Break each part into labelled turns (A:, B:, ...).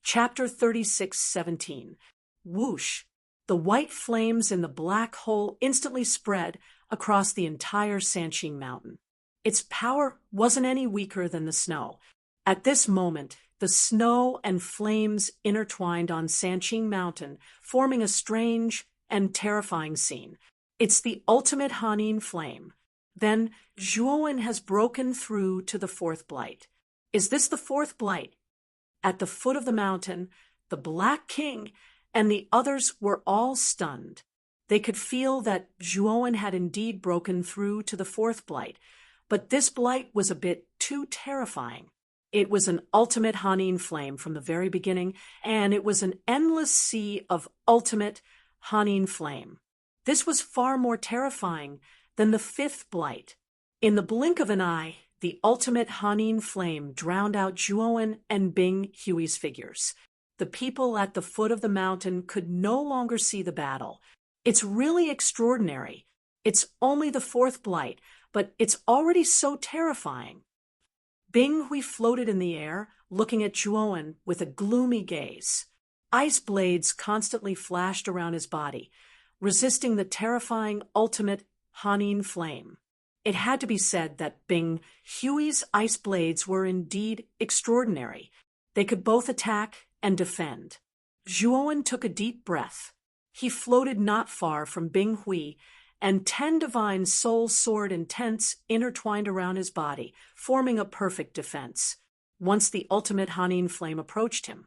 A: Chapter 36:17. Whoosh! The white flames in the black hole instantly spread across the entire Sanqing Mountain. Its power wasn't any weaker than the snow. At this moment, the snow and flames intertwined on Sanqing Mountain, forming a strange and terrifying scene. It's the ultimate Hanin flame. Then, Zhuowen has broken through to the fourth blight. Is this the fourth blight? At the foot of the mountain, the Black King and the others were all stunned. They could feel that Zhuowen had indeed broken through to the fourth blight, but this blight was a bit too terrifying. It was an ultimate Hanin flame from the very beginning, and it was an endless sea of ultimate Hanin flame. This was far more terrifying than the fifth blight. In the blink of an eye, the ultimate Hanin flame drowned out Zhuowen and Bing Hui's figures. The people at the foot of the mountain could no longer see the battle. It's really extraordinary. It's only the fourth blight, but it's already so terrifying. Bing Hui floated in the air, looking at Zhuowen with a gloomy gaze. Ice blades constantly flashed around his body, resisting the terrifying ultimate Hanin flame. It had to be said that Bing Hui's ice blades were indeed extraordinary. They could both attack and defend. Zhuowen took a deep breath. He floated not far from Bing Hui, and 10 divine soul sword intents intertwined around his body, forming a perfect defense. Once the ultimate Hanin flame approached him,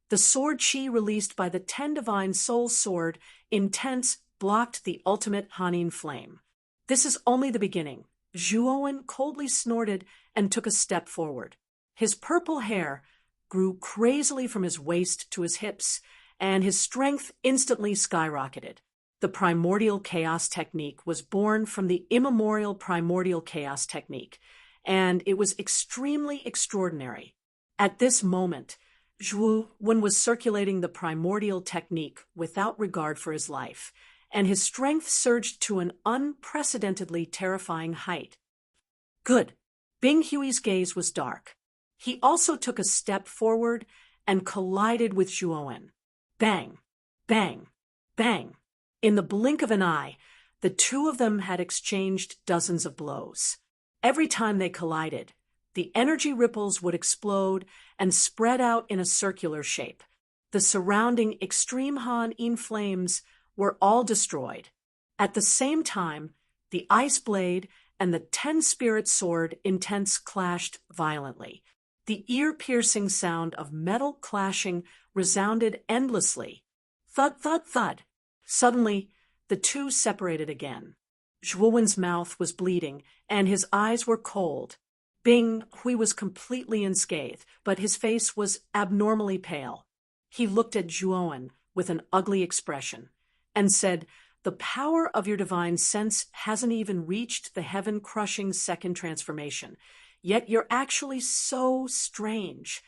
A: the sword chi released by the 10 divine soul sword intents blocked the ultimate Hanin flame. This is only the beginning. Zhuowen coldly snorted and took a step forward. His purple hair grew crazily from his waist to his hips, and his strength instantly skyrocketed. The primordial chaos technique was born from the immemorial primordial chaos technique, and it was extremely extraordinary. At this moment, Zhuowen was circulating the primordial technique without regard for his life, and his strength surged to an unprecedentedly terrifying height. Good. Bing Hui's gaze was dark. He also took a step forward and collided with Zhuowen. Bang! Bang! Bang! In the blink of an eye, the two of them had exchanged dozens of blows. Every time they collided, the energy ripples would explode and spread out in a circular shape. The surrounding extreme Hanin flames were all destroyed. At the same time, the ice blade and the 10-spirit sword intents clashed violently. The ear-piercing sound of metal clashing resounded endlessly. Thud, thud, thud. Suddenly, the two separated again. Zhuowen's mouth was bleeding, and his eyes were cold. Bing Hui was completely unscathed, but his face was abnormally pale. He looked at Zhuowen with an ugly expression and said, "The power of your divine sense hasn't even reached the heaven-crushing second transformation, yet you're actually so strange."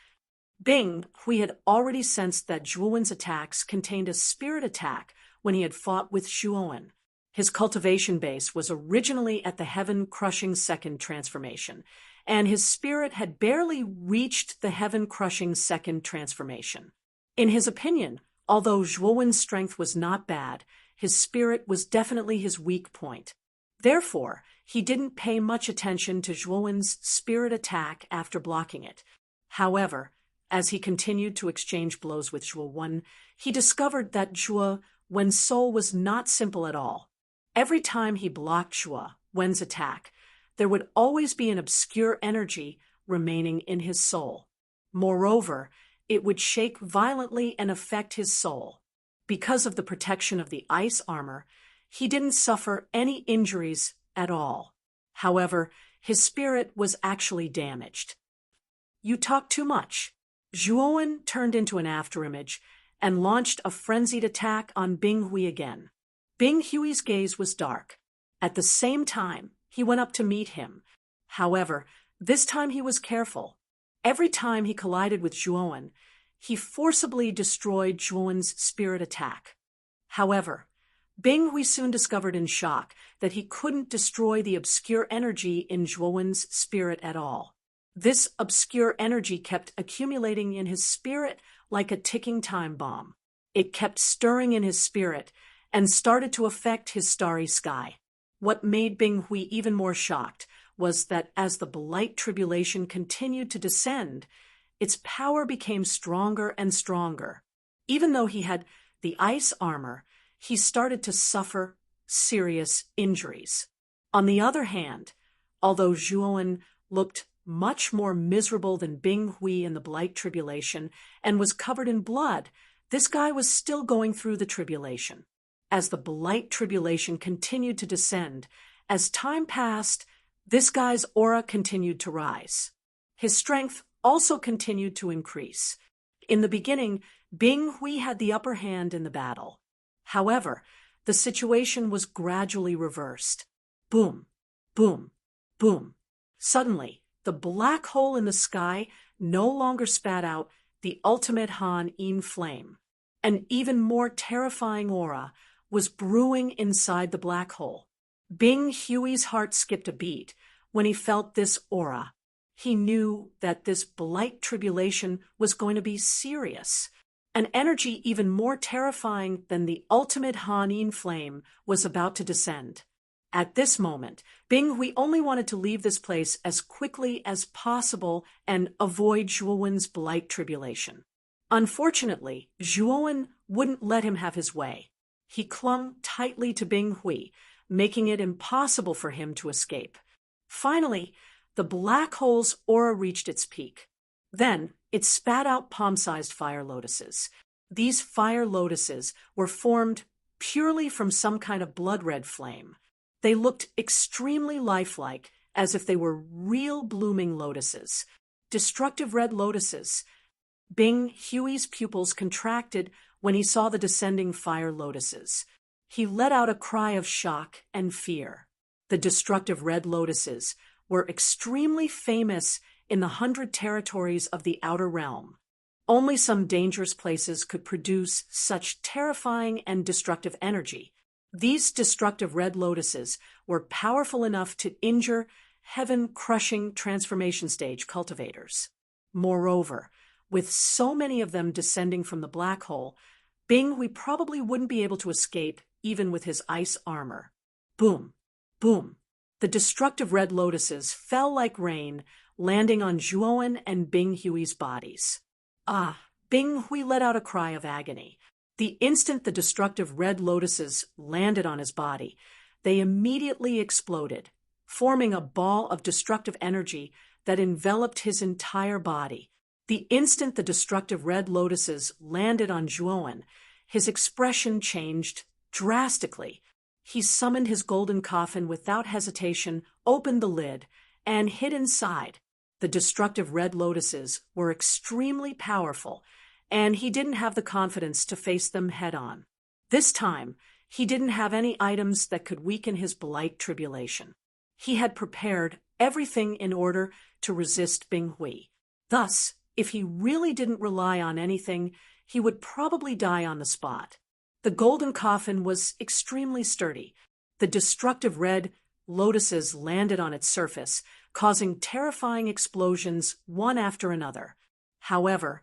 A: Bing Hui had already sensed that Zhuowen's attacks contained a spirit attack when he had fought with Zhuowen. His cultivation base was originally at the heaven-crushing second transformation, and his spirit had barely reached the heaven-crushing second transformation. In his opinion, although Zhuowen's strength was not bad, his spirit was definitely his weak point. Therefore, he didn't pay much attention to Zhuowen's spirit attack after blocking it. However, as he continued to exchange blows with Zhuowen, he discovered that Zhuowen's soul was not simple at all. Every time he blocked Zhuowen's attack, there would always be an obscure energy remaining in his soul. Moreover, it would shake violently and affect his soul. Because of the protection of the ice armor, he didn't suffer any injuries at all. However, his spirit was actually damaged. "You talk too much." Zhuowen turned into an afterimage and launched a frenzied attack on Bing Hui again. Bing Hui's gaze was dark. At the same time, he went up to meet him. However, this time he was careful. Every time he collided with Zhuowen, he forcibly destroyed Zhuowen's spirit attack. However, Bing Hui soon discovered in shock that he couldn't destroy the obscure energy in Zhuowen's spirit at all. This obscure energy kept accumulating in his spirit like a ticking time bomb. It kept stirring in his spirit and started to affect his starry sky. What made Bing Hui even more shocked was that as the Blight Tribulation continued to descend, its power became stronger and stronger. Even though he had the ice armor, he started to suffer serious injuries. On the other hand, although Zhuowen looked much more miserable than Bing Hui in the Blight Tribulation and was covered in blood, this guy was still going through the tribulation. As the Blight Tribulation continued to descend, as time passed, this guy's aura continued to rise. His strength also continued to increase. In the beginning, Bing Hui had the upper hand in the battle. However, the situation was gradually reversed. Boom, boom, boom. Suddenly, the black hole in the sky no longer spat out the ultimate Han Yin flame. An even more terrifying aura was brewing inside the black hole. Bing Hui's heart skipped a beat when he felt this aura. He knew that this Blight Tribulation was going to be serious. An energy even more terrifying than the ultimate Han Yin flame was about to descend. At this moment, Bing Hui only wanted to leave this place as quickly as possible and avoid Zhuowen's Blight Tribulation. Unfortunately, Zhuowen wouldn't let him have his way. He clung tightly to Bing Hui, making it impossible for him to escape. Finally, the black hole's aura reached its peak. Then, it spat out palm-sized fire lotuses. These fire lotuses were formed purely from some kind of blood-red flame. They looked extremely lifelike, as if they were real blooming lotuses. Destructive red lotuses. Bing Hui's pupils contracted when he saw the descending fire lotuses. He let out a cry of shock and fear. The destructive red lotuses were extremely famous in the 100 territories of the Outer Realm. Only some dangerous places could produce such terrifying and destructive energy. These destructive red lotuses were powerful enough to injure heaven-crushing transformation stage cultivators. Moreover, with so many of them descending from the black hole, Bing Hui probably wouldn't be able to escape even with his ice armor. Boom, boom. The destructive red lotuses fell like rain, landing on Zhuowen and Bing Hui's bodies. Bing Hui let out a cry of agony. The instant the destructive red lotuses landed on his body, they immediately exploded, forming a ball of destructive energy that enveloped his entire body. The instant the destructive red lotuses landed on Zhuowen, his expression changed drastically. He summoned his golden coffin without hesitation, opened the lid, and hid inside. The destructive red lotuses were extremely powerful, and he didn't have the confidence to face them head-on. This time, he didn't have any items that could weaken his Blight Tribulation. He had prepared everything in order to resist Bing Hui. Thus, if he really didn't rely on anything, he would probably die on the spot. The golden coffin was extremely sturdy. The destructive red lotuses landed on its surface, causing terrifying explosions one after another. However,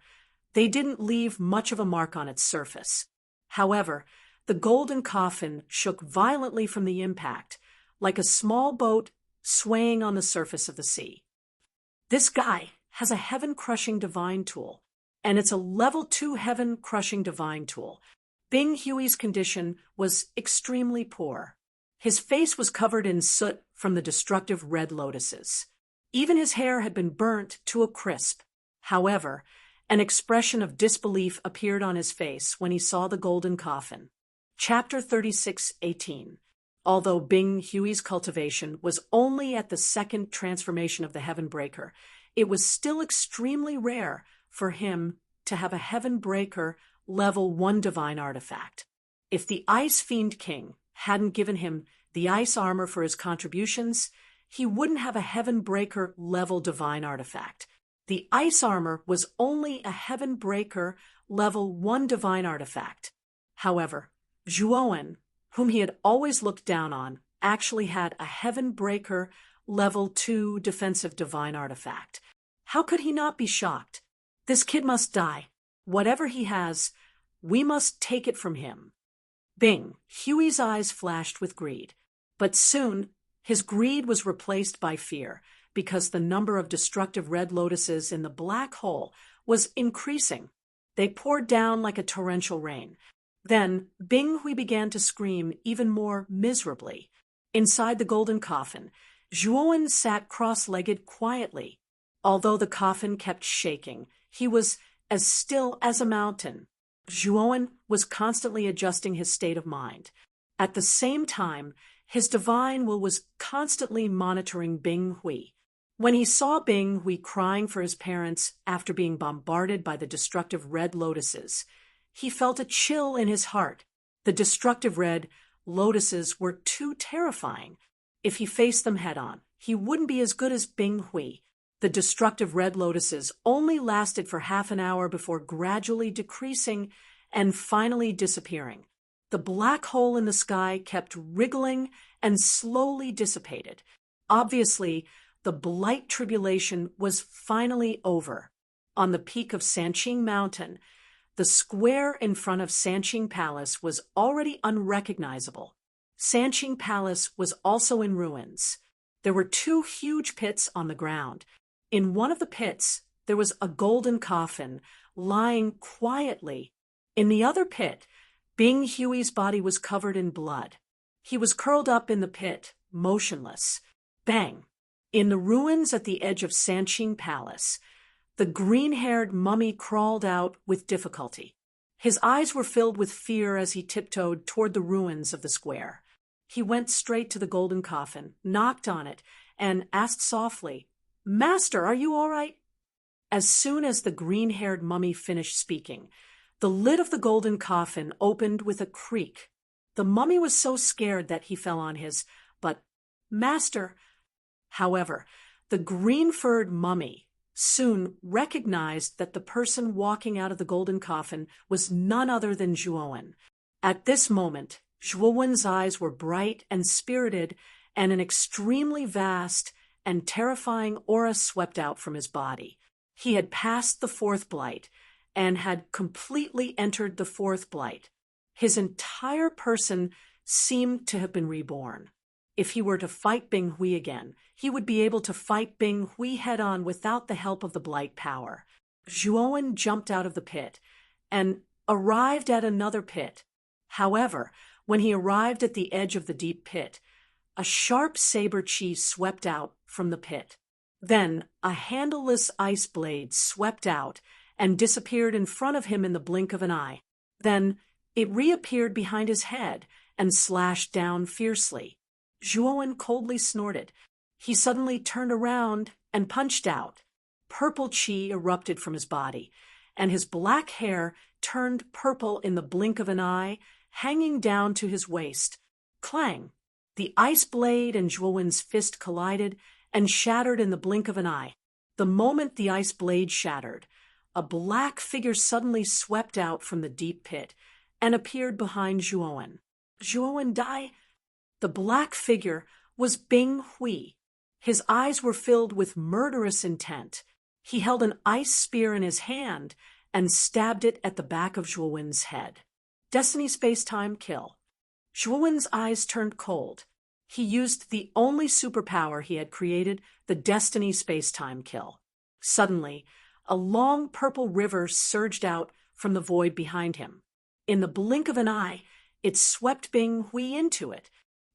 A: they didn't leave much of a mark on its surface. However, the golden coffin shook violently from the impact, like a small boat swaying on the surface of the sea. This guy has a heaven-crushing divine tool, and it's a level 2 heaven-crushing divine tool. Bing Hui's condition was extremely poor. His face was covered in soot from the destructive red lotuses. Even his hair had been burnt to a crisp. However, an expression of disbelief appeared on his face when he saw the golden coffin. Chapter 36:18. Although Bing Hui's cultivation was only at the second transformation of the Heaven Breaker, it was still extremely rare for him to have a Heaven Breaker level 1 divine artifact. If the Ice Fiend King hadn't given him the ice armor for his contributions, he wouldn't have a Heaven Breaker level divine artifact. The ice armor was only a Heaven Breaker level 1 divine artifact. However, Zhuowen, whom he had always looked down on, actually had a Heaven Breaker level 2 defensive divine artifact. How could he not be shocked? This kid must die. Whatever he has, we must take it from him. Bing, Huey's eyes flashed with greed. But soon, his greed was replaced by fear, because the number of destructive red lotuses in the black hole was increasing. They poured down like a torrential rain. Then Bing Hui began to scream even more miserably. Inside the golden coffin, Zhuowen sat cross-legged quietly. Although the coffin kept shaking, he was as still as a mountain. Zhuowen was constantly adjusting his state of mind. At the same time, his divine will was constantly monitoring Bing Hui. When he saw Bing Hui crying for his parents after being bombarded by the destructive red lotuses, he felt a chill in his heart. The destructive red lotuses were too terrifying. If he faced them head-on, he wouldn't be as good as Bing Hui. The destructive red lotuses only lasted for half an hour before gradually decreasing and finally disappearing. The black hole in the sky kept wriggling and slowly dissipated. Obviously, the blight tribulation was finally over. On the peak of Sanqing Mountain, the square in front of Sanqing Palace was already unrecognizable. Sanqing Palace was also in ruins. There were 2 huge pits on the ground. In one of the pits, there was a golden coffin lying quietly. In the other pit, Bing Huey's body was covered in blood. He was curled up in the pit, motionless. Bang! In the ruins at the edge of Sanqing Palace, the green-haired mummy crawled out with difficulty. His eyes were filled with fear as he tiptoed toward the ruins of the square. He went straight to the golden coffin, knocked on it, and asked softly, "Master, are you all right?" As soon as the green-haired mummy finished speaking, the lid of the golden coffin opened with a creak. The mummy was so scared that he fell on his butt. "Master." However, the green-furred mummy soon recognized that the person walking out of the golden coffin was none other than Zhuowen. At this moment, Zhuowen's eyes were bright and spirited, and an extremely vast and terrifying aura swept out from his body. He had passed the 4th blight and had completely entered the 4th blight. His entire person seemed to have been reborn. If he were to fight Bing Hui again, he would be able to fight Bing Hui head-on without the help of the blight power. Zhuowen jumped out of the pit and arrived at another pit. However, when he arrived at the edge of the deep pit, a sharp saber chi swept out from the pit. Then a handleless ice blade swept out and disappeared in front of him in the blink of an eye. Then it reappeared behind his head and slashed down fiercely. Zhuowen coldly snorted. He suddenly turned around and punched out. Purple chi erupted from his body, and his black hair turned purple in the blink of an eye, hanging down to his waist. Clang! The ice blade and Zhuowen's fist collided and shattered in the blink of an eye. The moment the ice blade shattered, a black figure suddenly swept out from the deep pit and appeared behind Zhuowen. "Zhuowen, die!" The black figure was Bing Hui. His eyes were filled with murderous intent. He held an ice spear in his hand and stabbed it at the back of Zhuowen's head. Destiny Space-Time Kill. Zhuowen's eyes turned cold. He used the only superpower he had created, the Destiny Space-Time Kill. Suddenly, a long purple river surged out from the void behind him. In the blink of an eye, it swept Bing Hui into it.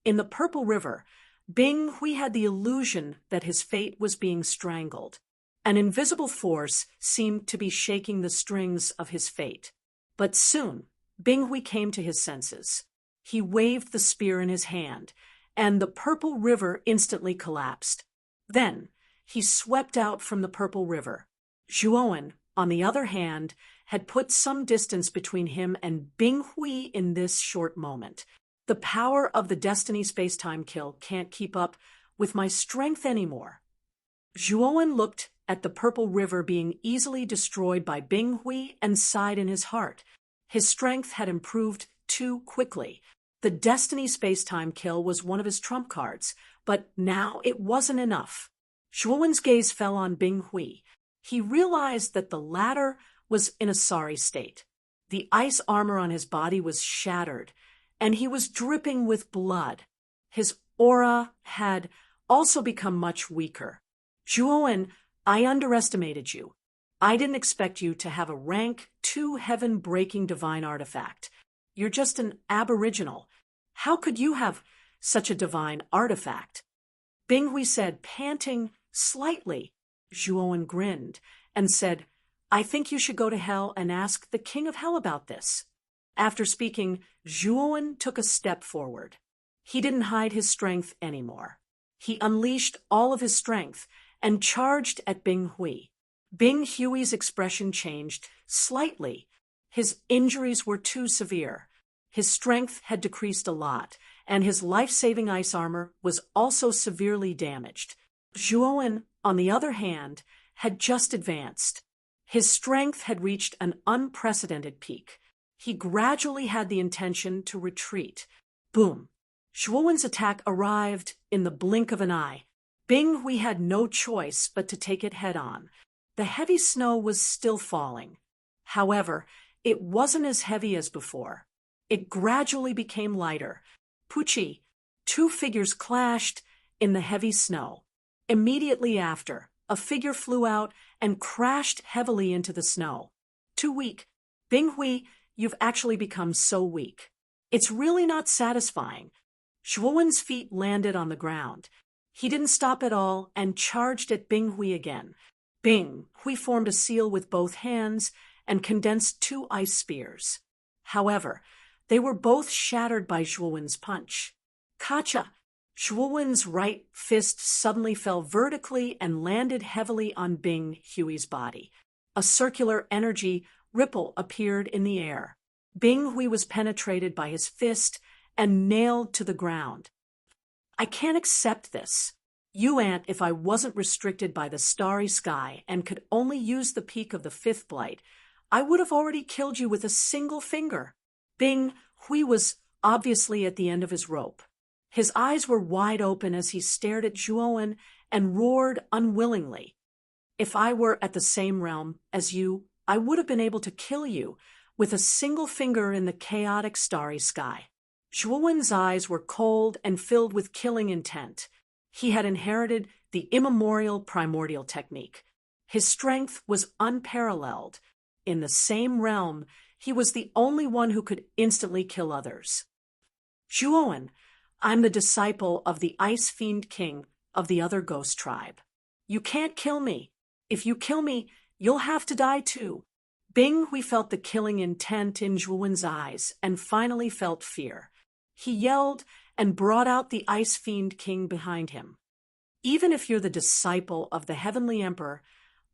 A: In the purple river, Bing Hui had the illusion that his fate was being strangled. An invisible force seemed to be shaking the strings of his fate. But soon, Bing Hui came to his senses. He waved the spear in his hand, and the purple river instantly collapsed. Then, he swept out from the purple river. Zhuowen, on the other hand, had put some distance between him and Bing Hui in this short moment. The power of the Destiny Space-Time Kill can't keep up with my strength anymore. Zhuowen looked at the purple river being easily destroyed by Bing Hui and sighed in his heart. His strength had improved too quickly. The Destiny Space-Time Kill was one of his trump cards, but now it wasn't enough. Zhuowen's gaze fell on Bing Hui. He realized that the latter was in a sorry state. The ice armor on his body was shattered, and he was dripping with blood. His aura had also become much weaker. Zhuowen, I underestimated you. I didn't expect you to have a rank 2 heaven-breaking divine artifact. You're just an aboriginal. How could you have such a divine artifact? Binghui said, panting slightly. Zhuowen grinned and said, I think you should go to hell and ask the king of hell about this. After speaking, Zhuowen took a step forward. He didn't hide his strength anymore. He unleashed all of his strength and charged at Binghui. Binghui's expression changed slightly. His injuries were too severe. His strength had decreased a lot, and his life-saving ice armor was also severely damaged. Zhuowen, on the other hand, had just advanced. His strength had reached an unprecedented peak. He gradually had the intention to retreat. Boom! Zhuowen's attack arrived in the blink of an eye. Binghui had no choice but to take it head-on. The heavy snow was still falling. However, it wasn't as heavy as before. It gradually became lighter. Pucci, 2 figures clashed in the heavy snow. Immediately after, a figure flew out and crashed heavily into the snow. Too weak. Binghui, you've actually become so weak. It's really not satisfying. Zhuowen's feet landed on the ground. He didn't stop at all and charged at Binghui again. Binghui formed a seal with both hands and condensed 2 ice spears. However, they were both shattered by Zhuowen's punch. Kacha! Zhuowen's right fist suddenly fell vertically and landed heavily on Binghui's body. A circular energy ripple appeared in the air. Binghui was penetrated by his fist and nailed to the ground. I can't accept this. Yuan, if I wasn't restricted by the starry sky and could only use the peak of the 5th blight, I would have already killed you with a single finger. Binghui was obviously at the end of his rope. His eyes were wide open as he stared at Zhuowen and roared unwillingly. If I were at the same realm as you, I would have been able to kill you with a single finger in the chaotic starry sky. Zhuowen's eyes were cold and filled with killing intent. He had inherited the immemorial primordial technique. His strength was unparalleled. In the same realm, he was the only one who could instantly kill others. Zhuowen, I'm the disciple of the Ice Fiend King of the other ghost tribe. You can't kill me. If you kill me, you'll have to die too. Binghui felt the killing intent in Zhuowen's eyes and finally felt fear. He yelled and brought out the Ice Fiend King behind him. Even if you're the disciple of the Heavenly Emperor,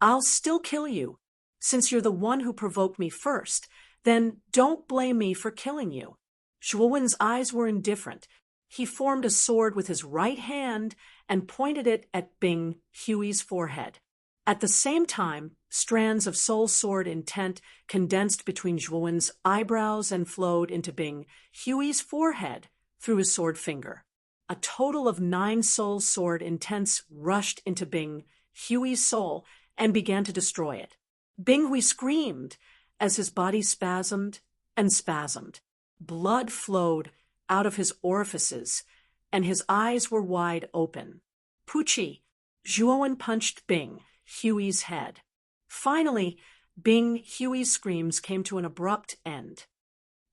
A: I'll still kill you. Since you're the one who provoked me first, then don't blame me for killing you. Zhuowen's eyes were indifferent. He formed a sword with his right hand and pointed it at Binghui's forehead. At the same time, strands of soul sword intent condensed between Zhuowen's eyebrows and flowed into Binghui's forehead through his sword finger. A total of 9 soul sword intents rushed into Binghui's soul and began to destroy it. Binghui screamed as his body spasmed and spasmed. Blood flowed out of his orifices, and his eyes were wide open. Pucci, Zhuowen punched Binghui's head. Finally, Binghui's screams came to an abrupt end.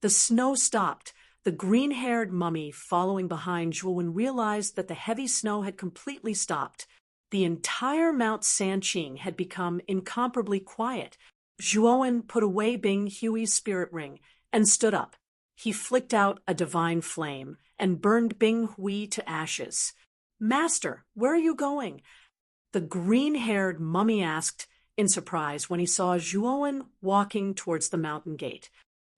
A: The snow stopped. The green-haired mummy following behind Zhuowen realized that the heavy snow had completely stopped. The entire Mount Sanqing had become incomparably quiet. Zhuowen put away Binghui's spirit ring and stood up. He flicked out a divine flame and burned Binghui to ashes. Master, where are you going? The green-haired mummy asked in surprise when he saw Zhuowen walking towards the mountain gate.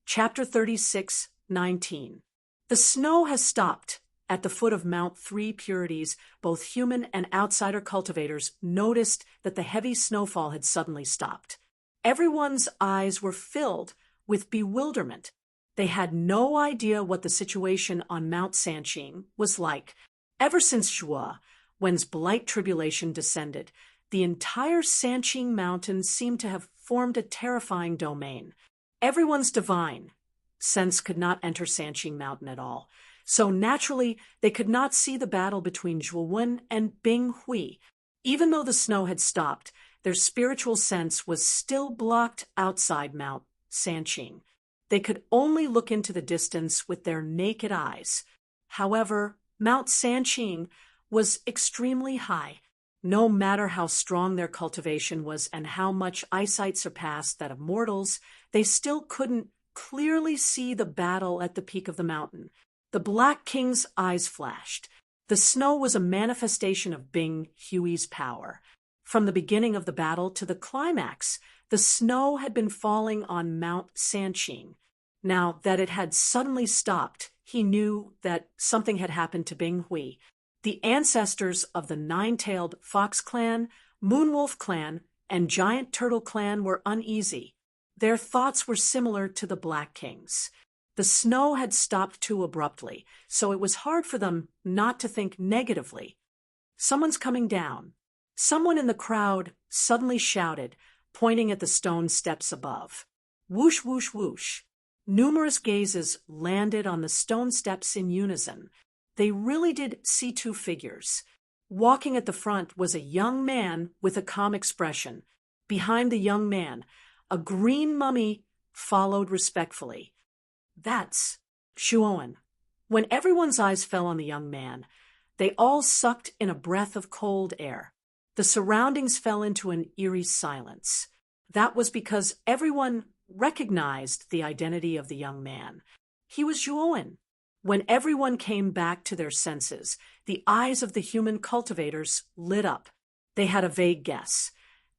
A: Chapter 36:19. The snow has stopped. At the foot of Mount 3 Purities, both human and outsider cultivators noticed that the heavy snowfall had suddenly stopped. Everyone's eyes were filled with bewilderment. They had no idea what the situation on Mount Sanqing was like. Ever since Zhuowen's blight tribulation descended, the entire Sanqing mountain seemed to have formed a terrifying domain. Everyone's divine sense could not enter Sanqing Mountain at all. So naturally, they could not see the battle between Zhuowen and Bing Hui. Even though the snow had stopped, their spiritual sense was still blocked outside Mount Sanqing. They could only look into the distance with their naked eyes. However, Mount Sanqing was extremely high. No matter how strong their cultivation was and how much eyesight surpassed that of mortals, they still couldn't clearly see the battle at the peak of the mountain. The Black King's eyes flashed. The snow was a manifestation of Bing Hui's power. From the beginning of the battle to the climax, the snow had been falling on Mount Sanqing. Now that it had suddenly stopped, he knew that something had happened to Bing Hui. The ancestors of the Nine-Tailed Fox Clan, Moonwolf Clan, and Giant Turtle Clan were uneasy. Their thoughts were similar to the Black King's. The snow had stopped too abruptly, so it was hard for them not to think negatively. "Someone's coming down." Someone in the crowd suddenly shouted, pointing at the stone steps above. Whoosh, whoosh, whoosh. Numerous gazes landed on the stone steps in unison. They really did see two figures. Walking at the front was a young man with a calm expression. Behind the young man, a green mummy followed respectfully. That's Zhuowen. When everyone's eyes fell on the young man, they all sucked in a breath of cold air. The surroundings fell into an eerie silence. That was because everyone recognized the identity of the young man. He was Zhuowen. When everyone came back to their senses, the eyes of the human cultivators lit up. They had a vague guess,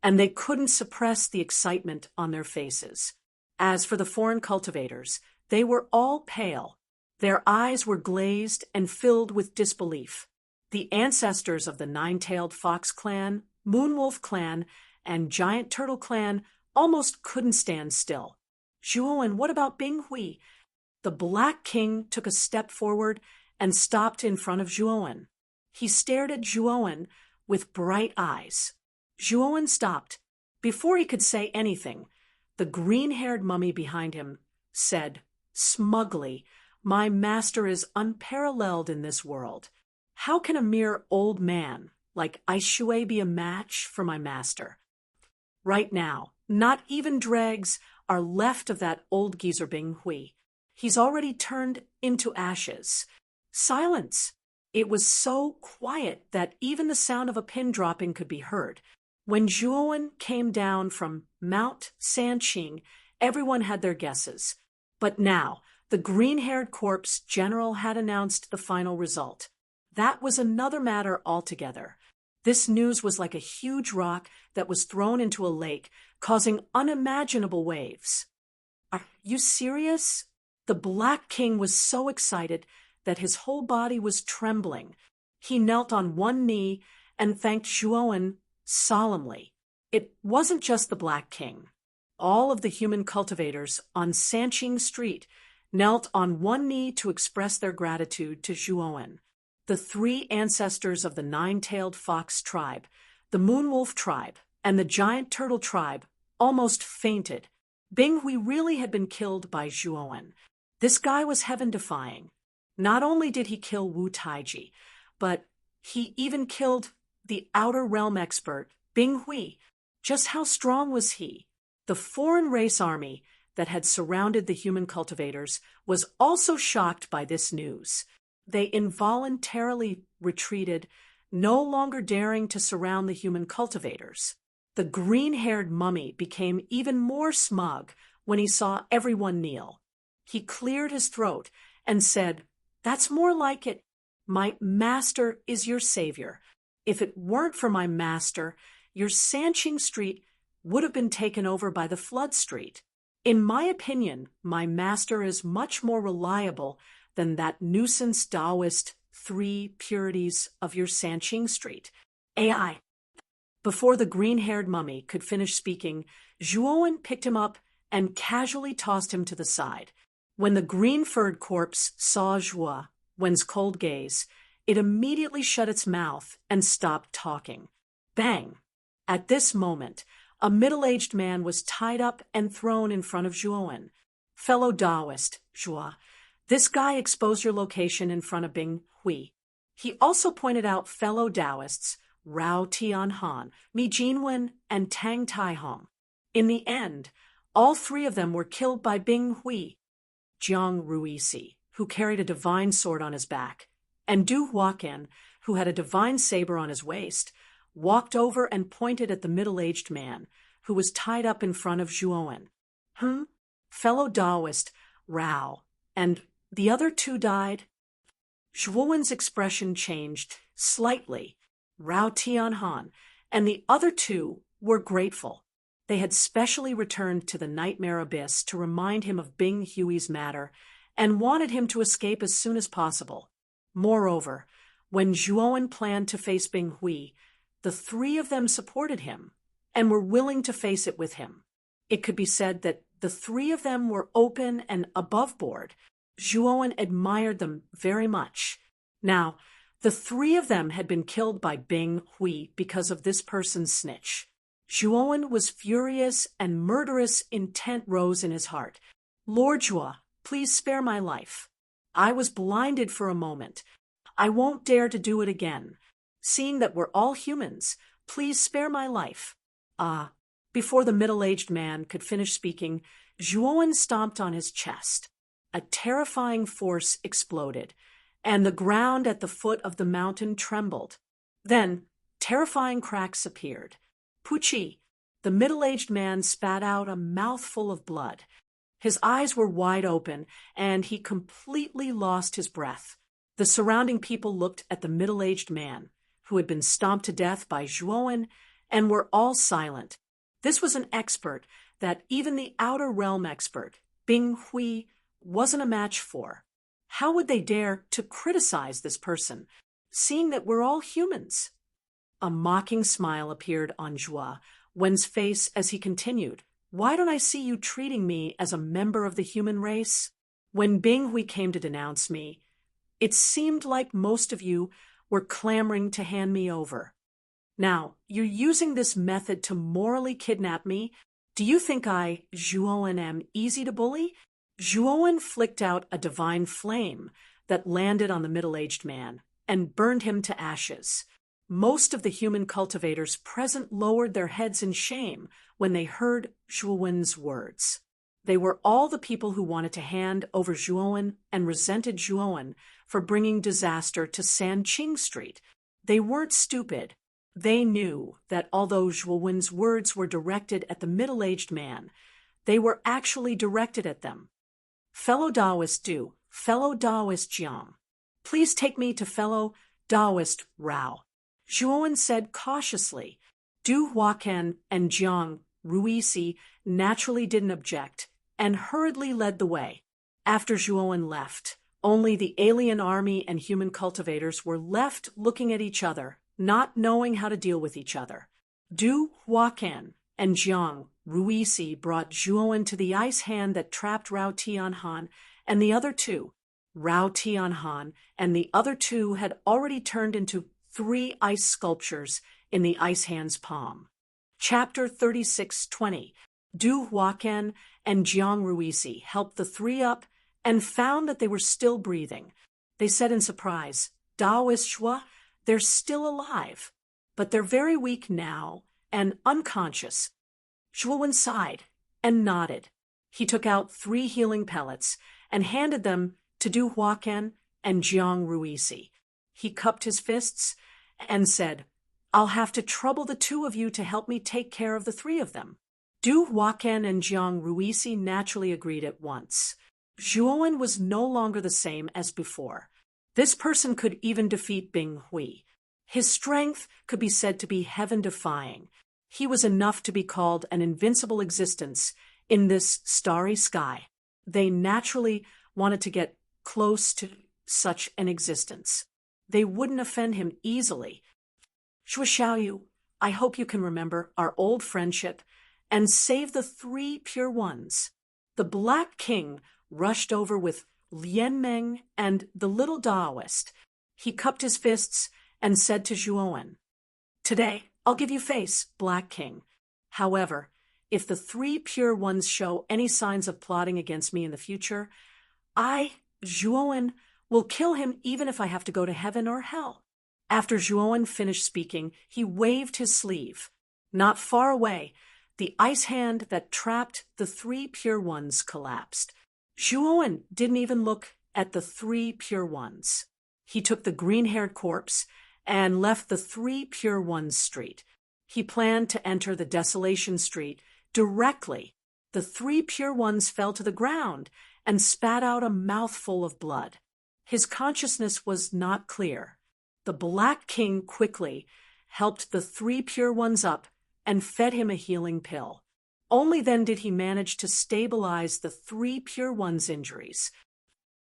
A: and they couldn't suppress the excitement on their faces. As for the foreign cultivators, they were all pale. Their eyes were glazed and filled with disbelief. The ancestors of the Nine-Tailed Fox Clan, Moonwolf Clan, and Giant Turtle Clan almost couldn't stand still. "Zhuowen, what about Bing Hui?" The Black King took a step forward and stopped in front of Zhuowen. He stared at Zhuowen with bright eyes. Zhuowen stopped. Before he could say anything, the green-haired mummy behind him said smugly, "My master is unparalleled in this world. How can a mere old man like Aishui be a match for my master?" Right now, not even dregs are left of that old geezer Bing Hui. He's already turned into ashes. Silence. It was so quiet that even the sound of a pin dropping could be heard. When Zhuowen came down from Mount Sanqing, everyone had their guesses. But now, the green-haired corpse general had announced the final result. That was another matter altogether. This news was like a huge rock that was thrown into a lake, causing unimaginable waves. "Are you serious?" The Black King was so excited that his whole body was trembling. He knelt on one knee and thanked Zhuowen solemnly. It wasn't just the Black King. All of the human cultivators on Sanqing Street knelt on one knee to express their gratitude to Zhuowen. The three ancestors of the Nine-Tailed Fox tribe, the Moonwolf tribe, and the Giant Turtle tribe almost fainted. Bing Hui really had been killed by Zhuowen. This guy was heaven-defying. Not only did he kill Wu Taiji, but he even killed the Outer Realm expert, Bing Hui. Just how strong was he? The foreign race army that had surrounded the human cultivators was also shocked by this news. They involuntarily retreated, no longer daring to surround the human cultivators. The green-haired mummy became even more smug when he saw everyone kneel. He cleared his throat and said, "That's more like it. My master is your savior. If it weren't for my master, your Sanqing Street would have been taken over by the Flood Street. In my opinion, my master is much more reliable than that nuisance Taoist three purities of your Sanqing Street. AI." Before the green-haired mummy could finish speaking, Zhuowen picked him up and casually tossed him to the side. When the green-furred corpse saw Zhuowen's cold gaze, it immediately shut its mouth and stopped talking. Bang! At this moment, A middle-aged man was tied up and thrown in front of Zhuowen. Fellow Taoist, Zhua, this guy exposed your location in front of Bing Hui. He also pointed out fellow Taoists, Rao Tianhan, Mi Jinwen, and Tang Taihong. In the end, all three of them were killed by Bing Hui, Jiang Ruisi, who carried a divine sword on his back, and Du Huaqian, who had a divine saber on his waist, walked over and pointed at the middle-aged man, who was tied up in front of Zhuowen. Fellow Taoist, Rao, and the other two died? Zhuowen's expression changed slightly. Rao Tianhan and the other two were grateful. They had specially returned to the Nightmare Abyss to remind him of Bing Hui's matter and wanted him to escape as soon as possible. Moreover, when Zhuowen planned to face Bing Hui, the three of them supported him and were willing to face it with him. It could be said that the three of them were open and above board. Zhuowen admired them very much. Now, the three of them had been killed by Bing Hui because of this person's snitch. Zhuowen was furious and murderous intent rose in his heart. Lord Zhua, please spare my life. I was blinded for a moment. I won't dare to do it again. Seeing that we're all humans, please spare my life. Before the middle-aged man could finish speaking, Zhuowen stomped on his chest. A terrifying force exploded, and the ground at the foot of the mountain trembled. Then, terrifying cracks appeared. Puchi, the middle-aged man, spat out a mouthful of blood. His eyes were wide open, and he completely lost his breath. The surrounding people looked at the middle-aged man, who had been stomped to death by Zhuowen, and were all silent. This was an expert that even the Outer Realm expert, Bing Hui, wasn't a match for. How would they dare to criticize this person, seeing that we're all humans? A mocking smile appeared on Zhua, Wen's face as he continued, "Why don't I see you treating me as a member of the human race? When Bing Hui came to denounce me, it seemed like most of you were clamoring to hand me over. Now, you're using this method to morally kidnap me. Do you think I, Zhuowen, am easy to bully?" Zhuowen flicked out a divine flame that landed on the middle-aged man and burned him to ashes. Most of the human cultivators present lowered their heads in shame when they heard Zhuowen's words. They were all the people who wanted to hand over Zhuowen and resented Zhuowen for bringing disaster to Sanqing Street. They weren't stupid. They knew that although Zhuowen's words were directed at the middle-aged man, they were actually directed at them. "Fellow Taoist Du, fellow Taoist Jiang, please take me to fellow Taoist Rao," Zhuowen said cautiously. Du Huaqian and Jiang Ruisi naturally didn't object and hurriedly led the way. After Zhuowen left, only the alien army and human cultivators were left looking at each other, not knowing how to deal with each other. Du Huaqian and Jiang Ruisi brought Zhuowen to the ice hand that trapped Rao Tianhan and the other two. Rao Tianhan and the other two had already turned into 3 ice sculptures in the ice hand's palm. Chapter 36:20. Du Huaqian and Jiang Ruisi helped the 3 up and found that they were still breathing. They said in surprise, "Taoist Zhua, they're still alive, but they're very weak now and unconscious." Zhuowen sighed and nodded. He took out 3 healing pellets and handed them to Du Huaqian and Jiang Ruisi. He cupped his fists and said, "I'll have to trouble the 2 of you to help me take care of the 3 of them." Du Huaqian and Jiang Ruisi naturally agreed at once. Zhuowen was no longer the same as before. This person could even defeat Bing Hui. His strength could be said to be heaven-defying. He was enough to be called an invincible existence in this starry sky. They naturally wanted to get close to such an existence. They wouldn't offend him easily. "Zhua Xiaoyu, I hope you can remember our old friendship and save the 3 pure ones." The Black King rushed over with Lian Meng and the little Taoist. He cupped his fists and said to Zhuowen, "Today, I'll give you face, Black King. However, if the three pure ones show any signs of plotting against me in the future, I, Zhuowen, will kill him even if I have to go to heaven or hell." After Zhuowen finished speaking, he waved his sleeve. Not far away, the ice hand that trapped the three pure ones collapsed. Zhuowen didn't even look at the three pure ones. He took the green-haired corpse and left the three pure ones street. He planned to enter the Desolation Street directly. The three pure ones fell to the ground and spat out a mouthful of blood. His consciousness was not clear. The Black King quickly helped the three pure ones up and fed him a healing pill. Only then did he manage to stabilize the three pure ones' injuries.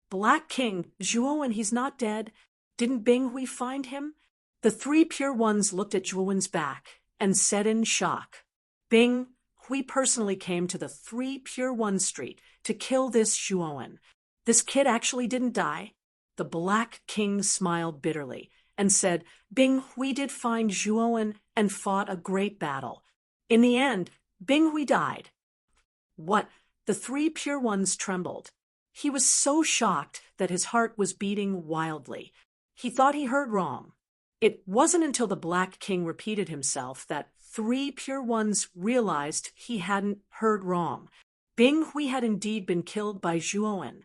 A: "Black King, Zhuowen, he's not dead. Didn't Binghui find him?" The three pure ones looked at Zhuowen's back and said in shock, "Binghui personally came to the three pure ones street to kill this Zhuowen. This kid actually didn't die." The Black King smiled bitterly and said, "Binghui did find Zhuowen and fought a great battle. In the end, Binghui died." "What?" The three pure ones trembled. He was so shocked that his heart was beating wildly. He thought he heard wrong. It wasn't until the Black King repeated himself that three pure ones realized he hadn't heard wrong. Binghui had indeed been killed by Zhuowen.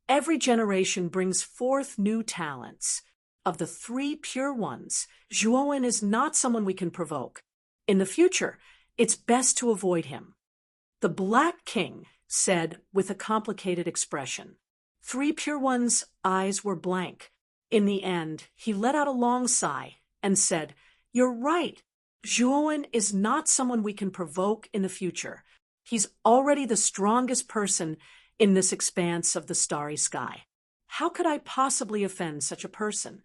A: Every generation brings forth new talents. Of the three pure ones, Zhuowen is not someone we can provoke. In the future, it's best to avoid him." The Black King said with a complicated expression. Three pure ones' eyes were blank. In the end, he let out a long sigh and said, "You're right. Zhuowen is not someone we can provoke in the future. He's already the strongest person in this expanse of the starry sky. How could I possibly offend such a person?"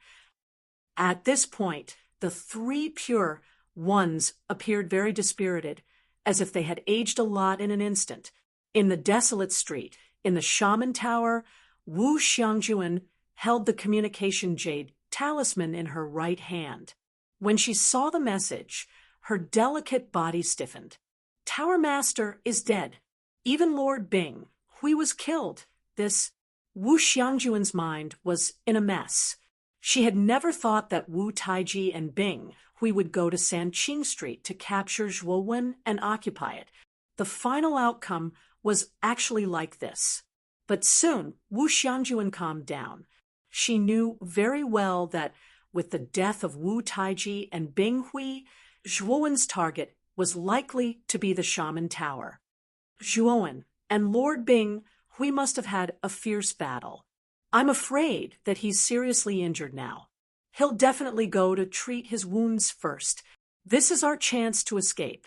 A: At this point, the three pure ones appeared very dispirited, as if they had aged a lot in an instant. In the desolate street, in the Shaman Tower, Wu Xiangjuan held the communication jade talisman in her right hand. When she saw the message, her delicate body stiffened. "Tower Master is dead. Even Lord Binghui was killed." Wu Xiangjuan's mind was in a mess. She had never thought that Wu Taiji and Binghui would go to Sanqing Street to capture Zhuowen and occupy it. The final outcome was actually like this. But soon, Wu Xiangjuan calmed down. She knew very well that with the death of Wu Taiji and Binghui, Zhuowen's target was likely to be the Shaman Tower. Zhuowen and Lord Binghui must have had a fierce battle. I'm afraid that he's seriously injured now. He'll definitely go to treat his wounds first. This is our chance to escape."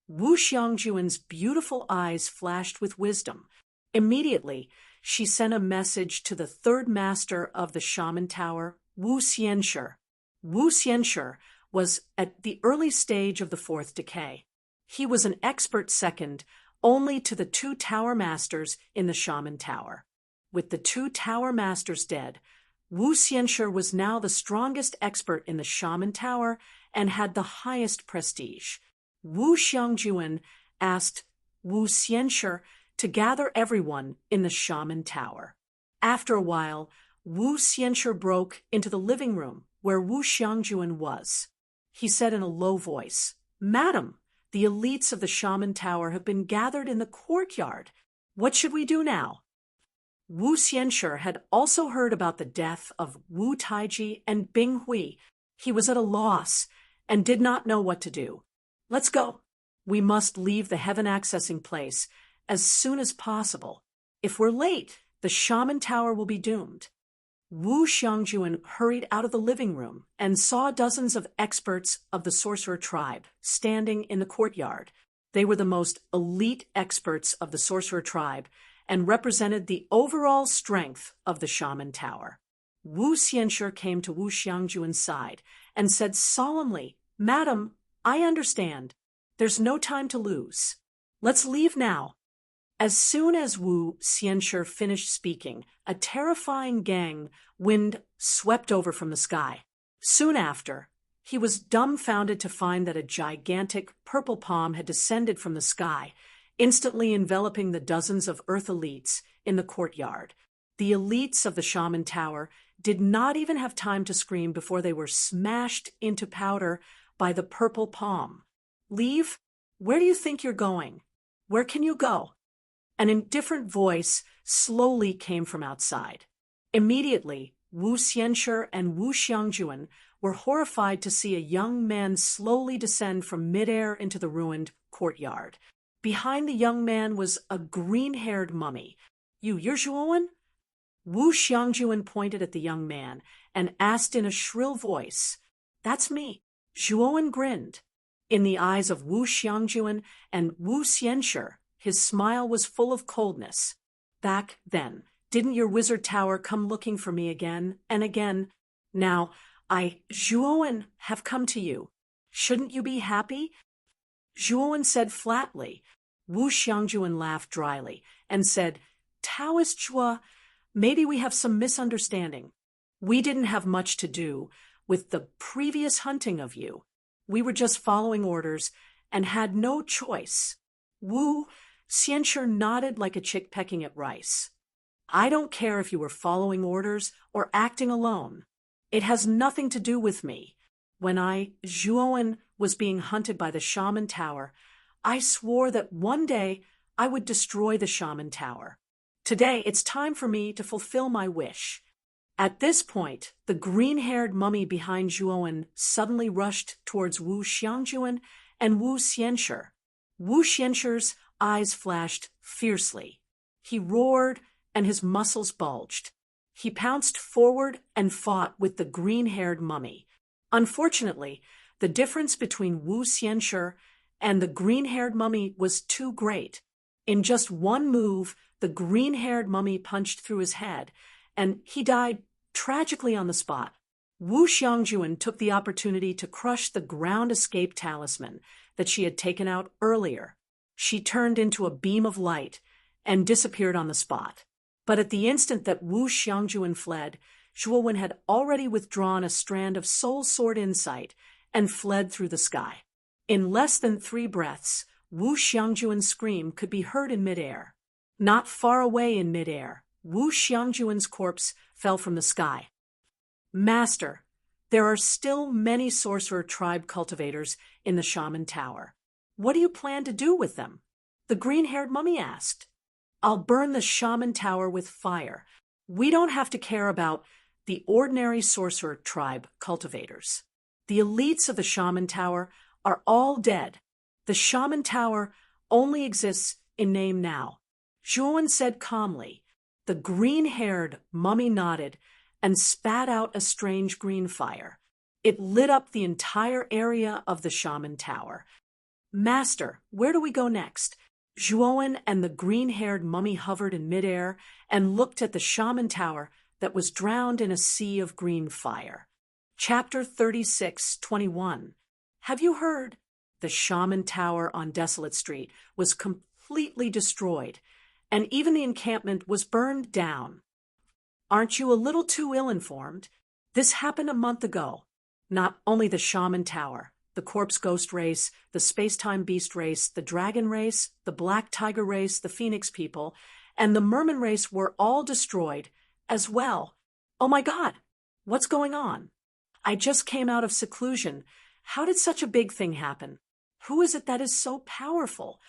A: Wu Xiangjuan's beautiful eyes flashed with wisdom. Immediately, she sent a message to the third master of the Shaman Tower, Wu Xianshi. Wu Xianshi was at the early stage of the fourth decay. He was an expert second only to the two tower masters in the Shaman Tower. With the two tower masters dead, Wu Xianshi was now the strongest expert in the Shaman Tower and had the highest prestige. Wu Xiangjuan asked Wu Xianshi to gather everyone in the Shaman Tower. After a while, Wu Xianshi broke into the living room where Wu Xiangjuan was. He said in a low voice, "Madam, the elites of the Shaman Tower have been gathered in the courtyard. What should we do now?" Wu Xianshi had also heard about the death of Wu Taiji and Binghui. He was at a loss and did not know what to do. "Let's go. We must leave the heaven-accessing place as soon as possible. If we're late, the Shaman Tower will be doomed." Wu Xiangjuan hurried out of the living room and saw dozens of experts of the sorcerer tribe standing in the courtyard. They were the most elite experts of the sorcerer tribe and represented the overall strength of the Shaman Tower. Wu Xianshi came to Wu Xiangjuan's side and said solemnly, "Madam, I understand. There's no time to lose. Let's leave now." As soon as Wu Xianshi finished speaking, a terrifying gang wind swept over from the sky. Soon after, He was dumbfounded to find that a gigantic purple palm had descended from the sky, instantly enveloping the dozens of Earth elites in the courtyard. The elites of the Shaman Tower did not even have time to scream before they were smashed into powder by the purple palm. Leave? Where do you think you're going? Where can you go? An indifferent voice slowly came from outside. Immediately, Wu Xianshi and Wu Xiangjuan were horrified to see a young man slowly descend from midair into the ruined courtyard. Behind the young man was a green-haired mummy. You're Zhuowen? Wu Xiangjuan pointed at the young man and asked in a shrill voice, "That's me." Zhuowen grinned. In the eyes of Wu Xiangjuan and Wu Xianshi, his smile was full of coldness. "Back then, didn't your wizard tower come looking for me again and again? Now, I, Zhuowen, have come to you. Shouldn't you be happy?" Zhuowen said flatly. Wu Xiangjuan laughed dryly and said, "Taoist Zhuo, maybe we have some misunderstanding. We didn't have much to do with the previous hunting of you. We were just following orders and had no choice." Wu Xianshi nodded like a chick pecking at rice. "I don't care if you were following orders or acting alone. It has nothing to do with me. When I, Zhuowen, was being hunted by the Shaman Tower, I swore that one day I would destroy the Shaman Tower. Today, it's time for me to fulfill my wish." At this point, the green-haired mummy behind Zhuowen suddenly rushed towards Wu Xiangjuan and Wu Xianshi. Wu Xianshi's eyes flashed fiercely. He roared and his muscles bulged. He pounced forward and fought with the green-haired mummy. Unfortunately, the difference between Wu Xianshi and the green-haired mummy was too great. In just one move, the green-haired mummy punched through his head, and he died tragically on the spot. Wu Xiangjuan took the opportunity to crush the ground escape talisman that she had taken out earlier. She turned into a beam of light and disappeared on the spot. But at the instant that Wu Xiangjuan fled, Zhuowen had already withdrawn a strand of soul sword insight and fled through the sky. In less than 3 breaths, Wu Xiangjuan's scream could be heard in midair. Not far away in midair, Wu Xiangjuan's corpse fell from the sky. "Master, there are still many sorcerer tribe cultivators in the Shaman Tower. What do you plan to do with them?" the green-haired mummy asked. "I'll burn the Shaman Tower with fire. We don't have to care about the ordinary sorcerer tribe cultivators. The elites of the Shaman Tower are all dead. The Shaman Tower only exists in name now," Zhuowen said calmly. The green-haired mummy nodded and spat out a strange green fire. It lit up the entire area of the Shaman Tower. "Master, where do we go next?" Zhuowen and the green-haired mummy hovered in midair and looked at the Shaman Tower that was drowned in a sea of green fire. Chapter 36:21. Have you heard? The Shaman Tower on Desolate Street was completely destroyed, and even the encampment was burned down. Aren't you a little too ill-informed? This happened a month ago. Not only the Shaman Tower, the Corpse Ghost race, the Space-Time Beast race, the Dragon race, the Black Tiger race, the Phoenix people, and the Merman race were all destroyed as well. Oh my God, what's going on? I just came out of seclusion. How did such a big thing happen? Who is it that is so powerful?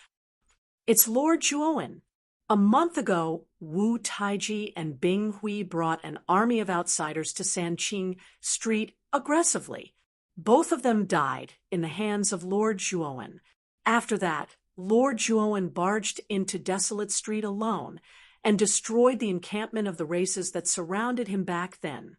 A: It's Lord Zhuowen. A month ago, Wu Taiji and Bing Hui brought an army of outsiders to Sanqing Street aggressively. Both of them died in the hands of Lord Zhuowen. After that, Lord Zhuowen barged into Desolate Street alone and destroyed the encampment of the races that surrounded him back then.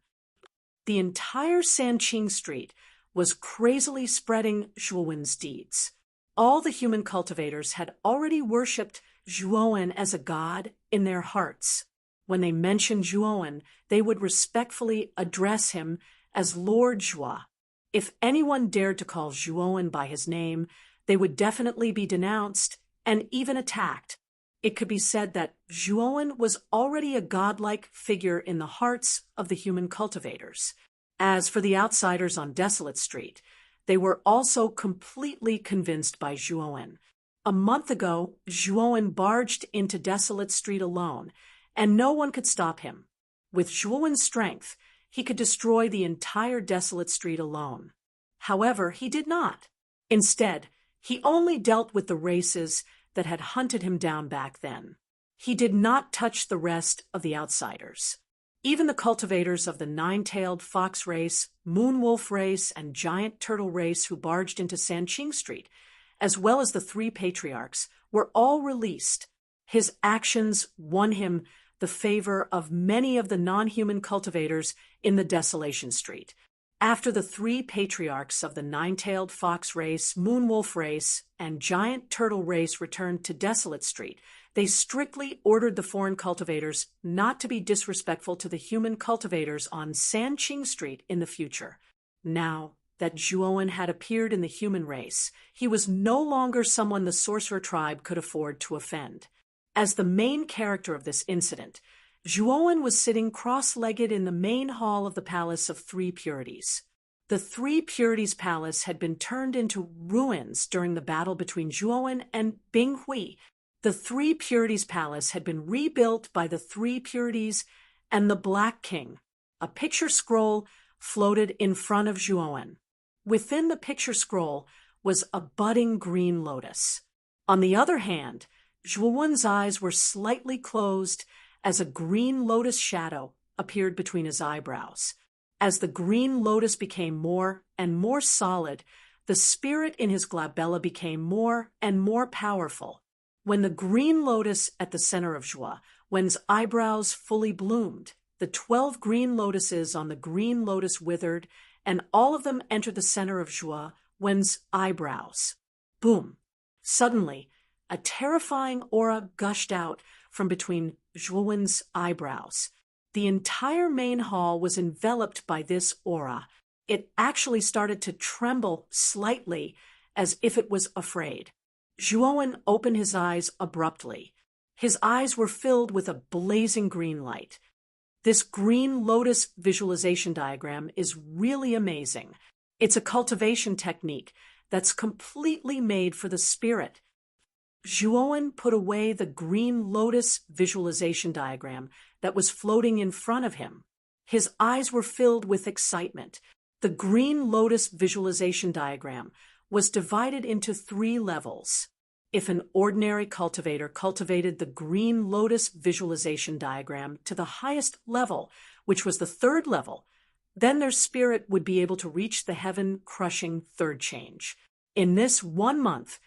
A: The entire Sanqing Street was crazily spreading Zhuowen's deeds. All the human cultivators had already worshipped Zhuowen as a god in their hearts. When they mentioned Zhuowen, they would respectfully address him as Lord Zhuo. If anyone dared to call Zhuowen by his name, they would definitely be denounced and even attacked. It could be said that Zhuowen was already a godlike figure in the hearts of the human cultivators. As for the outsiders on Desolate Street, they were also completely convinced by Zhuowen. A month ago, Zhuowen barged into Desolate Street alone, and no one could stop him. With Zhuowen's strength, he could destroy the entire Desolate Street alone. However, he did not. Instead, he only dealt with the races that had hunted him down back then. He did not touch the rest of the outsiders. Even the cultivators of the nine-tailed fox race, moonwolf race, and giant turtle race who barged into Sanqing Street, as well as the three patriarchs, were all released. His actions won him the favor of many of the non-human cultivators in the Desolation Street. After the three patriarchs of the nine-tailed fox race, moonwolf race, and giant turtle race returned to Desolate Street, they strictly ordered the foreign cultivators not to be disrespectful to the human cultivators on Sanqing Street in the future. Now that Zhuowen had appeared in the human race, he was no longer someone the sorcerer tribe could afford to offend. As the main character of this incident, Zhuowen was sitting cross-legged in the main hall of the Palace of Three Purities. The Three Purities Palace had been turned into ruins during the battle between Zhuowen and Bing Hui. The Three Purities Palace had been rebuilt by the Three Purities and the Black King. A picture scroll floated in front of Zhuowen. Within the picture scroll was a budding green lotus. On the other hand, Zhuowen's eyes were slightly closed as a green lotus shadow appeared between his eyebrows. As the green lotus became more and more solid, the spirit in his glabella became more and more powerful. When the green lotus at the center of Zhuowen's eyebrows fully bloomed, the 12 green lotuses on the green lotus withered, and all of them entered the center of Zhuowen's eyebrows. Boom! Suddenly, a terrifying aura gushed out from between Zhuowen's eyebrows. The entire main hall was enveloped by this aura. It actually started to tremble slightly, as if it was afraid. Zhuowen opened his eyes abruptly. His eyes were filled with a blazing green light. This green lotus visualization diagram is really amazing. It's a cultivation technique that's completely made for the spirit. Zhuowen put away the green lotus visualization diagram that was floating in front of him. His eyes were filled with excitement. The green lotus visualization diagram was divided into 3 levels. If an ordinary cultivator cultivated the green lotus visualization diagram to the highest level, which was the 3rd level, then their spirit would be able to reach the heaven-crushing 3rd change. In this 1 month,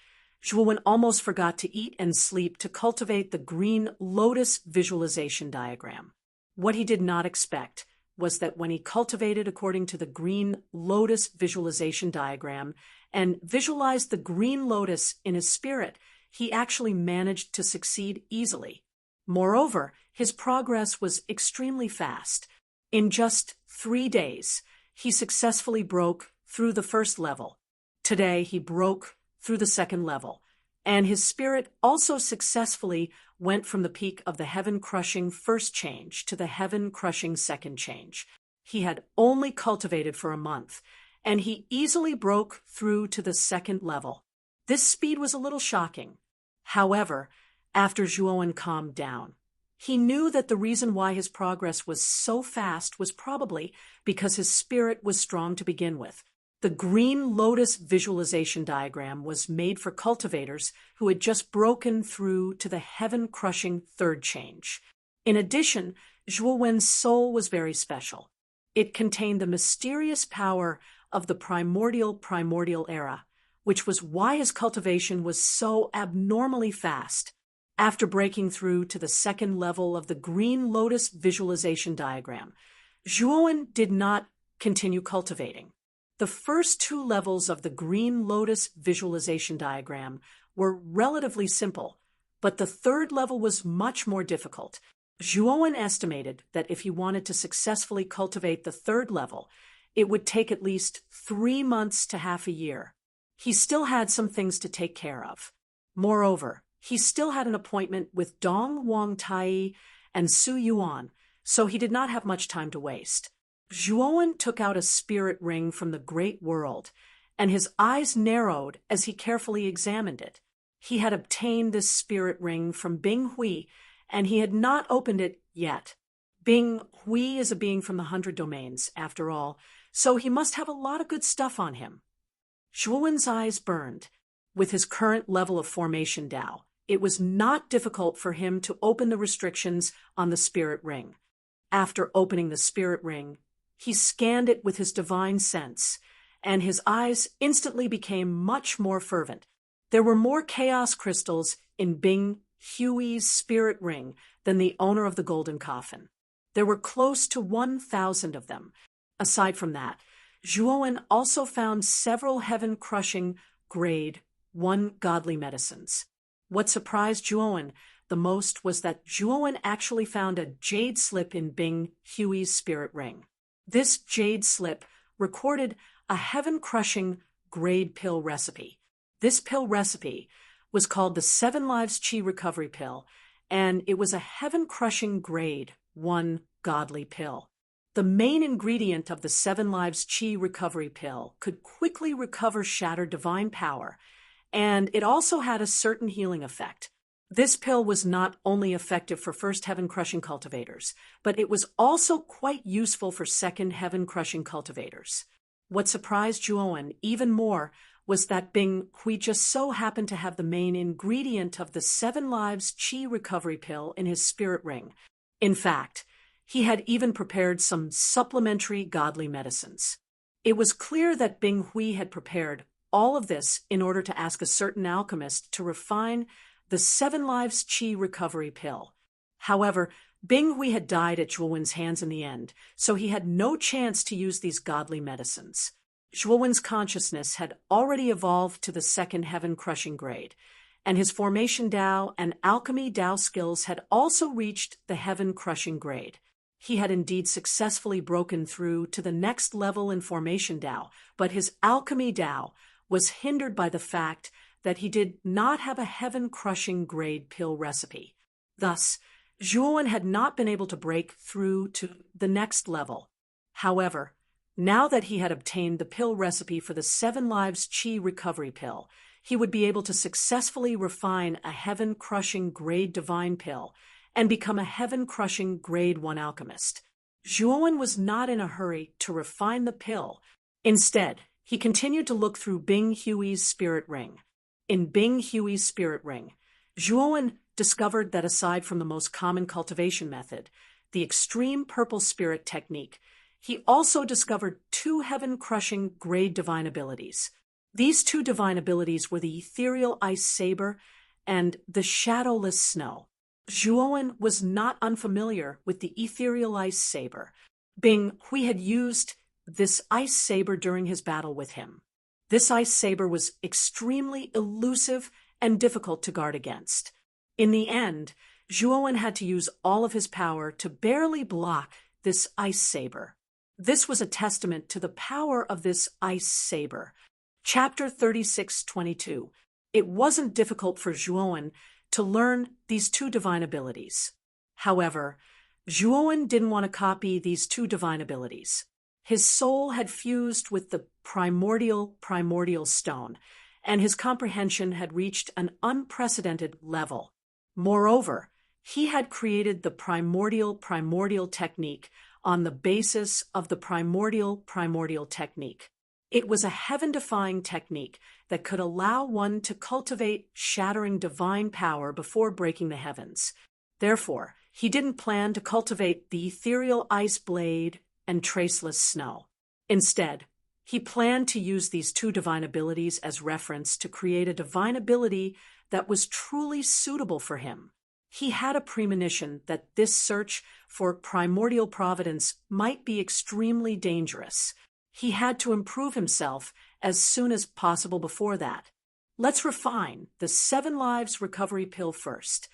A: Zhuowen almost forgot to eat and sleep to cultivate the green lotus visualization diagram. What he did not expect was that when he cultivated according to the green lotus visualization diagram and visualized the green lotus in his spirit, he actually managed to succeed easily. Moreover, his progress was extremely fast. In just 3 days, he successfully broke through the 1st level. Today, he broke through the 2nd level, and his spirit also successfully went from the peak of the heaven-crushing 1st change to the heaven-crushing 2nd change. He had only cultivated for a month, and he easily broke through to the 2nd level. This speed was a little shocking. However, after Zhuowen calmed down, he knew that the reason why his progress was so fast was probably because his spirit was strong to begin with. The green lotus visualization diagram was made for cultivators who had just broken through to the heaven-crushing 3rd change. In addition, Zhuowen's soul was very special. It contained the mysterious power of the primordial era, which was why his cultivation was so abnormally fast. After breaking through to the 2nd level of the green lotus visualization diagram, Zhuowen did not continue cultivating. The first 2 levels of the green lotus visualization diagram were relatively simple, but the 3rd level was much more difficult. Zhuowen estimated that if he wanted to successfully cultivate the 3rd level, it would take at least 3 months to half a year. He still had some things to take care of. Moreover, he still had an appointment with Dong Wangtai and Su Yuan, so he did not have much time to waste. Zhuowen took out a spirit ring from the great world, and his eyes narrowed as he carefully examined it. He had obtained this spirit ring from Bing Hui, and he had not opened it yet. Bing Hui is a being from the 100 domains, after all, so he must have a lot of good stuff on him. Zhuowen's eyes burned. With his current level of formation Dao, it was not difficult for him to open the restrictions on the spirit ring. After opening the spirit ring, he scanned it with his divine sense, and his eyes instantly became much more fervent. There were more chaos crystals in Bing Hui's spirit ring than the owner of the golden coffin. There were close to 1,000 of them. Aside from that, Zhuowen also found several heaven-crushing grade 1 godly medicines. What surprised Zhuowen the most was that Zhuowen actually found a jade slip in Bing Hui's spirit ring. This jade slip recorded a heaven-crushing grade pill recipe. This pill recipe was called the 7 Lives Qi Recovery Pill, and it was a heaven-crushing grade 1 godly pill. The main ingredient of the 7 Lives Qi Recovery Pill could quickly recover shattered divine power, and it also had a certain healing effect. This pill was not only effective for first heaven-crushing cultivators, but it was also quite useful for second heaven-crushing cultivators. What surprised Zhuowen even more was that Bing Hui just so happened to have the main ingredient of the 7 Lives Qi Recovery Pill in his spirit ring. In fact, he had even prepared some supplementary godly medicines. It was clear that Bing Hui had prepared all of this in order to ask a certain alchemist to refine the 7 Lives Qi Recovery Pill. However, Bing Hui had died at Zhuowen's hands in the end, so he had no chance to use these godly medicines. Zhuowen's consciousness had already evolved to the second heaven-crushing grade, and his formation Dao and alchemy Dao skills had also reached the heaven-crushing grade. He had indeed successfully broken through to the next level in formation Dao, but his alchemy Dao was hindered by the fact that he did not have a heaven-crushing grade pill recipe. Thus, Zhuowen had not been able to break through to the next level. However, now that he had obtained the pill recipe for the 7 Lives Qi Recovery Pill, he would be able to successfully refine a heaven-crushing grade divine pill and become a heaven-crushing grade 1 alchemist. Zhuowen was not in a hurry to refine the pill. Instead, he continued to look through Bing Hui's spirit ring. In Bing Hui's spirit ring, Zhuowen discovered that aside from the most common cultivation method, the extreme purple spirit technique, he also discovered 2 heaven-crushing grade divine abilities. These 2 divine abilities were the Ethereal Ice Saber and the Shadowless Snow. Zhuowen was not unfamiliar with the Ethereal Ice Saber. Bing Hui had used this ice saber during his battle with him. This ice saber was extremely elusive and difficult to guard against. In the end, Zhuowen had to use all of his power to barely block this ice saber. This was a testament to the power of this ice saber. Chapter 36:22. It wasn't difficult for Zhuowen to learn these 2 divine abilities. However, Zhuowen didn't want to copy these 2 divine abilities. His soul had fused with the primordial stone, and his comprehension had reached an unprecedented level. Moreover, he had created the primordial technique on the basis of the primordial technique. It was a heaven-defying technique that could allow one to cultivate shattering divine power before breaking the heavens. Therefore, he didn't plan to cultivate the ethereal ice blade and traceless snow. Instead, he planned to use these 2 divine abilities as reference to create a divine ability that was truly suitable for him. He had a premonition that this search for primordial providence might be extremely dangerous. He had to improve himself as soon as possible before that. Let's refine the 7 Lives Recovery Pill first.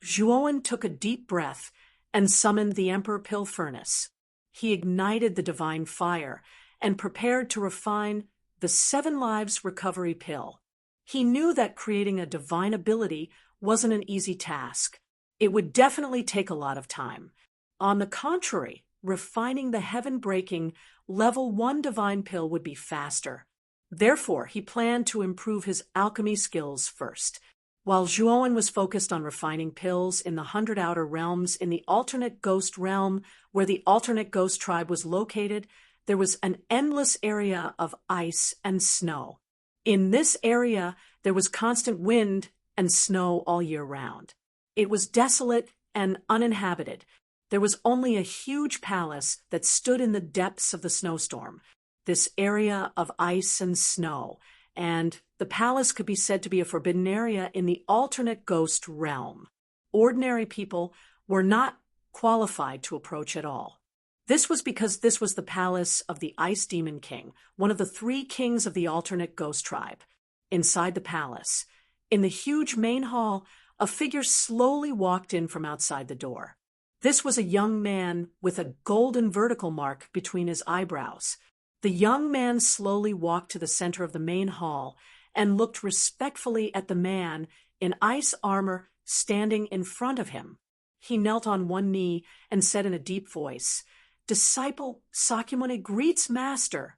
A: Zhuowen took a deep breath and summoned the Emperor Pill Furnace. He ignited the divine fire and prepared to refine the 7 Lives Recovery Pill. He knew that creating a divine ability wasn't an easy task. It would definitely take a lot of time. On the contrary, refining the heaven-breaking level 1 divine pill would be faster. Therefore, he planned to improve his alchemy skills first. While Zhuowen was focused on refining pills in the 100 Outer Realms in the alternate ghost realm where the alternate ghost tribe was located, there was an endless area of ice and snow. In this area, there was constant wind and snow all year round. It was desolate and uninhabited. There was only a huge palace that stood in the depths of the snowstorm, this area of ice and snow, and the palace could be said to be a forbidden area in the alternate ghost realm. Ordinary people were not qualified to approach at all. This was because this was the palace of the Ice Demon King, one of the 3 kings of the alternate ghost tribe. Inside the palace, in the huge main hall, a figure slowly walked in from outside the door. This was a young man with a golden vertical mark between his eyebrows. The young man slowly walked to the center of the main hall and looked respectfully at the man in ice armor standing in front of him. He knelt on one knee and said in a deep voice, "Disciple Sakyamuni greets Master."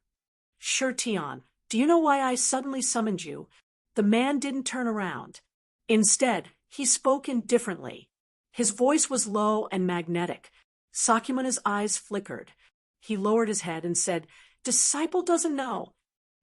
A: "Sure, Tian, do you know why I suddenly summoned you?" The man didn't turn around. Instead, he spoke indifferently. His voice was low and magnetic. Sakyamuni's eyes flickered. He lowered his head and said, "Disciple doesn't know.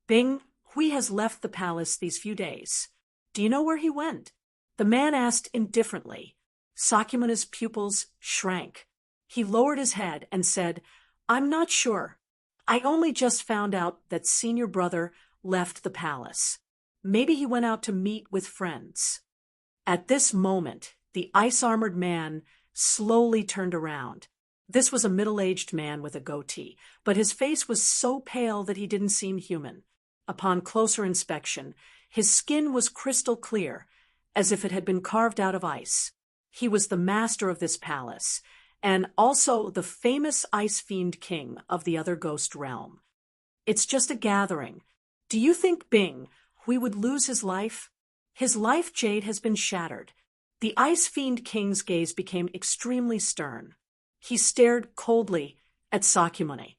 A: Bing Hui has left the palace these few days. Do you know where he went?" The man asked indifferently. Sakyamuni's pupils shrank. He lowered his head and said, "I'm not sure. I only just found out that senior brother left the palace. Maybe he went out to meet with friends." At this moment, the ice-armored man slowly turned around. This was a middle-aged man with a goatee, but his face was so pale that he didn't seem human. Upon closer inspection, his skin was crystal clear, as if it had been carved out of ice. He was the master of this palace, and also the famous Ice Fiend King of the other ghost realm. "It's just a gathering. Do you think Bing Hui would lose his life? His life jade has been shattered." The Ice Fiend King's gaze became extremely stern. He stared coldly at Sakyamuni.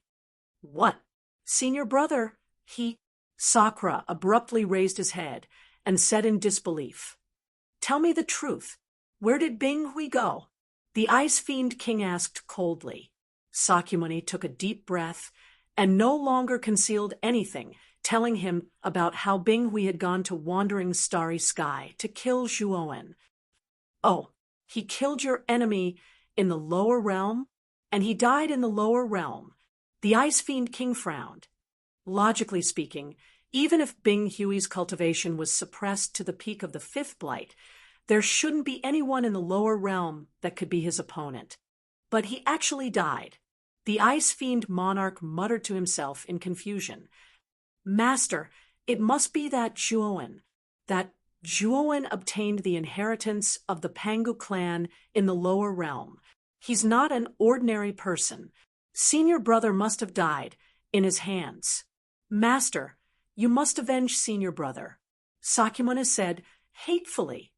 A: "What? Senior brother?" Sakura abruptly raised his head and said in disbelief, "Tell me the truth. Where did Bing Hui go?" The Ice Fiend King asked coldly. Sakyamuni took a deep breath and no longer concealed anything, telling him about how Bing Hui had gone to Wandering Starry Sky to kill Zhuowen. "Oh, he killed your enemy in the lower realm? And he died in the lower realm?" The Ice Fiend King frowned. Logically speaking, even if Bing Hui's cultivation was suppressed to the peak of the 5th blight, there shouldn't be anyone in the lower realm that could be his opponent. But he actually died. The Ice Fiend monarch muttered to himself in confusion. "Master, it must be that Zhuowen obtained the inheritance of the Pangu clan in the lower realm. He's not an ordinary person. Senior brother must have died in his hands. Master, you must avenge senior brother." Sakyamuni said hatefully.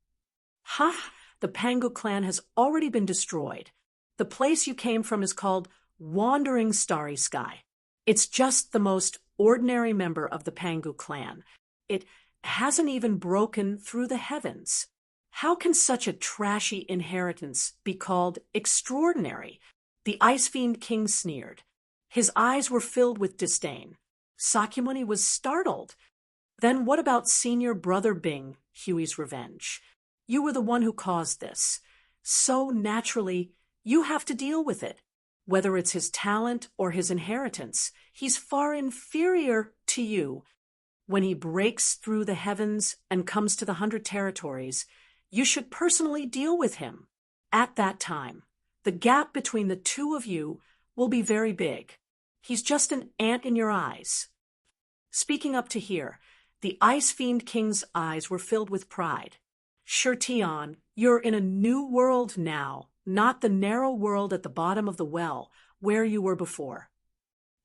A: "Ha! The Pangu clan has already been destroyed. The place you came from is called Wandering Starry Sky. It's just the most ordinary member of the Pangu clan. It hasn't even broken through the heavens. How can such a trashy inheritance be called extraordinary?" The Ice Fiend King sneered. His eyes were filled with disdain. Sakyamuni was startled. "Then what about senior brother Bing Hui's revenge? You were the one who caused this. So naturally, you have to deal with it. Whether it's his talent or his inheritance, he's far inferior to you. When he breaks through the heavens and comes to the 100 territories, you should personally deal with him. At that time, the gap between the two of you will be very big. He's just an ant in your eyes." Speaking up to here, the Ice Fiend King's eyes were filled with pride. "Sure, Tian, you're in a new world now, not the narrow world at the bottom of the well where you were before.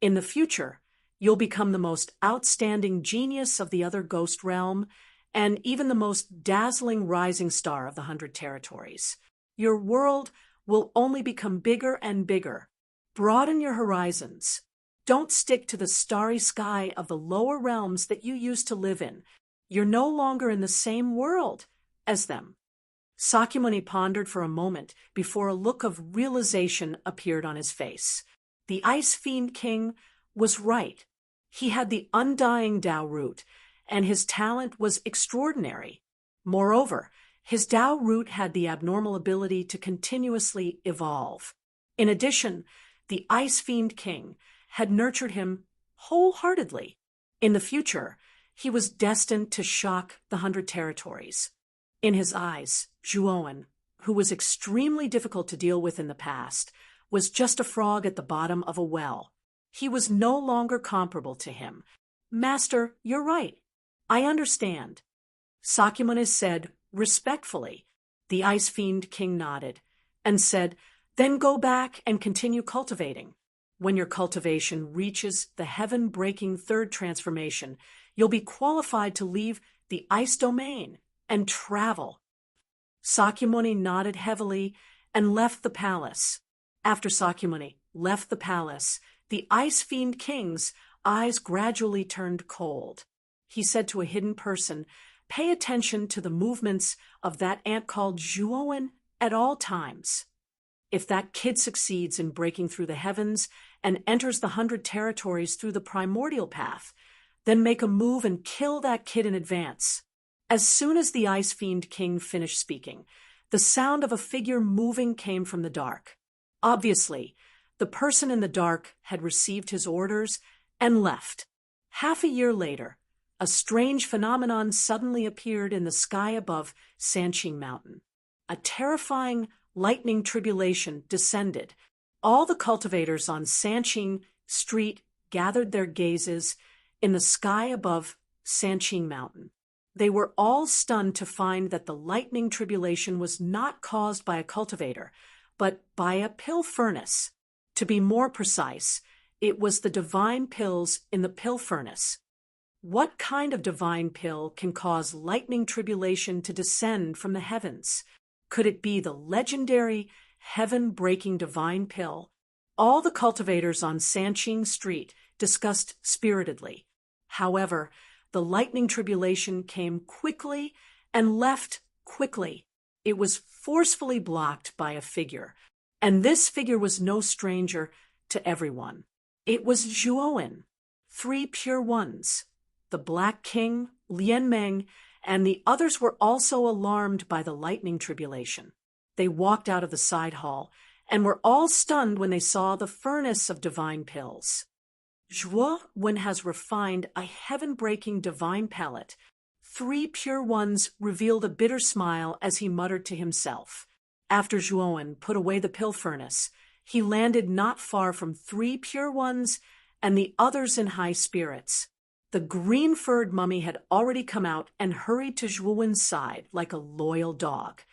A: In the future, you'll become the most outstanding genius of the other ghost realm, and even the most dazzling rising star of the 100 territories. Your world will only become bigger and bigger. Broaden your horizons. Don't stick to the starry sky of the lower realms that you used to live in. You're no longer in the same world as them. Sakyamuni pondered for a moment before a look of realization appeared on his face. The Ice Fiend King was right. He had the undying Tao root, and his talent was extraordinary. Moreover, his Tao root had the abnormal ability to continuously evolve. In addition, the Ice Fiend King had nurtured him wholeheartedly. In the future, he was destined to shock the 100 territories. In his eyes, Zhuowen, who was extremely difficult to deal with in the past, was just a frog at the bottom of a well. He was no longer comparable to him. Master, you're right. I understand. Sakyamuni said respectfully. The Ice Fiend King nodded and said, then go back and continue cultivating. When your cultivation reaches the heaven-breaking third transformation, you'll be qualified to leave the ice domain and travel. Sakyamuni nodded heavily and left the palace. After Sakyamuni left the palace, the Ice Fiend King's eyes gradually turned cold. He said to a hidden person, pay attention to the movements of that ant called Zhuowen at all times. If that kid succeeds in breaking through the heavens and enters the 100 territories through the primordial path, then make a move and kill that kid in advance. As soon as the Ice Fiend King finished speaking, the sound of a figure moving came from the dark. Obviously, the person in the dark had received his orders and left. Half a year later, a strange phenomenon suddenly appeared in the sky above Sanqing Mountain. A terrifying lightning tribulation descended. All the cultivators on Sanqing Street gathered their gazes in the sky above Sanqing Mountain. They were all stunned to find that the lightning tribulation was not caused by a cultivator, but by a pill furnace. To be more precise, it was the divine pills in the pill furnace. What kind of divine pill can cause lightning tribulation to descend from the heavens? Could it be the legendary heaven-breaking divine pill? All the cultivators on Sanqing Street discussed spiritedly. However, the lightning tribulation came quickly and left quickly. It was forcefully blocked by a figure, and this figure was no stranger to everyone. It was Zhuowen. 3 pure ones, the Black King, Lian Meng, and the others were also alarmed by the lightning tribulation. They walked out of the side hall and were all stunned when they saw the furnace of divine pills. Zhuowen has refined a heaven-breaking divine palate. 3 pure ones revealed a bitter smile as he muttered to himself. After Zhuowen put away the pill furnace, he landed not far from 3 pure ones and the others in high spirits. The green-furred mummy had already come out and hurried to Zhuowen's side like a loyal dog.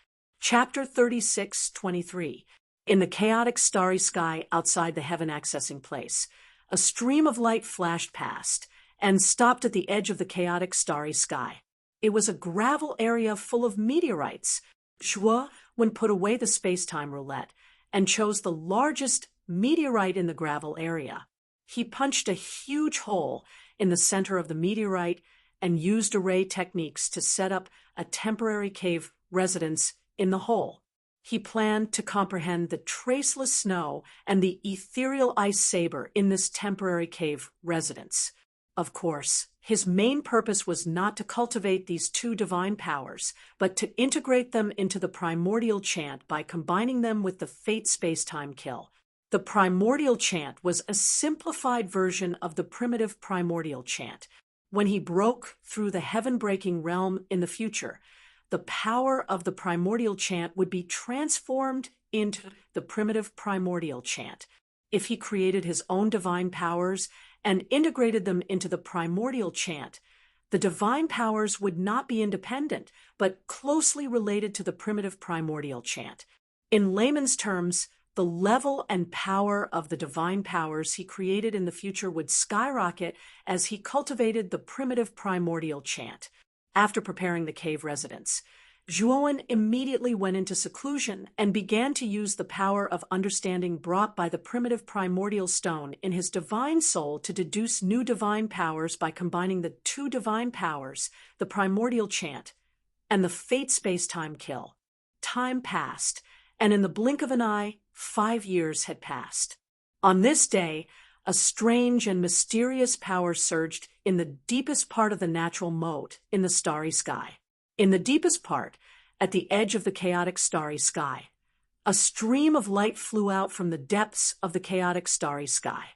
A: Chapter 36:23. In the chaotic starry sky outside the heaven-accessing place, a stream of light flashed past and stopped at the edge of the chaotic starry sky. It was a gravel area full of meteorites. Zhuowen put away the space-time roulette and chose the largest meteorite in the gravel area. He punched a huge hole in the center of the meteorite and used array techniques to set up a temporary cave residence in the hole. He planned to comprehend the traceless snow and the ethereal ice saber in this temporary cave residence. Of course, his main purpose was not to cultivate these 2 divine powers, but to integrate them into the primordial chant by combining them with the fate space-time kill. The primordial chant was a simplified version of the primitive primordial chant. When he broke through the heaven-breaking realm in the future, the power of the primordial chant would be transformed into the primitive primordial chant. If he created his own divine powers and integrated them into the primordial chant, the divine powers would not be independent, but closely related to the primitive primordial chant. In layman's terms, the level and power of the divine powers he created in the future would skyrocket as he cultivated the primitive primordial chant. After preparing the cave residence, Zhuowen immediately went into seclusion and began to use the power of understanding brought by the primitive primordial stone in his divine soul to deduce new divine powers by combining the two divine powers, the primordial chant and the fate space-time kill. Time passed, and in the blink of an eye, 5 years had passed. On this day, a strange and mysterious power surged in the deepest part of the natural moat in the starry sky. In the deepest part, at the edge of the chaotic starry sky, a stream of light flew out from the depths of the chaotic starry sky.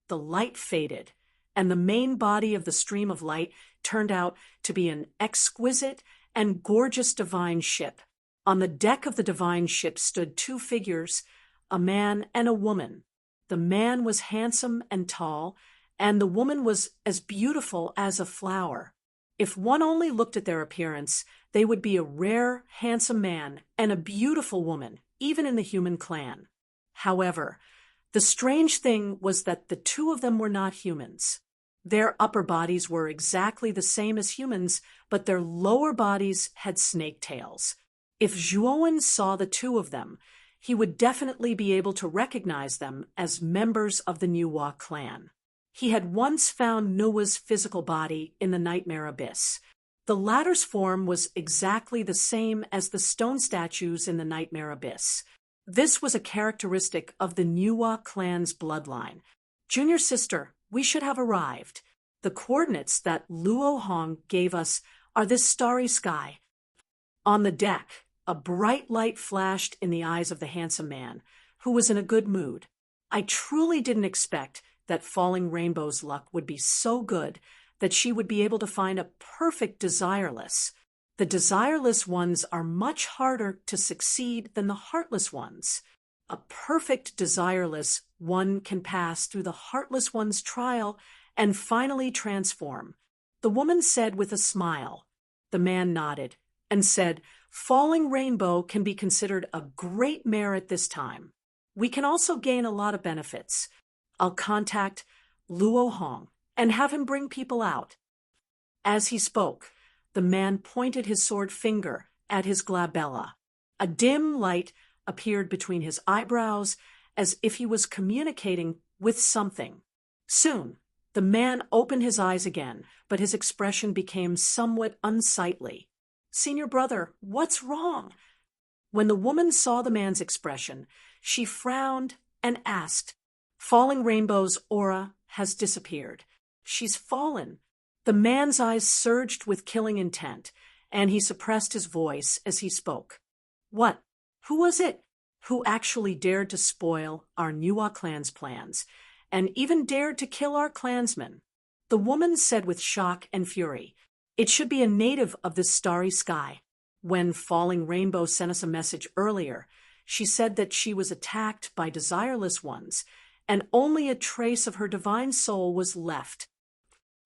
A: The light faded, and the main body of the stream of light turned out to be an exquisite and gorgeous divine ship. On the deck of the divine ship stood 2 figures, a man and a woman. The man was handsome and tall, and the woman was as beautiful as a flower. If one only looked at their appearance, they would be a rare, handsome man and a beautiful woman, even in the human clan. However, the strange thing was that the 2 of them were not humans. Their upper bodies were exactly the same as humans, but their lower bodies had snake tails. If Zhuowen saw the 2 of them, he would definitely be able to recognize them as members of the Nuwa clan. He had once found Nuwa's physical body in the Nightmare Abyss. The latter's form was exactly the same as the stone statues in the Nightmare Abyss. This was a characteristic of the Nuwa clan's bloodline. Junior sister, we should have arrived. The coordinates that Luo Hong gave us are this starry sky. On the deck, a bright light flashed in the eyes of the handsome man, who was in a good mood. I truly didn't expect that Falling Rainbow's luck would be so good that she would be able to find a perfect desireless. The desireless ones are much harder to succeed than the heartless ones. A perfect desireless one can pass through the heartless one's trial and finally transform. The woman said with a smile. The man nodded and said, Falling Rainbow can be considered a great merit this time. We can also gain a lot of benefits. I'll contact Luo Hong and have him bring people out. As he spoke, the man pointed his sword finger at his glabella. A dim light appeared between his eyebrows as if he was communicating with something. Soon, the man opened his eyes again, but his expression became somewhat unsightly. Senior brother, what's wrong? When the woman saw the man's expression, she frowned and asked, Falling Rainbow's aura has disappeared. She's fallen. The man's eyes surged with killing intent, and he suppressed his voice as he spoke. What? Who was it? Who actually dared to spoil our Nuwa clan's plans, and even dared to kill our clansmen? The woman said with shock and fury, It should be a native of this starry sky. When Falling Rainbow sent us a message earlier, she said that she was attacked by desireless ones, and only a trace of her divine soul was left.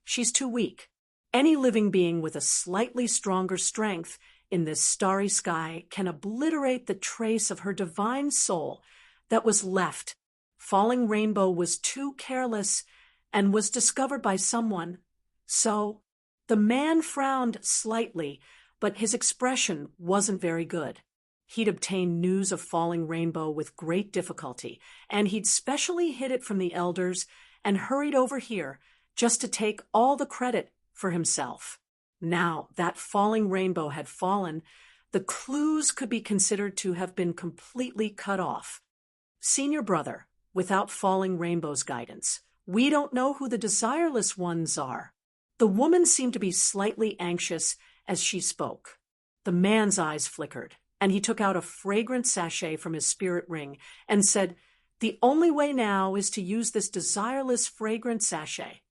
A: She's too weak. Any living being with a slightly stronger strength in this starry sky can obliterate the trace of her divine soul that was left. Falling Rainbow was too careless and was discovered by someone. So, the man frowned slightly, but his expression wasn't very good. He'd obtained news of Falling Rainbow with great difficulty, and he'd specially hid it from the elders and hurried over here just to take all the credit for himself. Now that Falling Rainbow had fallen, the clues could be considered to have been completely cut off. Senior brother, without Falling Rainbow's guidance, we don't know who the desireless ones are. The woman seemed to be slightly anxious as she spoke. The man's eyes flickered, and he took out a fragrant sachet from his spirit ring and said, The only way now is to use this desireless fragrant sachet.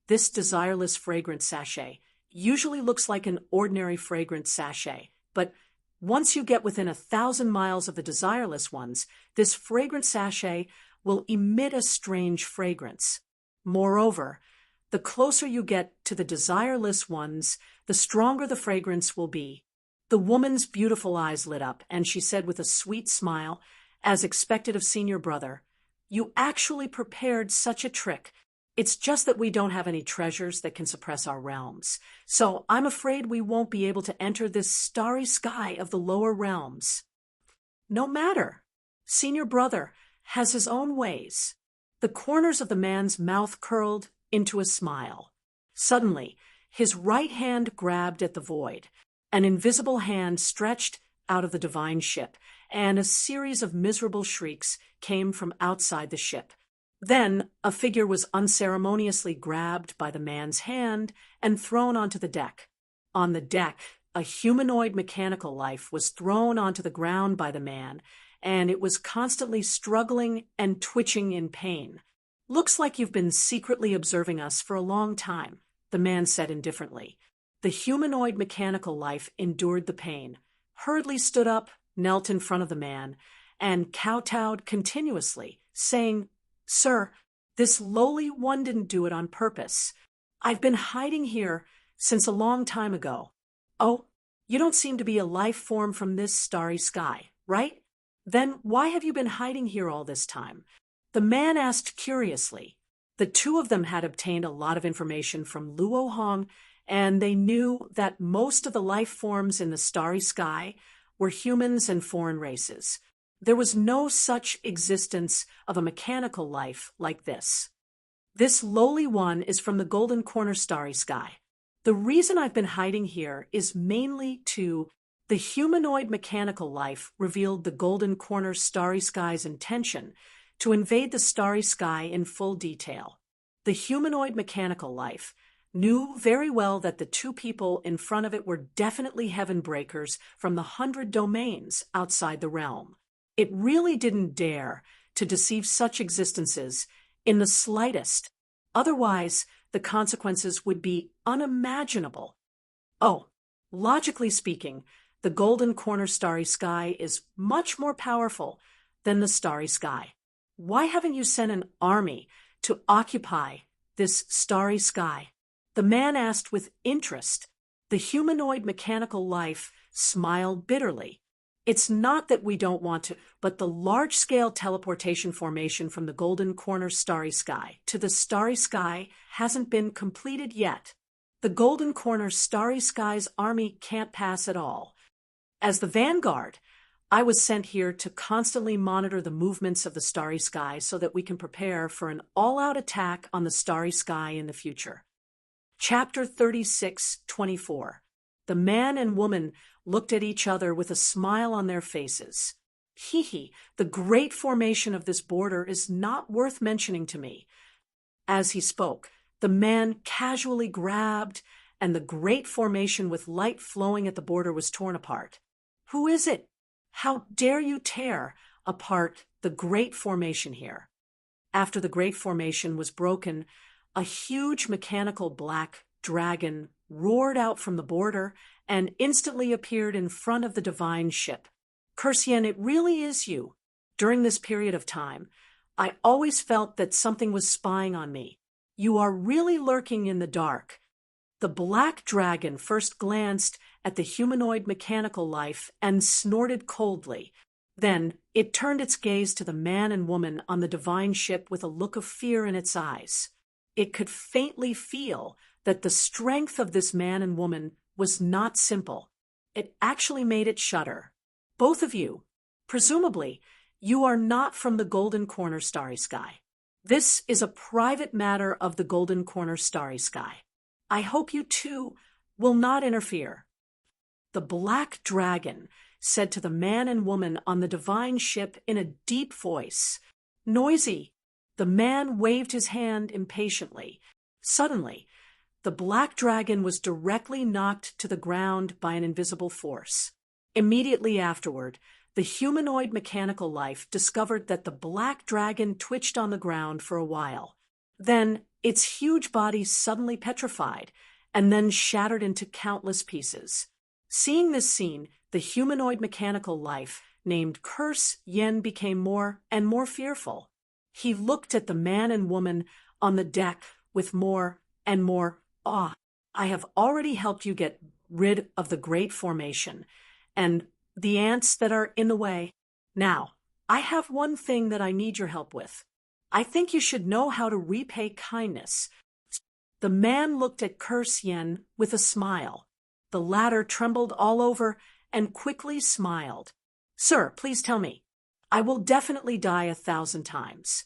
A: This desireless fragrant sachet usually looks like an ordinary fragrant sachet, but once you get within 1,000 miles of the desireless ones, this fragrant sachet will emit a strange fragrance. Moreover, the closer you get to the desireless ones, the stronger the fragrance will be. The woman's beautiful eyes lit up, and she said with a sweet smile, as expected of senior brother, You actually prepared such a trick. It's just that we don't have any treasures that can suppress our realms. So I'm afraid we won't be able to enter this starry sky of the lower realms. No matter. Senior brother has his own ways. The corners of the man's mouth curled into a smile. Suddenly, his right hand grabbed at the void. An invisible hand stretched out of the divine ship, and a series of miserable shrieks came from outside the ship. Then a figure was unceremoniously grabbed by the man's hand and thrown onto the deck. On the deck, a humanoid mechanical life was thrown onto the ground by the man, and it was constantly struggling and twitching in pain. "Looks like you've been secretly observing us for a long time," the man said indifferently. The humanoid mechanical life endured the pain, hurriedly stood up, knelt in front of the man, and kowtowed continuously, saying, "Sir, this lowly one didn't do it on purpose. I've been hiding here since a long time ago. Oh, you don't seem to be a life form from this starry sky, right? Then why have you been hiding here all this time?" The man asked curiously. The two of them had obtained a lot of information from Luo Hong, and they knew that most of the life forms in the starry sky were humans and foreign races. There was no such existence of a mechanical life like this. "This lowly one is from the Golden Corner starry sky. The reason I've been hiding here is mainly to..." The humanoid mechanical life revealed the Golden Corner starry sky's intention to invade the starry sky in full detail. The humanoid mechanical life knew very well that the two people in front of it were definitely heaven breakers from the 100 domains outside the realm. It really didn't dare to deceive such existences in the slightest. Otherwise, the consequences would be unimaginable. Oh, logically speaking, the Golden Corner starry sky is much more powerful than the starry sky. Why haven't you sent an army to occupy this starry sky?" The man asked with interest. The humanoid mechanical life smiled bitterly. "It's not that we don't want to, but the large-scale teleportation formation from the Golden Corner starry sky to the starry sky hasn't been completed yet. The Golden Corner starry sky's army can't pass at all. As the vanguard, I was sent here to constantly monitor the movements of the starry sky so that we can prepare for an all-out attack on the starry sky in the future." Chapter 36:24. The man and woman looked at each other with a smile on their faces. "Hee, the great formation of this border is not worth mentioning to me." As he spoke, the man casually grabbed, and the great formation with light flowing at the border was torn apart. "Who is it? How dare you tear apart the great formation here?" After the great formation was broken, a huge mechanical black dragon roared out from the border and instantly appeared in front of the divine ship. "Cursian, it really is you. During this period of time, I always felt that something was spying on me. You are really lurking in the dark." The black dragon first glanced at the humanoid mechanical life and snorted coldly. Then it turned its gaze to the man and woman on the divine ship with a look of fear in its eyes. It could faintly feel that the strength of this man and woman was not simple. It actually made it shudder. "Both of you, presumably, you are not from the Golden Corner starry sky. This is a private matter of the Golden Corner starry sky. I hope you two will not interfere." The black dragon said to the man and woman on the divine ship in a deep voice. "Noisy." The man waved his hand impatiently. Suddenly, the black dragon was directly knocked to the ground by an invisible force. Immediately afterward, the humanoid mechanical life discovered that the black dragon twitched on the ground for a while. Then its huge body suddenly petrified and then shattered into countless pieces. Seeing this scene, the humanoid mechanical life named Curse Yen became more and more fearful. He looked at the man and woman on the deck with more and more awe. "I have already helped you get rid of the great formation and the ants that are in the way. Now, I have one thing that I need your help with. I think you should know how to repay kindness. The man looked at Curse Yen with a smile. The latter trembled all over and quickly smiled. Sir, please tell me. I will definitely die 1,000 times.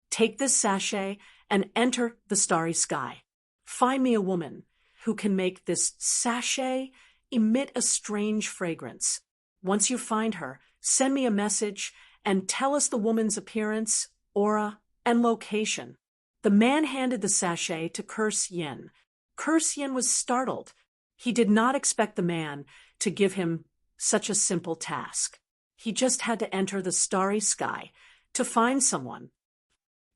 A: Take this sachet and enter the starry sky. Find me a woman who can make this sachet emit a strange fragrance. Once you find her, send me a message and tell us the woman's appearance, aura, and location. The man handed the sachet to Curse Yen. Curse Yen was startled. He did not expect the man to give him such a simple task. He just had to enter the starry sky to find someone.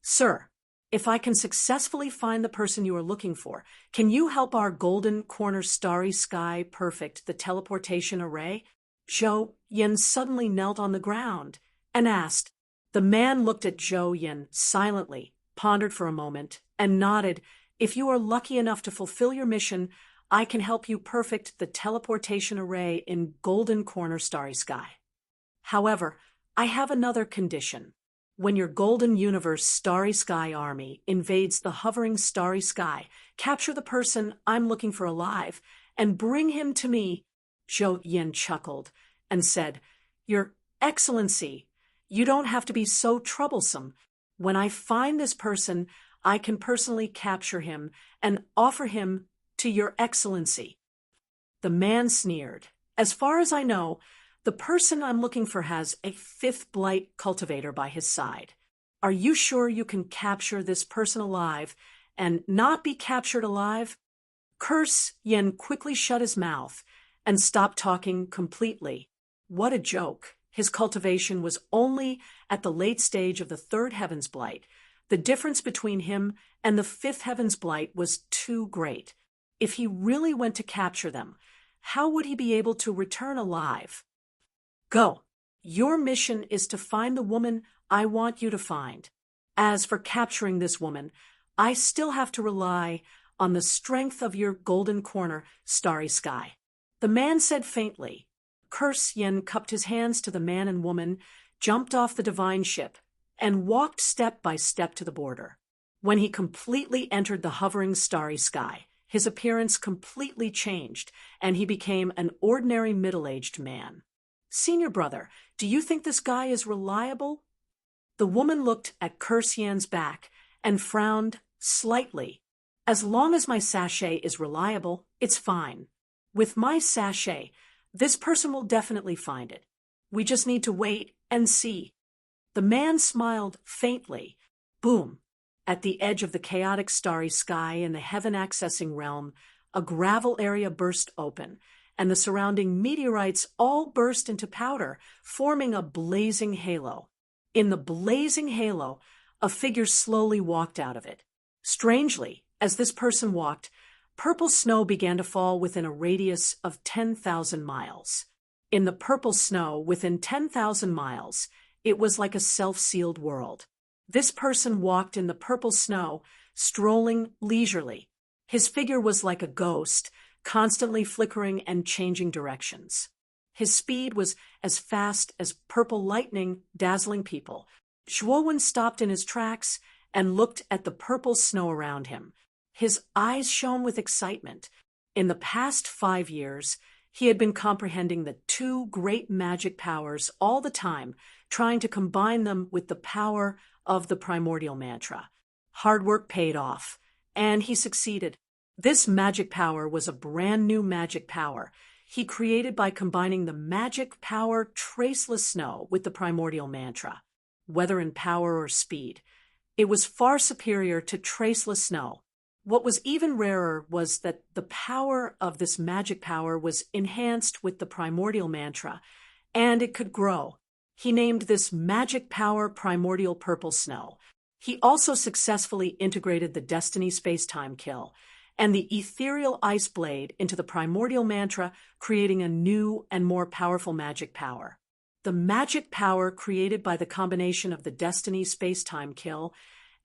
A: Sir, if I can successfully find the person you are looking for, can you help our golden corner starry sky perfect the teleportation array? Zhou Yin suddenly knelt on the ground and asked. The man looked at Zhou Yin silently, pondered for a moment, and nodded. If you are lucky enough to fulfill your mission, I can help you perfect the teleportation array in golden corner starry sky. However, I have another condition. When your golden universe starry sky army invades the hovering starry sky, capture the person I'm looking for alive and bring him to me. Zhou Yin chuckled and said, Your Excellency, you don't have to be so troublesome. When I find this person, I can personally capture him and offer him to Your Excellency. The man sneered. As far as I know, the person I'm looking for has a fifth blight cultivator by his side. Are you sure you can capture this person alive and not be captured alive? Curse Yen quickly shut his mouth and stopped talking completely. What a joke. His cultivation was only at the late stage of the third heaven's blight. The difference between him and the fifth heaven's blight was too great. If he really went to capture them, how would he be able to return alive? Go. Your mission is to find the woman I want you to find. As for capturing this woman, I still have to rely on the strength of your golden corner starry sky. The man said faintly. Curse Yen cupped his hands to the man and woman, jumped off the divine ship, and walked step by step to the border. When he completely entered the hovering starry sky, his appearance completely changed, and he became an ordinary middle-aged man. Senior brother, do you think this guy is reliable? The woman looked at Curse Yen's back and frowned slightly. As long as my sachet is reliable, it's fine. With my sachet, this person will definitely find it. We just need to wait and see. The man smiled faintly. Boom. At the edge of the chaotic starry sky in the heaven-accessing realm, a gravel area burst open, and the surrounding meteorites all burst into powder, forming a blazing halo. In the blazing halo, a figure slowly walked out of it. Strangely, as this person walked, purple snow began to fall within a radius of 10,000 miles. In the purple snow within 10,000 miles, it was like a self-sealed world. This person walked in the purple snow, strolling leisurely. His figure was like a ghost, constantly flickering and changing directions. His speed was as fast as purple lightning dazzling people. Zhuowen stopped in his tracks and looked at the purple snow around him. His eyes shone with excitement. In the past 5 years, he had been comprehending the two great magic powers all the time, trying to combine them with the power of the primordial mantra. Hard work paid off, and he succeeded. This magic power was a brand new magic power he created by combining the magic power traceless snow with the primordial mantra. Whether in power or speed, it was far superior to traceless snow. What was even rarer was that the power of this magic power was enhanced with the primordial mantra, and it could grow. He named this magic power primordial purple snow. He also successfully integrated the destiny space-time kill and the ethereal ice blade into the primordial mantra, creating a new and more powerful magic power. The magic power created by the combination of the destiny space-time kill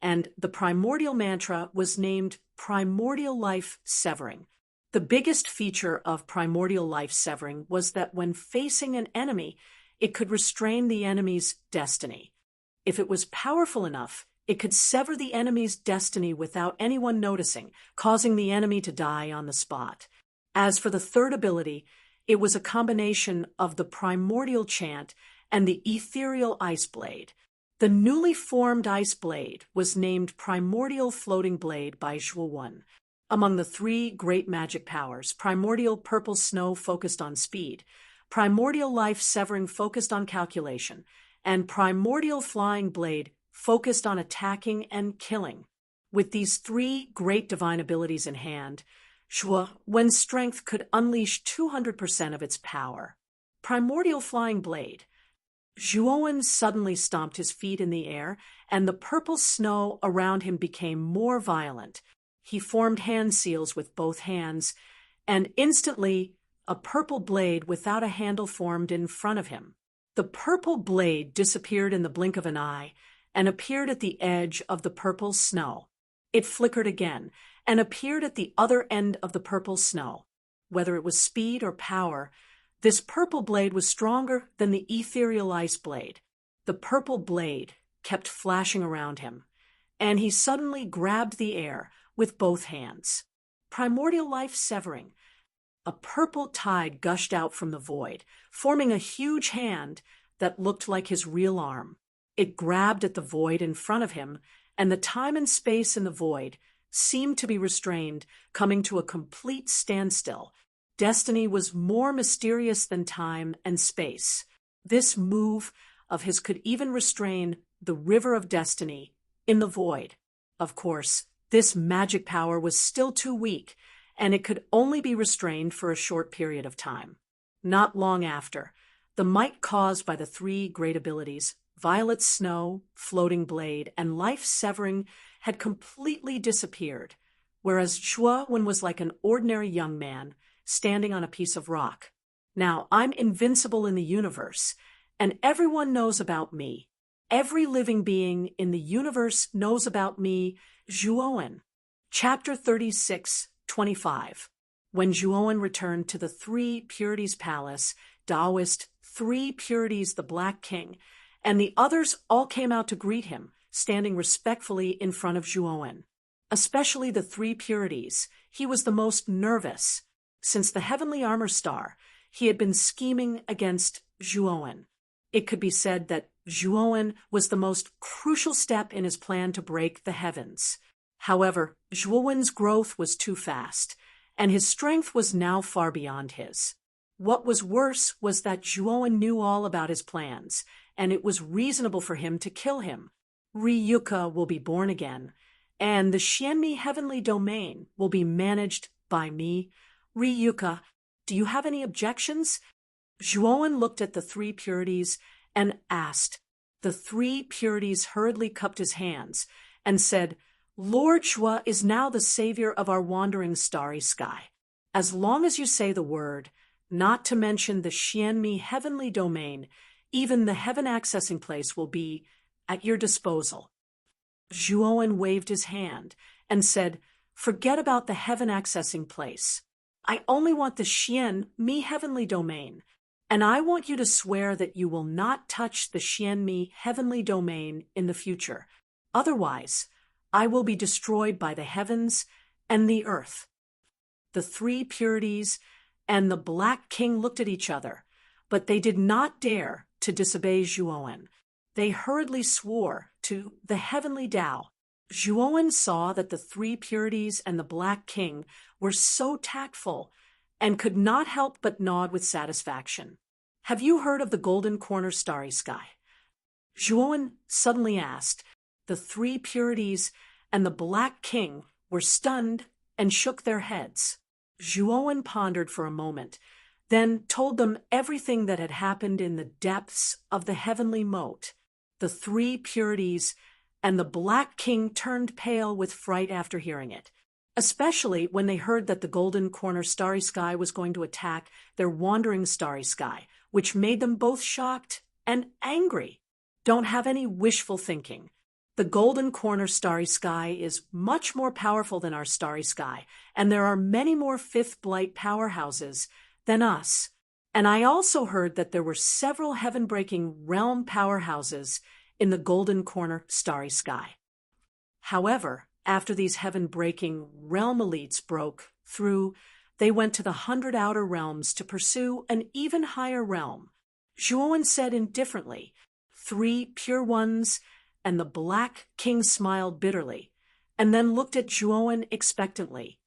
A: and the primordial mantra was named Primordial Life Severing. The biggest feature of Primordial Life Severing was that when facing an enemy, it could restrain the enemy's destiny. If it was powerful enough, It could sever the enemy's destiny without anyone noticing, causing the enemy to die on the spot. As for the third ability, it was a combination of the primordial chant and the ethereal ice blade. The newly formed ice blade was named Primordial Floating Blade by Zhuo. Among the three great magic powers, Primordial Purple Snow focused on speed, Primordial Life Severing focused on calculation, and Primordial Flying Blade focused on attacking and killing. With these three great divine abilities in hand, Zhuowen's strength could unleash 200% of its power. Primordial Flying Blade. Zhuowen suddenly stomped his feet in the air, and the purple snow around him became more violent. He formed hand seals with both hands, and instantly a purple blade without a handle formed in front of him. The purple blade disappeared in the blink of an eye and appeared at the edge of the purple snow. It flickered again and appeared at the other end of the purple snow. Whether it was speed or power, this purple blade was stronger than the ethereal ice blade. The purple blade kept flashing around him, and he suddenly grabbed the air with both hands. Primordial Life Severing. A purple tide gushed out from the void, forming a huge hand that looked like his real arm. It grabbed at the void in front of him, and the time and space in the void seemed to be restrained, coming to a complete standstill. Destiny was more mysterious than time and space. This move of his could even restrain the river of destiny in the void. Of course, this magic power was still too weak, and it could only be restrained for a short period of time. Not long after, the might caused by the three great abilities, Violet Snow, Floating Blade, and Life Severing, had completely disappeared, whereas Zhuowen was like an ordinary young man, standing on a piece of rock. Now, I'm invincible in the universe, and everyone knows about me. Every living being in the universe knows about me, Zhuowen. Chapter 36:25. When Zhuowen returned to the Three Purities Palace, Taoist Three Purities the Black King, and the others all came out to greet him, standing respectfully in front of Zhuowen. Especially the Three Purities, he was the most nervous. Since the heavenly armor star, he had been scheming against Zhuowen. It could be said that Zhuowen was the most crucial step in his plan to break the heavens. However, Zhuowen's growth was too fast, and his strength was now far beyond his. What was worse was that Zhuowen knew all about his plans, and it was reasonable for him to kill him. Ryuka will be born again, and the Xianmi heavenly domain will be managed by me. Ryuka, do you have any objections? Zhuowen looked at the Three Purities and asked. The Three Purities hurriedly cupped his hands and said, Lord Zhuo is now the savior of our wandering starry sky. As long as you say the word, not to mention the Xianmi heavenly domain, even the heaven accessing place will be at your disposal. Zhuowen waved his hand and said, Forget about the heaven accessing place. I only want the Xianmi heavenly domain, and I want you to swear that you will not touch the Xianmi heavenly domain in the future. Otherwise, I will be destroyed by the heavens and the earth. The Three Purities and the Black King looked at each other, but they did not dare to disobey Zhuowen. They hurriedly swore to the heavenly Tao. Zhuowen saw that the Three Purities and the Black King were so tactful and could not help but nod with satisfaction. Have you heard of the Golden Corner Starry Sky? Zhuowen suddenly asked. The Three Purities and the Black King were stunned and shook their heads. Zhuowen pondered for a moment, then told them everything that had happened in the depths of the heavenly moat. The Three Purities and the Black King turned pale with fright after hearing it, especially when they heard that the Golden Corner Starry Sky was going to attack their wandering starry sky, which made them both shocked and angry. Don't have any wishful thinking. The Golden Corner Starry Sky is much more powerful than our starry sky, and there are many more Fifth Blight powerhouses than us. And I also heard that there were several heaven-breaking realm powerhouses in the Golden Corner Starry Sky. However, after these heaven-breaking realm elites broke through, they went to the 100 outer realms to pursue an even higher realm. Zhuowen said indifferently, 3 pure ones, and the Black King smiled bitterly, and then looked at Zhuowen expectantly.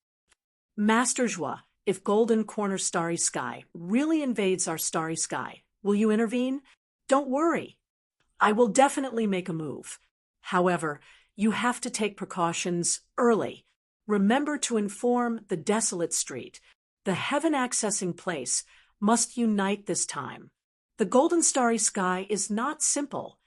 A: Master Zhua, if Golden Corner Starry Sky really invades our starry sky, will you intervene? Don't worry. I will definitely make a move. However, you have to take precautions early. Remember to inform the desolate street. The heaven-accessing place must unite this time. The Golden Starry Sky is not simple.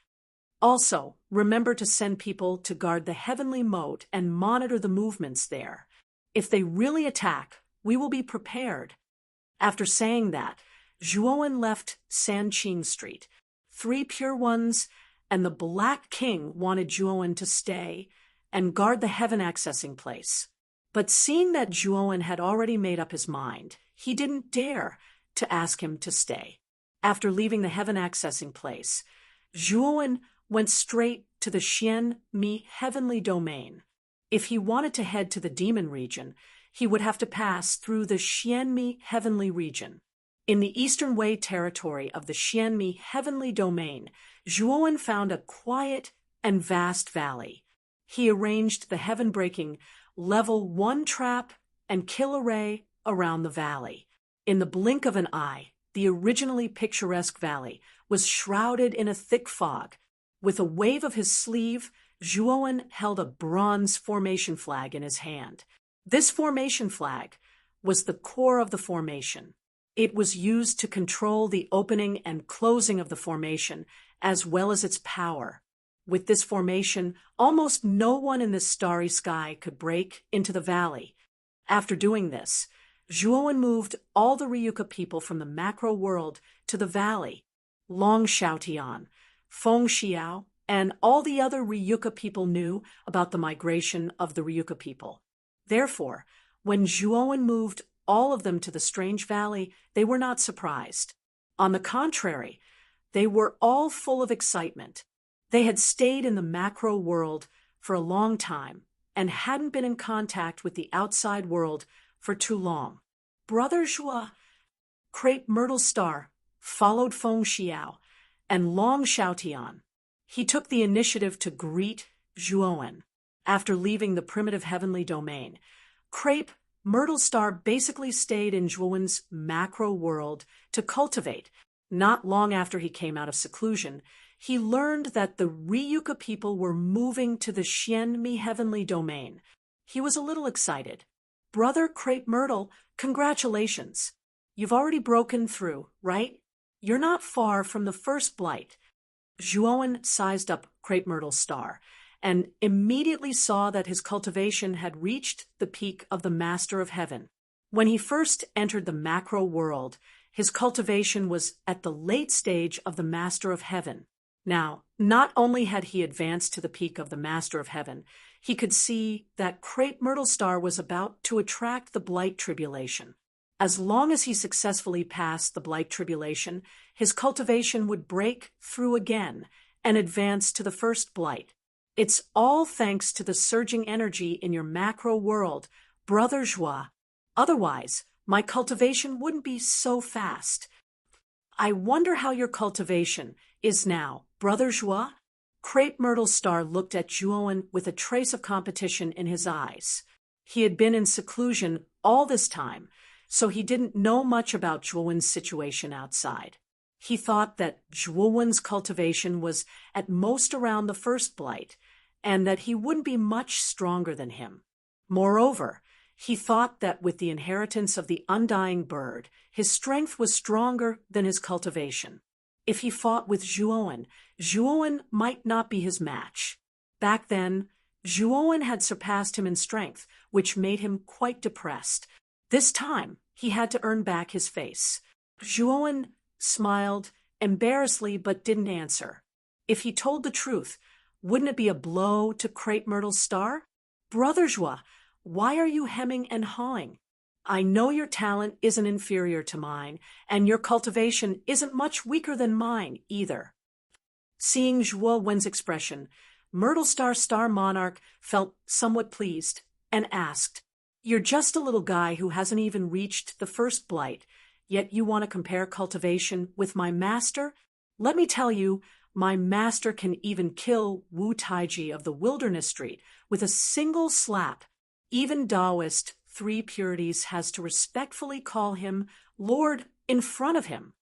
A: Also, remember to send people to guard the heavenly moat and monitor the movements there. If they really attack, we will be prepared. After saying that, Zhuowen left Sanqing Street. 3 pure ones and the Black King wanted Zhuowen to stay and guard the heaven-accessing place. But seeing that Zhuowen had already made up his mind, he didn't dare to ask him to stay. After leaving the heaven-accessing place, Zhuowen went straight to the Xian Mi heavenly domain. If he wanted to head to the demon region, he would have to pass through the Xianmi heavenly region. In the Eastern Wei territory of the Xianmi heavenly domain, Zhuowen found a quiet and vast valley. He arranged the heaven-breaking level 1 trap and kill array around the valley. In the blink of an eye, the originally picturesque valley was shrouded in a thick fog. With a wave of his sleeve, Zhuowen held a bronze formation flag in his hand. This formation flag was the core of the formation. It was used to control the opening and closing of the formation, as well as its power. With this formation, almost no one in this starry sky could break into the valley. After doing this, Zhuowen moved all the Ryuka people from the macro world to the valley. Long Xiaotian, Feng Xiao, and all the other Ryuka people knew about the migration of the Ryuka people. Therefore, when Zhuowen moved all of them to the strange valley, they were not surprised. On the contrary, they were all full of excitement. They had stayed in the macro world for a long time and hadn't been in contact with the outside world for too long. Brother Zhua, Crepe Myrtle Star, followed Feng Xiao and Long Xiaotian. He took the initiative to greet Zhuowen. After leaving the primitive heavenly domain, Crepe Myrtle Star basically stayed in Zhuowen's macro world to cultivate. Not long after he came out of seclusion, he learned that the Ryuka people were moving to the Xianmi heavenly domain. He was a little excited. Brother Crepe Myrtle, congratulations. You've already broken through, right? You're not far from the first blight. Zhuowen sized up Crepe Myrtle Star and immediately saw that his cultivation had reached the peak of the Master of Heaven. When he first entered the macro world, his cultivation was at the late stage of the Master of Heaven. Now, not only had he advanced to the peak of the Master of Heaven, he could see that Crepe Myrtle Star was about to attract the Blight Tribulation. As long as he successfully passed the Blight Tribulation, his cultivation would break through again and advance to the first Blight. It's all thanks to the surging energy in your macro world, Brother Zhua. Otherwise, my cultivation wouldn't be so fast. I wonder how your cultivation is now, Brother Zhua? Crepe Myrtle Star looked at Zhuowen with a trace of competition in his eyes. He had been in seclusion all this time, so he didn't know much about Zhuowen's situation outside. He thought that Zhuowen's cultivation was at most around the first blight, and that he wouldn't be much stronger than him. Moreover, he thought that with the inheritance of the undying bird, his strength was stronger than his cultivation. If he fought with Zhuowen, Zhuowen might not be his match. Back then, Zhuowen had surpassed him in strength, which made him quite depressed. This time, he had to earn back his face. Zhuowen smiled embarrassedly but didn't answer. If he told the truth, wouldn't it be a blow to Crepe Myrtle Star? Brother Zhua, why are you hemming and hawing? I know your talent isn't inferior to mine, and your cultivation isn't much weaker than mine either. Seeing Zhuowen's expression, Myrtle Star Monarch felt somewhat pleased and asked, "You're just a little guy who hasn't even reached the first blight, yet you want to compare cultivation with my master? Let me tell you, my master can even kill Wu Taiji of the Wilderness Street with a single slap. Even Taoist Three Purities has to respectfully call him Lord in front of him."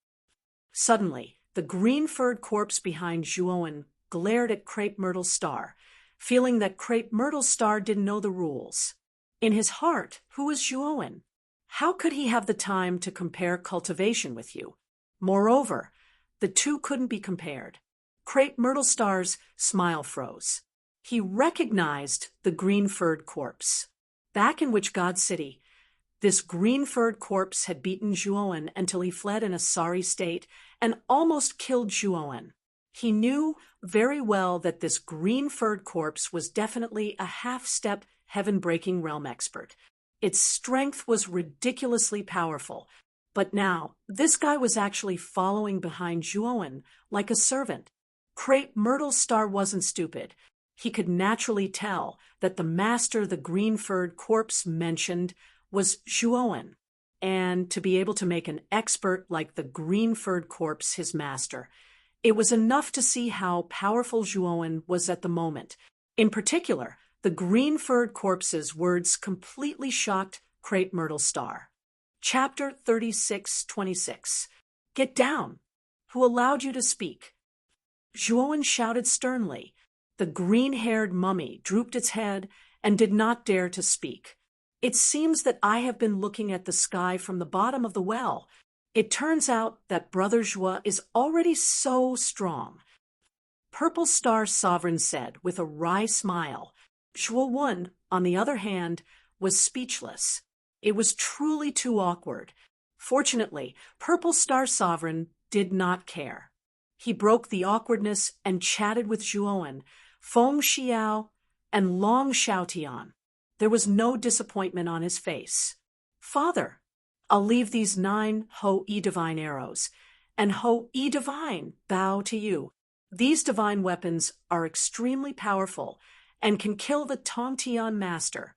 A: Suddenly, the green-furred corpse behind Zhuowen glared at Crepe Myrtle Star, feeling that Crepe Myrtle Star didn't know the rules. In his heart, who was Zhuowen? How could he have the time to compare cultivation with you? Moreover, the two couldn't be compared. Crepe Myrtle Star's smile froze. He recognized the green-furred corpse. Back in Witch God City, this green-furred corpse had beaten Zhuowen until he fled in a sorry state and almost killed Zhuowen. He knew very well that this green-furred corpse was definitely a half-step heaven-breaking realm expert. Its strength was ridiculously powerful, but now this guy was actually following behind Zhuowen like a servant. Crepe Myrtle Star wasn't stupid. He could naturally tell that the master the green-furred corpse mentioned was Zhuowen, and to be able to make an expert like the green-furred corpse his master, it was enough to see how powerful Zhuowen was at the moment. In particular, the green-furred corpse's words completely shocked Crepe Myrtle Star. Chapter 3626. Get down! Who allowed you to speak? Zhuowen shouted sternly. The green-haired mummy drooped its head and did not dare to speak. It seems that I have been looking at the sky from the bottom of the well. It turns out that Brother Zhua is already so strong. Purple Star Sovereign said with a wry smile. Zhuowen, on the other hand, was speechless. It was truly too awkward. Fortunately, Purple Star Sovereign did not care. He broke the awkwardness and chatted with Zhuowen, Feng Xiao, and Long Xiaotian. There was no disappointment on his face. "Father, I'll leave these 9 Ho-E Divine arrows, and Ho-E Divine bow to you. These divine weapons are extremely powerful and can kill the Tongtian master."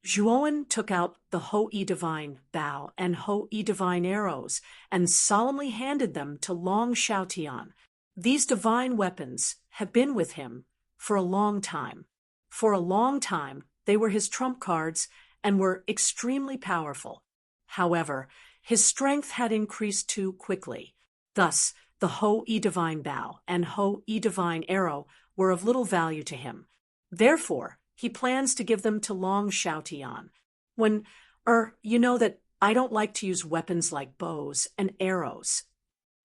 A: Zhuowen took out the Ho-E Divine bow and Ho-E Divine arrows and solemnly handed them to Long Xiaotian. These divine weapons have been with him for a long time. For a long time, they were his trump cards and were extremely powerful. However, his strength had increased too quickly. Thus, the Ho-E Divine bow and Ho-E Divine arrow were of little value to him. Therefore, he plans to give them to Long Xiaotian. You know that I don't like to use weapons like bows and arrows.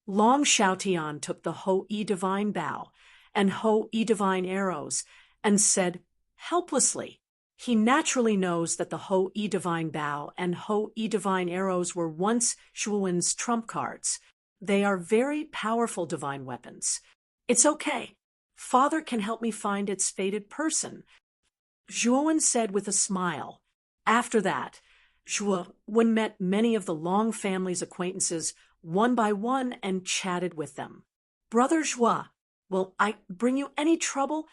A: Long Xiaotian took the Ho-E Divine bow and Ho-E Divine arrows and said helplessly. He naturally knows that the Ho-E Divine bow and Ho-E Divine arrows were once Zhuowen's trump cards. They are very powerful divine weapons. It's okay. Father can help me find its fated person, Zhuowen said with a smile. After that, Zhuowen met many of the Long family's acquaintances one by one and chatted with them. "Brother Zhua, will I bring you any trouble?"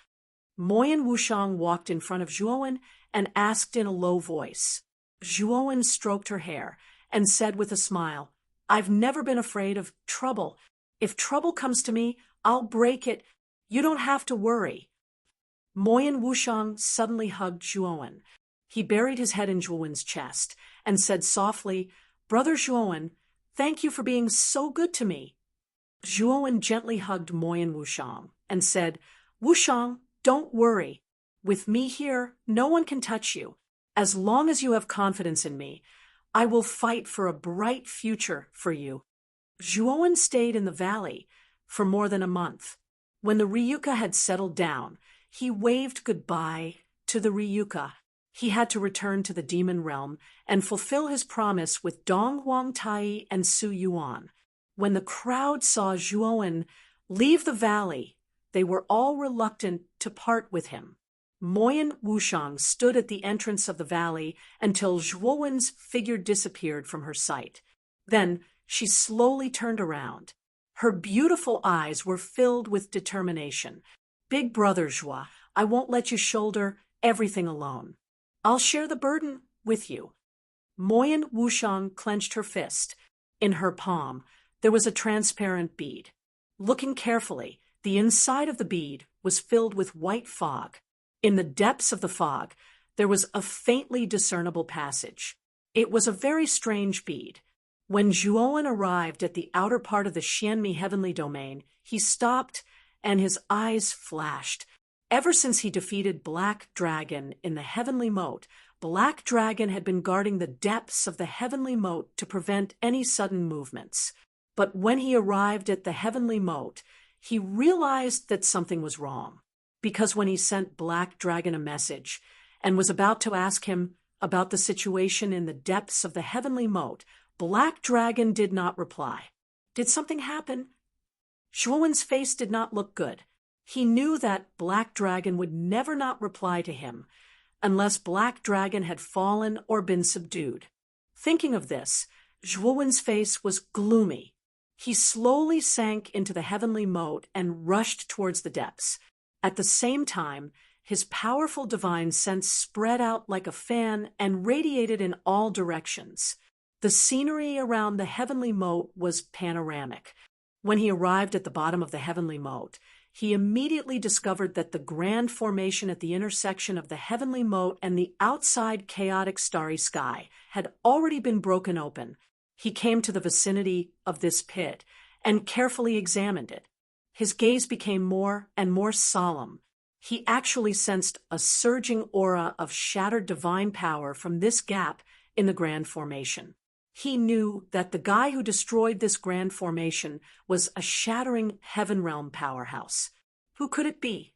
A: Moyan Wushang walked in front of Zhuowen and asked in a low voice. Zhuowen stroked her hair and said with a smile, "I've never been afraid of trouble. If trouble comes to me, I'll break it. You don't have to worry." Moyan Wushang suddenly hugged Zhuowen. He buried his head in Zhuowen's chest and said softly, "Brother Zhuowen, thank you for being so good to me." Zhuowen gently hugged Moyan Wushang and said, "Wushang, don't worry. With me here, no one can touch you. As long as you have confidence in me, I will fight for a bright future for you." Zhuowen stayed in the valley for more than a month. When the Ryuka had settled down, he waved goodbye to the Ryuka. He had to return to the demon realm and fulfill his promise with Dong Huangtai and Su Yuan. When the crowd saw Zhuowen leave the valley, they were all reluctant to part with him. Moyan Wushang stood at the entrance of the valley until Zhuowen's figure disappeared from her sight. Then she slowly turned around. Her beautiful eyes were filled with determination. Big brother Joie, I won't let you shoulder everything alone. I'll share the burden with you. Moyen Wushang clenched her fist. In her palm, there was a transparent bead. Looking carefully, the inside of the bead was filled with white fog. In the depths of the fog, there was a faintly discernible passage. It was a very strange bead. When Zhuowen arrived at the outer part of the Xianmi heavenly domain, he stopped and his eyes flashed. Ever since he defeated Black Dragon in the heavenly moat, Black Dragon had been guarding the depths of the heavenly moat to prevent any sudden movements. But when he arrived at the heavenly moat, he realized that something was wrong. Because when he sent Black Dragon a message and was about to ask him about the situation in the depths of the heavenly moat, Black Dragon did not reply. Did something happen? Zhuowen's face did not look good. He knew that Black Dragon would never not reply to him unless Black Dragon had fallen or been subdued. Thinking of this, Zhuowen's face was gloomy. He slowly sank into the heavenly moat and rushed towards the depths. At the same time, his powerful divine sense spread out like a fan and radiated in all directions. The scenery around the heavenly moat was panoramic. When he arrived at the bottom of the heavenly moat, he immediately discovered that the grand formation at the intersection of the heavenly moat and the outside chaotic starry sky had already been broken open. He came to the vicinity of this pit and carefully examined it. His gaze became more and more solemn. He actually sensed a surging aura of shattered divine power from this gap in the grand formation. He knew that the guy who destroyed this grand formation was a shattering heaven realm powerhouse. Who could it be?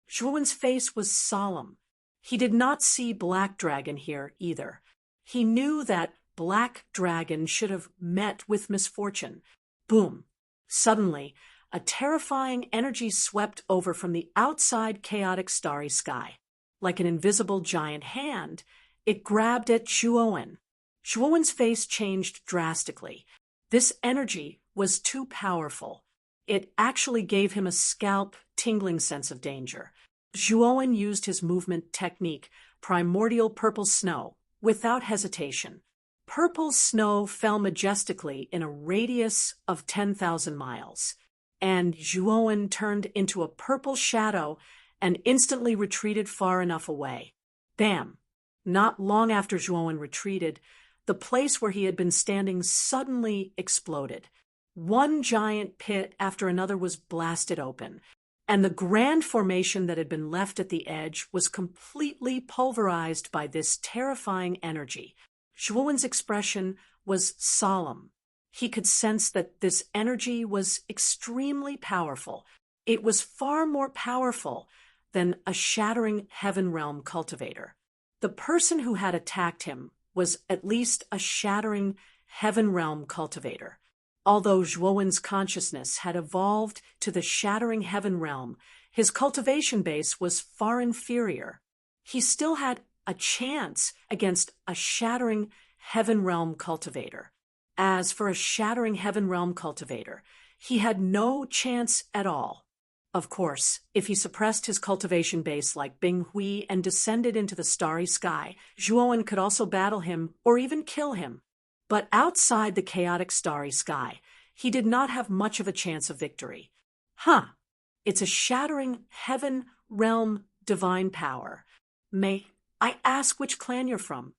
A: Zhuowen's face was solemn. He did not see Black Dragon here either. He knew that Black Dragon should have met with misfortune. Boom! Suddenly, a terrifying energy swept over from the outside chaotic starry sky. Like an invisible giant hand, it grabbed at Zhuowen. Zhuowen's face changed drastically. This energy was too powerful. It actually gave him a scalp-tingling sense of danger. Zhuowen used his movement technique, primordial purple snow, without hesitation. Purple snow fell majestically in a radius of 10,000 miles, and Zhuowen turned into a purple shadow and instantly retreated far enough away. Bam! Not long after Zhuowen retreated, the place where he had been standing suddenly exploded. One giant pit after another was blasted open, and the grand formation that had been left at the edge was completely pulverized by this terrifying energy. Zhuowen's expression was solemn. He could sense that this energy was extremely powerful. It was far more powerful than a shattering heaven realm cultivator. The person who had attacked him was at least a shattering heaven realm cultivator. Although Zhuowen's consciousness had evolved to the shattering heaven realm, his cultivation base was far inferior. He still had a chance against a shattering heaven realm cultivator. As for a shattering heaven realm cultivator, he had no chance at all. Of course, if he suppressed his cultivation base like Bing Hui and descended into the starry sky, Zhuowen could also battle him or even kill him. But outside the chaotic starry sky, he did not have much of a chance of victory. It's a shattering heaven realm divine power. May I ask which clan you're from?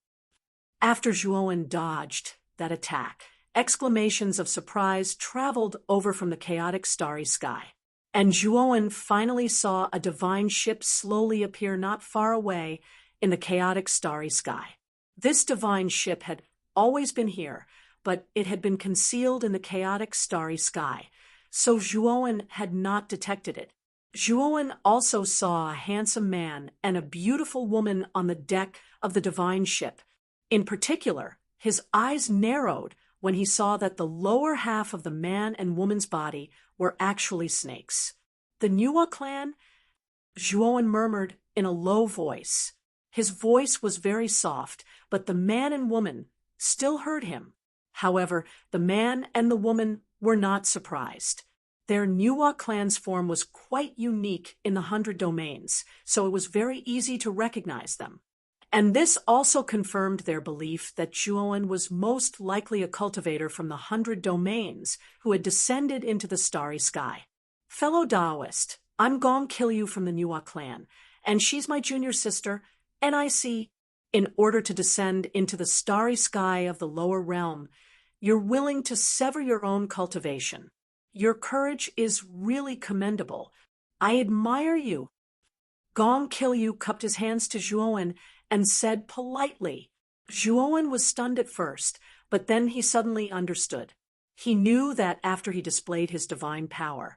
A: After Zhuowen dodged that attack, exclamations of surprise traveled over from the chaotic starry sky. And Zhuowen finally saw a divine ship slowly appear not far away in the chaotic starry sky. This divine ship had always been here, but it had been concealed in the chaotic starry sky, so Zhuowen had not detected it. Zhuowen also saw a handsome man and a beautiful woman on the deck of the divine ship. In particular, his eyes narrowed when he saw that the lower half of the man and woman's body were actually snakes. The Nuwa clan? Zhuowen murmured in a low voice. His voice was very soft, but the man and woman still heard him. However, the man and the woman were not surprised. Their Nuwa clan's form was quite unique in the 100 domains, so it was very easy to recognize them. And this also confirmed their belief that Zhuowen was most likely a cultivator from the 100 domains who had descended into the starry sky. Fellow Taoist, I'm Gong Kilyu from the Nuwa clan, and she's my junior sister, NIC. In order to descend into the starry sky of the lower realm, you're willing to sever your own cultivation. Your courage is really commendable. I admire you. Gong Kilyu cupped his hands to Zhuowen and said politely. Zhuowen was stunned at first, but then he suddenly understood. He knew that after he displayed his divine power,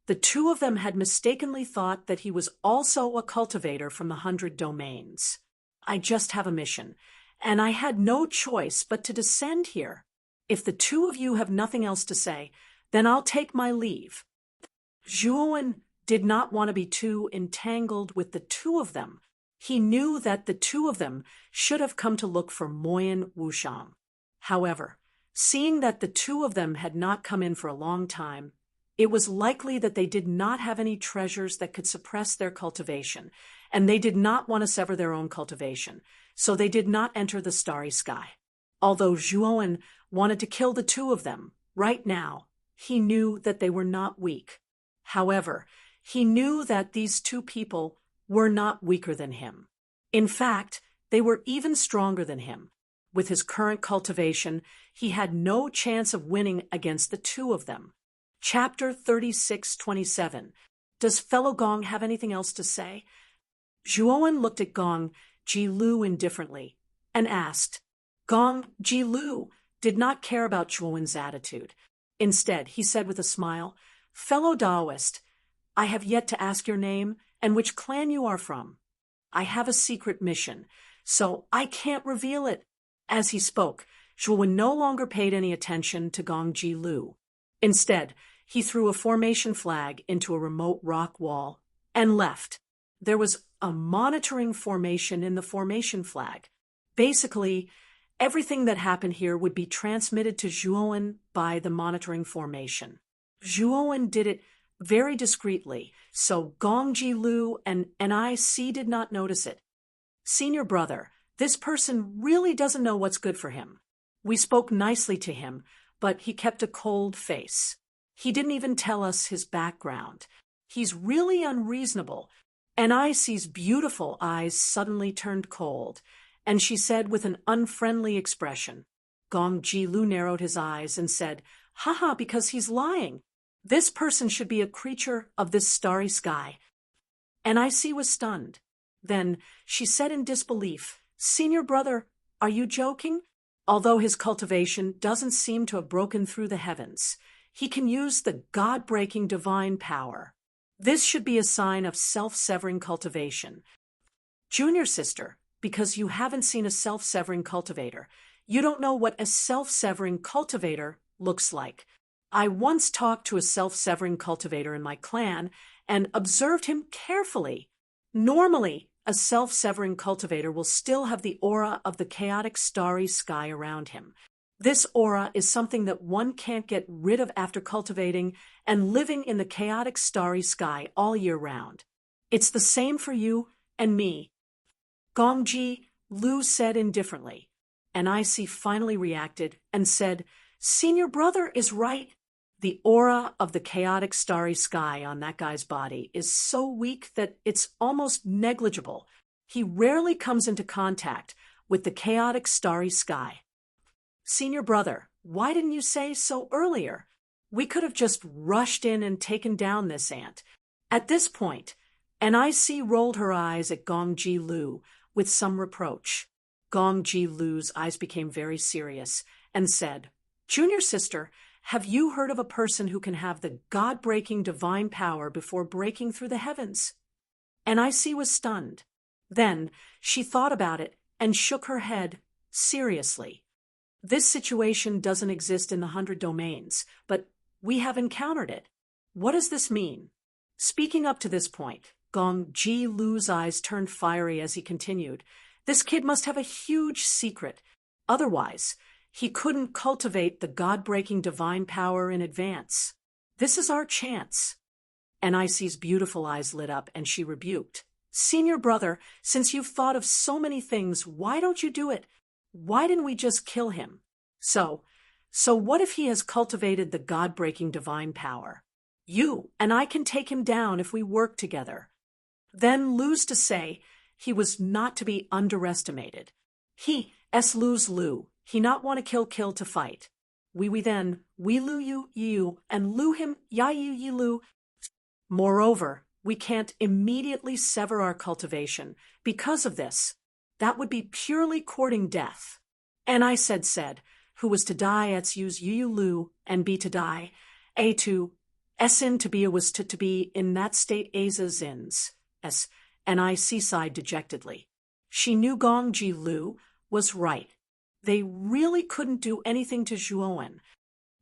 A: the two of them had mistakenly thought that he was also a cultivator from the 100 domains. I just have a mission, and I had no choice but to descend here. If the two of you have nothing else to say, then I'll take my leave. Zhuowen did not want to be too entangled with the two of them. He knew that the two of them should have come to look for Moyen Wushang. However, seeing that the two of them had not come in for a long time, it was likely that they did not have any treasures that could suppress their cultivation, and they did not want to sever their own cultivation, so they did not enter the starry sky. Although Zhuowen wanted to kill the two of them, right now, he knew that they were not weak. However, he knew that these two people were not weaker than him. In fact, they were even stronger than him. With his current cultivation, he had no chance of winning against the two of them. Chapter 36:27. Does fellow Gong have anything else to say? Zhuowen looked at Gong Ji-lu indifferently and asked. Gong Ji-lu did not care about Zhuowen's attitude. Instead, he said with a smile, Fellow Taoist, I have yet to ask your name and which clan you are from. I have a secret mission, so I can't reveal it. As he spoke, Zhuowen no longer paid any attention to Gong Ji-lu. Instead, he threw a formation flag into a remote rock wall and left. There was a monitoring formation in the formation flag. Basically, everything that happened here would be transmitted to Zhuowen by the monitoring formation. Zhuowen did it very discreetly, so Gong Ji-lu and NIC did not notice it. Senior brother, this person really doesn't know what's good for him. We spoke nicely to him, but he kept a cold face. He didn't even tell us his background. He's really unreasonable. NIC's beautiful eyes suddenly turned cold, and she said with an unfriendly expression. Gong Ji-lu narrowed his eyes and said, Haha, because he's lying. This person should be a creature of this starry sky. NIC was stunned. Then she said in disbelief, Senior brother, are you joking? Although his cultivation doesn't seem to have broken through the heavens, he can use the God-breaking divine power. This should be a sign of self-severing cultivation. Junior sister, because you haven't seen a self-severing cultivator, you don't know what a self-severing cultivator looks like. I once talked to a self-severing cultivator in my clan and observed him carefully. Normally, a self-severing cultivator will still have the aura of the chaotic starry sky around him. This aura is something that one can't get rid of after cultivating and living in the chaotic starry sky all year round. It's the same for you and me. Gong Ji-lu said indifferently, and NIC finally reacted and said, Senior brother is right. The aura of the chaotic starry sky on that guy's body is so weak that it's almost negligible. He rarely comes into contact with the chaotic starry sky. Senior brother, why didn't you say so earlier? We could have just rushed in and taken down this ant. At this point, NIC rolled her eyes at Gong Ji-lu with some reproach. Gong Ji-lu's eyes became very serious and said, Junior sister, have you heard of a person who can have the God-breaking divine power before breaking through the heavens? NIC was stunned. Then she thought about it and shook her head seriously. This situation doesn't exist in the 100 domains, but we have encountered it. What does this mean? Speaking up to this point, Gong Ji-lu's eyes turned fiery as he continued. This kid must have a huge secret. Otherwise, he couldn't cultivate the God-breaking divine power in advance. This is our chance. Nic's beautiful eyes lit up and she rebuked. Senior brother, since you've thought of so many things, why don't you do it? Why didn't we just kill him? So what if he has cultivated the God-breaking divine power? You and I can take him down if we work together. Then Lu's to say, he was not to be underestimated. He he not want to kill to fight. We then, we Lu you, and Lu him, ya you Lu. Moreover, we can't immediately sever our cultivation. Because of this, that would be purely courting death. And I said, who was to die at use yu Lu, and be to die, a to, esin to be a was to be in that state Aza zins, and I sighed dejectedly. She knew Gong Ji Lu was right. They really couldn't do anything to Zhuowen.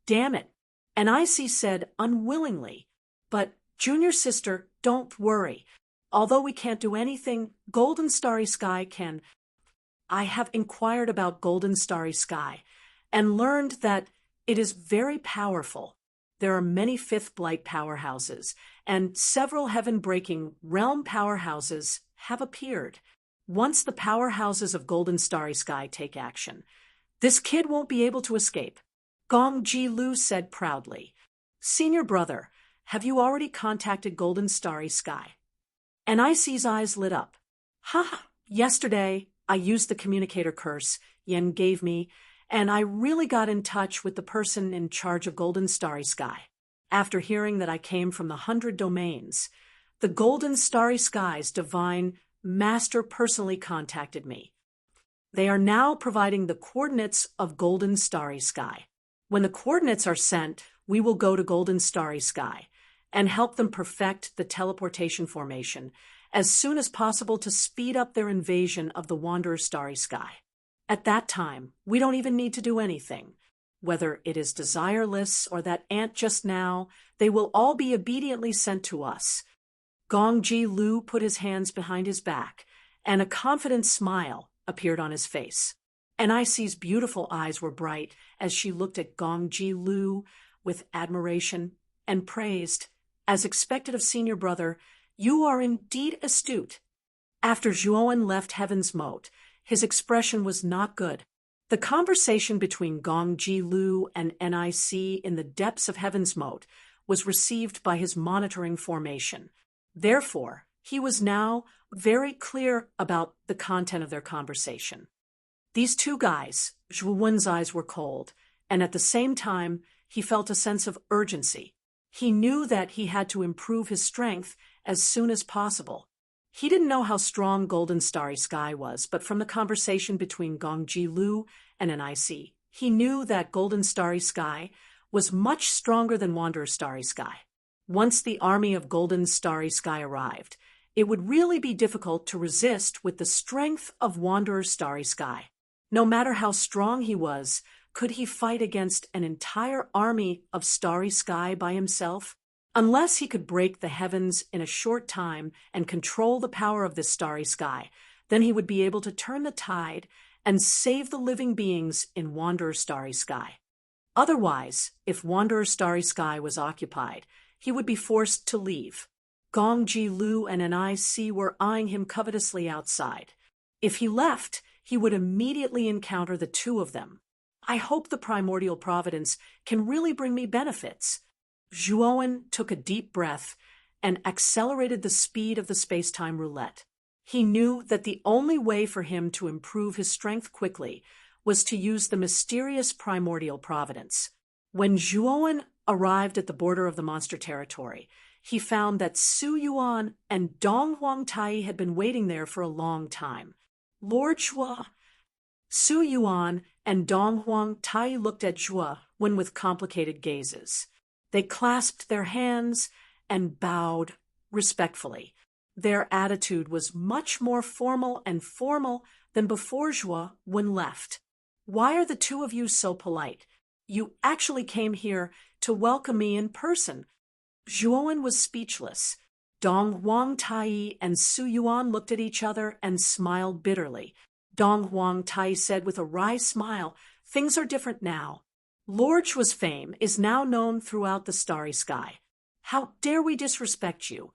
A: Damn it. And I said unwillingly, but junior sister, don't worry. Although we can't do anything, Golden Starry Sky can. I have inquired about Golden Starry Sky and learned that it is very powerful. There are many fifth blight powerhouses, and several heaven-breaking realm powerhouses have appeared. Once the powerhouses of Golden Starry Sky take action, this kid won't be able to escape. Gong Ji Lu said proudly. Senior brother, have you already contacted Golden Starry Sky? Nic's eyes lit up. Yesterday, I used the communicator curse Yen gave me, and I really got in touch with the person in charge of Golden Starry Sky. After hearing that I came from the 100 domains, the Golden Starry Sky's divine master personally contacted me. They are now providing the coordinates of Golden Starry Sky. When the coordinates are sent, we will go to Golden Starry Sky and help them perfect the teleportation formation as soon as possible to speed up their invasion of the Wanderer Starry Sky. At that time, we don't even need to do anything. Whether it is desireless or that ant just now, they will all be obediently sent to us. Gong Ji Lu put his hands behind his back, and a confident smile appeared on his face. Nic's beautiful eyes were bright as she looked at Gong Ji Lu with admiration and praised, as expected of senior brother, you are indeed astute. After Zhuowen left Heaven's Moat, his expression was not good. The conversation between Gong Ji Lu and Nic in the depths of Heaven's Moat was received by his monitoring formation. Therefore, he was now very clear about the content of their conversation. These two guys, Zhuowen's eyes were cold, and at the same time, he felt a sense of urgency. He knew that he had to improve his strength as soon as possible. He didn't know how strong Golden Starry Sky was, but from the conversation between Gong Ji Lu and Nic, he knew that Golden Starry Sky was much stronger than Wanderer Starry Sky. Once the army of Golden Starry Sky arrived, it would really be difficult to resist with the strength of Wanderer Starry Sky. No matter how strong he was, could he fight against an entire army of Starry Sky by himself? Unless he could break the heavens in a short time and control the power of this Starry Sky, then he would be able to turn the tide and save the living beings in Wanderer Starry Sky. Otherwise, if Wanderer Starry Sky was occupied, he would be forced to leave. Gong Ji Lu and Nic were eyeing him covetously outside. If he left, he would immediately encounter the two of them. I hope the primordial providence can really bring me benefits. Zhuowen took a deep breath and accelerated the speed of the space-time roulette. He knew that the only way for him to improve his strength quickly was to use the mysterious primordial providence. When Zhuowen arrived at the border of the monster territory, he found that Su Yuan and Dong Huang Tai had been waiting there for a long time. Lord Zhuo. Su Yuan and Dong Huang Tai looked at Zhuowen with complicated gazes. They clasped their hands and bowed respectfully. Their attitude was much more formal than before Zhuowen left. Why are the two of you so polite? You actually came here to welcome me in person. Zhuowen was speechless. Dong Huang Tai and Su Yuan looked at each other and smiled bitterly. Dong Huang Tai said with a wry smile, "Things are different now. Lord Shua's fame is now known throughout the starry sky. How dare we disrespect you?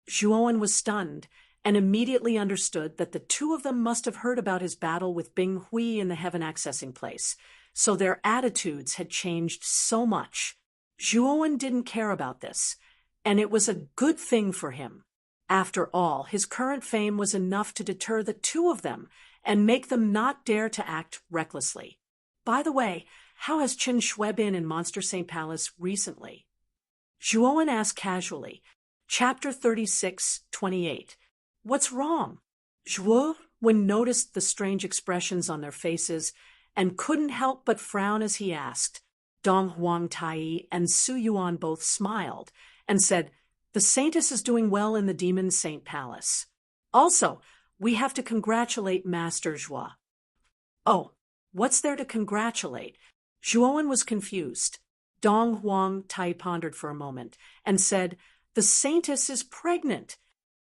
A: Zhuowen was stunned and immediately understood that the two of them must have heard about his battle with Bing Hui in the heaven accessing place, so their attitudes had changed so much. Zhuowen didn't care about this, and it was a good thing for him. After all, his current fame was enough to deter the two of them and make them not dare to act recklessly. By the way, how has Chen Shui been in Monster Saint Palace recently? Zhuowen asked casually. Chapter 36:28. What's wrong? Zhuowen noticed the strange expressions on their faces and couldn't help but frown as he asked. Dong Huangtai and Su Yuan both smiled and said, "The Saintess is doing well in the Demon Saint Palace. Also, we have to congratulate Master Zhua." "Oh, what's there to congratulate?" Zhuowen was confused. Dong Huangtai pondered for a moment and said, "The Saintess is pregnant."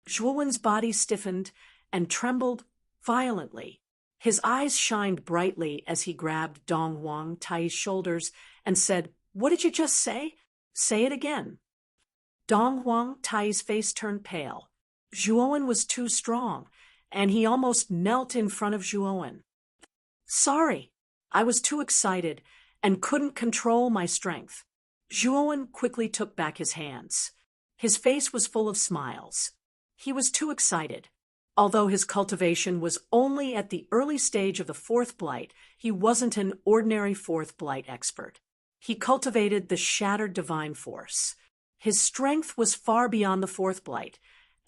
A: Zhuowen's body stiffened and trembled violently. His eyes shined brightly as he grabbed Dong Huangtai's shoulders and said, "What did you just say? Say it again." Dong Huangtai's face turned pale. Zhuowen was too strong, and he almost knelt in front of Zhuowen. "Sorry, I was too excited and couldn't control my strength." Zhuowen quickly took back his hands. His face was full of smiles. He was too excited. Although his cultivation was only at the early stage of the fourth blight, he wasn't an ordinary fourth blight expert. He cultivated the shattered divine force. His strength was far beyond the fourth blight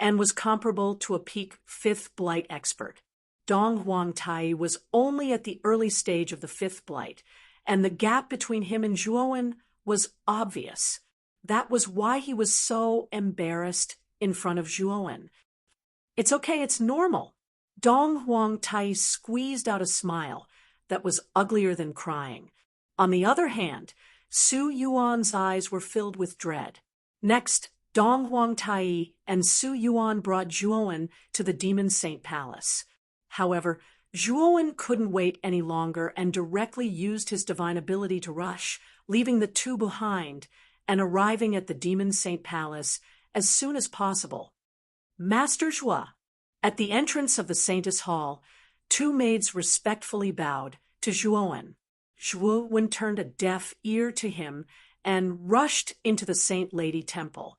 A: and was comparable to a peak fifth blight expert. Dong Huangtai was only at the early stage of the fifth blight, and the gap between him and Zhuowen was obvious. That was why he was so embarrassed in front of Zhuowen. "It's okay, it's normal." Dong Huangtai squeezed out a smile that was uglier than crying. On the other hand, Su Yuan's eyes were filled with dread. Next, Dong Huangtai and Su Yuan brought Zhuowen to the Demon Saint Palace. However, Zhuowen couldn't wait any longer and directly used his divine ability to rush, leaving the two behind and arriving at the Demon Saint Palace as soon as possible. "Master Zhua." At the entrance of the Saintess Hall, two maids respectfully bowed to Zhuowen. Zhuowen turned a deaf ear to him and rushed into the Saint Lady Temple.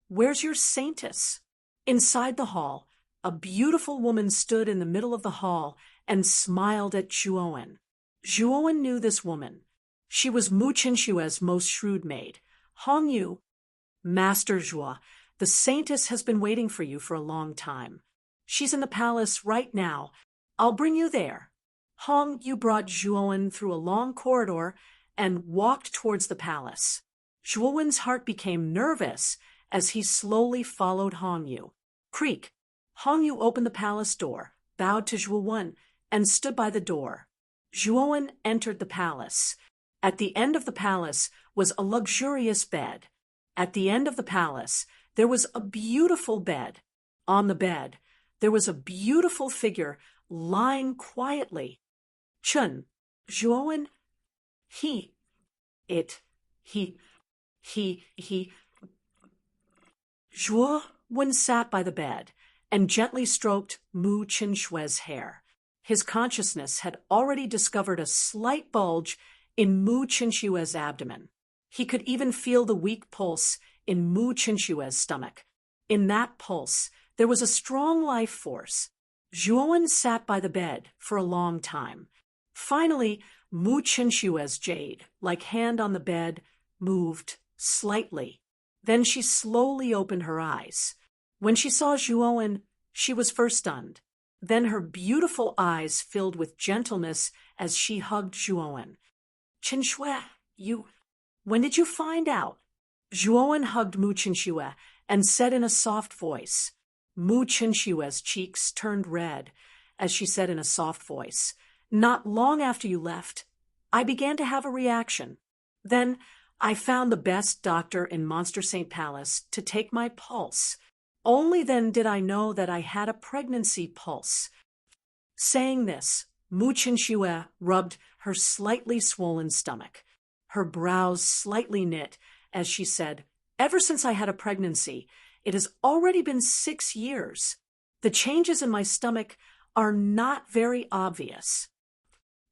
A: "Where's your Saintess?" Inside the hall, a beautiful woman stood in the middle of the hall and smiled at Zhuowen. Zhuowen knew this woman. She was Mu Qinshue's most shrewd maid, Hong Yu. "Master Zhua, the Saintess has been waiting for you for a long time. She's in the palace right now. I'll bring you there." Hong Yu brought Zhuowen through a long corridor and walked towards the palace. Zhuowen's heart became nervous as he slowly followed Hong Yu. Creak. Hong Yu opened the palace door, bowed to Zhuowen, and stood by the door. Zhuowen entered the palace. At the end of the palace was a luxurious bed. At the end of the palace, there was a beautiful bed. On the bed, there was a beautiful figure lying quietly. "Chun, Zhuowen, he. Zhuowen sat by the bed and gently stroked Mu Qinshue's hair. His consciousness had already discovered a slight bulge in Mu Qinshue's abdomen. He could even feel the weak pulse in Mu Qinshue's stomach. In that pulse, there was a strong life force. Zhuowen sat by the bed for a long time. Finally, Mu Qinshue's jade, like hand on the bed, moved slightly. Then she slowly opened her eyes. When she saw Zhuowen, she was first stunned. Then her beautiful eyes filled with gentleness as she hugged Zhuowen. "Qinshui, when did you find out?" Zhuowen hugged Mu Qinshui and said in a soft voice. Mu Qinshue's cheeks turned red as she said in a soft voice, "Not long after you left, I began to have a reaction. Then I found the best doctor in Monster Saint Palace to take my pulse. Only then did I know that I had a pregnancy pulse." Saying this, Mu Qinshui rubbed her slightly swollen stomach. her brows slightly knit as she said, "Ever since I had a pregnancy, it has already been 6 years. The changes in my stomach are not very obvious.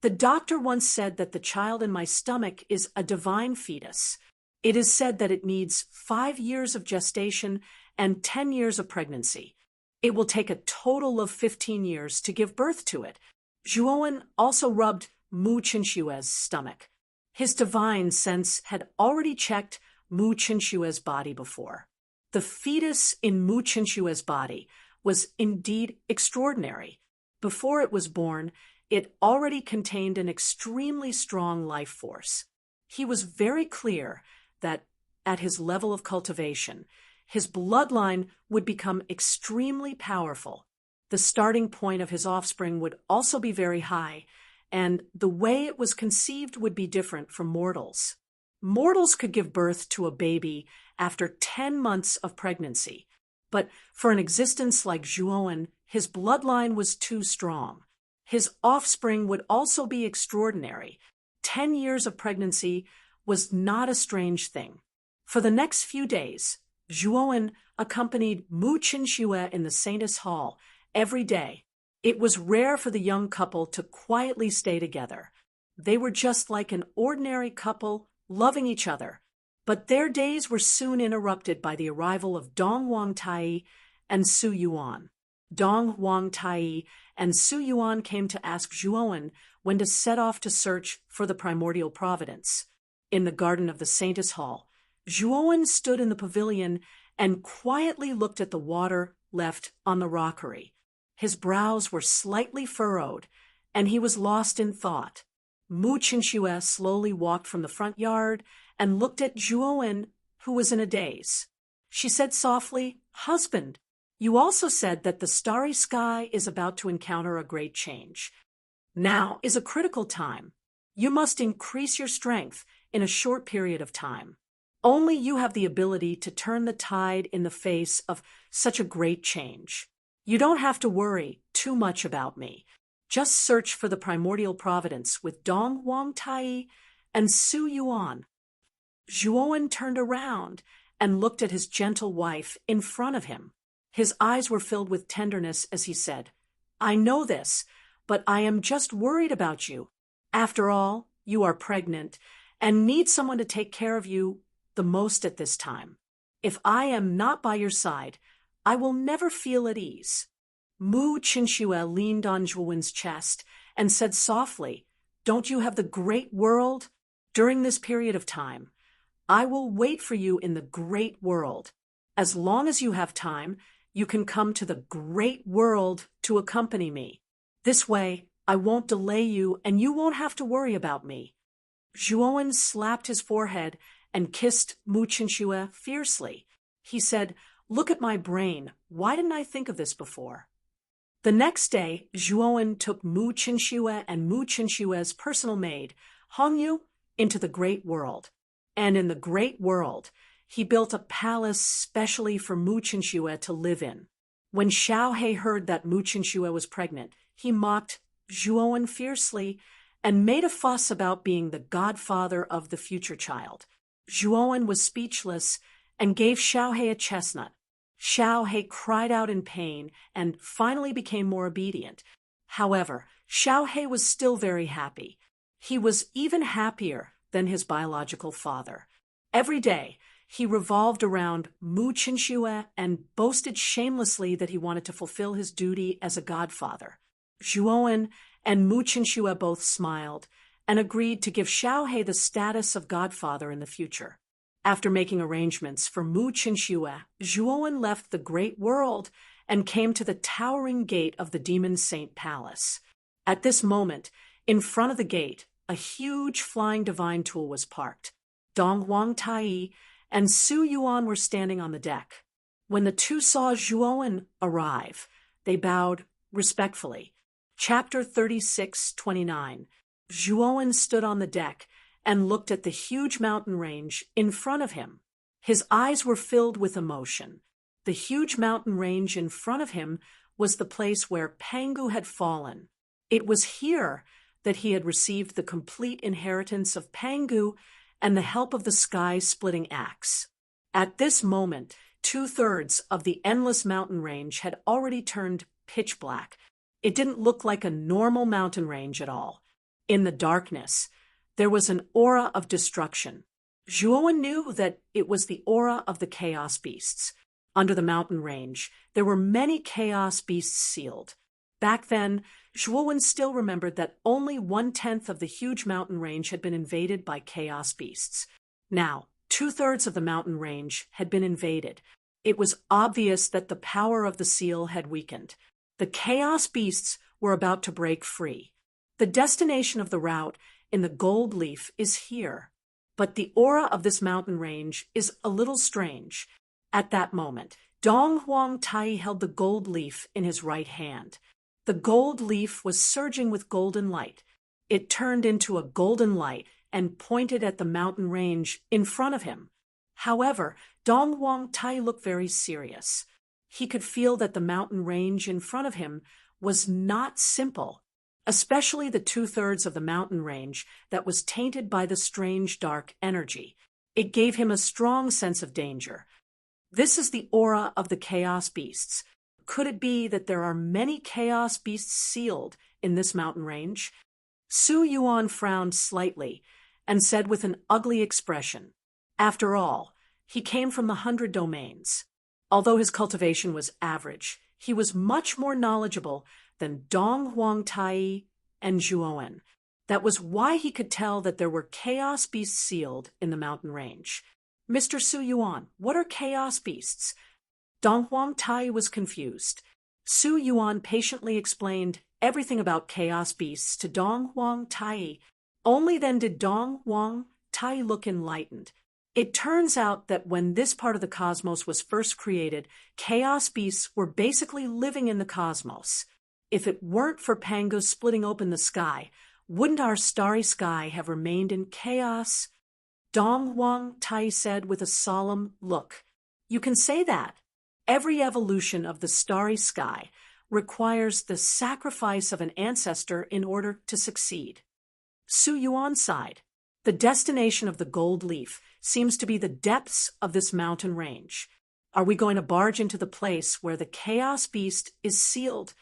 A: The doctor once said that the child in my stomach is a divine fetus. It is said that it needs 5 years of gestation and 10 years of pregnancy. It will take a total of 15 years to give birth to it." Zhuowen also rubbed Mu Qinshue's stomach. His divine sense had already checked Mu Qinshue's body before. The fetus in Mu Qinshue's body was indeed extraordinary. Before it was born, it already contained an extremely strong life force. He was very clear that, at his level of cultivation, his bloodline would become extremely powerful. The starting point of his offspring would also be very high, and the way it was conceived would be different from mortals. Mortals could give birth to a baby after 10 months of pregnancy, but for an existence like Zhuowen, his bloodline was too strong. His offspring would also be extraordinary. 10 years of pregnancy was not a strange thing. For the next few days, Zhuowen accompanied Mu Qinshu in the Saintess Hall every day. It was rare for the young couple to quietly stay together. They were just like an ordinary couple, loving each other. But their days were soon interrupted by the arrival of Dong Wangtai and Su Yuan. Dong Wangtai and Su Yuan came to ask Zhuowen when to set off to search for the primordial providence. In the garden of the Saintess Hall, Zhuowen stood in the pavilion and quietly looked at the water left on the rockery. His brows were slightly furrowed, and he was lost in thought. Mu Qinshu slowly walked from the front yard and looked at Zhuowen, who was in a daze. She said softly, "Husband, you also said that the starry sky is about to encounter a great change. Now is a critical time. You must increase your strength in a short period of time. Only you have the ability to turn the tide in the face of such a great change. You don't have to worry too much about me. Just search for the primordial providence with Dong Wangtai and Su Yuan." Zhuowen turned around and looked at his gentle wife in front of him. His eyes were filled with tenderness as he said, "I know this, but I am just worried about you. After all, you are pregnant and need someone to take care of you the most at this time. If I am not by your side, I will never feel at ease." Mu Qinshu leaned on Zhuowen's chest and said softly, "Don't you have the great world? During this period of time, I will wait for you in the great world. As long as you have time, you can come to the great world to accompany me. This way, I won't delay you and you won't have to worry about me." Zhuowen slapped his forehead and kissed Mu Qinshu fiercely. He said, "Look at my brain. Why didn't I think of this before?" The next day, Zhuowen took Mu Qinshu and Mu Qinshu's personal maid, Hongyu, into the great world. And in the great world, he built a palace specially for Mu Qinshu to live in. When Xiaohe heard that Mu Qinshu was pregnant, he mocked Zhuowen fiercely and made a fuss about being the godfather of the future child. Zhuowen was speechless and gave Xiaohe a chestnut. Xiaohe cried out in pain and finally became more obedient. However, Xiaohe was still very happy. He was even happier than his biological father. Every day, he revolved around Mu Qinshu and boasted shamelessly that he wanted to fulfill his duty as a godfather. Zhuowen and Mu Qinshu both smiled and agreed to give Xiaohe the status of godfather in the future. After making arrangements for Mu Qinshu, Zhuowen left the great world and came to the towering gate of the Demon Saint Palace. At this moment, in front of the gate, a huge flying divine tool was parked. Dong Wangtai and Su Yuan were standing on the deck. When the two saw Zhuowen arrive, they bowed respectfully. Chapter 36:29. Zhuowen stood on the deck and looked at the huge mountain range in front of him. His eyes were filled with emotion. The huge mountain range in front of him was the place where Pangu had fallen. It was here that he had received the complete inheritance of Pangu and the help of the sky-splitting axe. At this moment, 2/3 of the endless mountain range had already turned pitch black. It didn't look like a normal mountain range at all. In the darkness, there was an aura of destruction. Zhuowen knew that it was the aura of the chaos beasts. Under the mountain range, there were many chaos beasts sealed. Back then, Zhuowen still remembered that only 1/10 of the huge mountain range had been invaded by chaos beasts. Now, 2/3 of the mountain range had been invaded. It was obvious that the power of the seal had weakened. The chaos beasts were about to break free. The destination of the route in the gold leaf is here. But the aura of this mountain range is a little strange. At that moment, Dong Huang Tai held the gold leaf in his right hand. The gold leaf was surging with golden light. It turned into a golden light and pointed at the mountain range in front of him. However, Dong Huang Tai looked very serious. He could feel that the mountain range in front of him was not simple, especially the 2/3 of the mountain range that was tainted by the strange dark energy. It gave him a strong sense of danger. This is the aura of the chaos beasts. Could it be that there are many chaos beasts sealed in this mountain range? Su Yuan frowned slightly and said with an ugly expression, "After all, he came from the 100 domains. Although his cultivation was average, he was much more knowledgeable than Dong Huang Tai and Zhuowen. That was why he could tell that there were chaos beasts sealed in the mountain range. Mr. Su Yuan, what are chaos beasts?" Dong Huang Tai was confused. Su Yuan patiently explained everything about chaos beasts to Dong Huang Tai. Only then did Dong Huang Tai look enlightened. It turns out that when this part of the cosmos was first created, chaos beasts were basically living in the cosmos. If it weren't for Pangu splitting open the sky, wouldn't our starry sky have remained in chaos? Dong Huang Tai said with a solemn look. You can say that. Every evolution of the starry sky requires the sacrifice of an ancestor in order to succeed. Su Yuan sighed. The destination of the gold leaf seems to be the depths of this mountain range. Are we going to barge into the place where the chaos beast is sealed?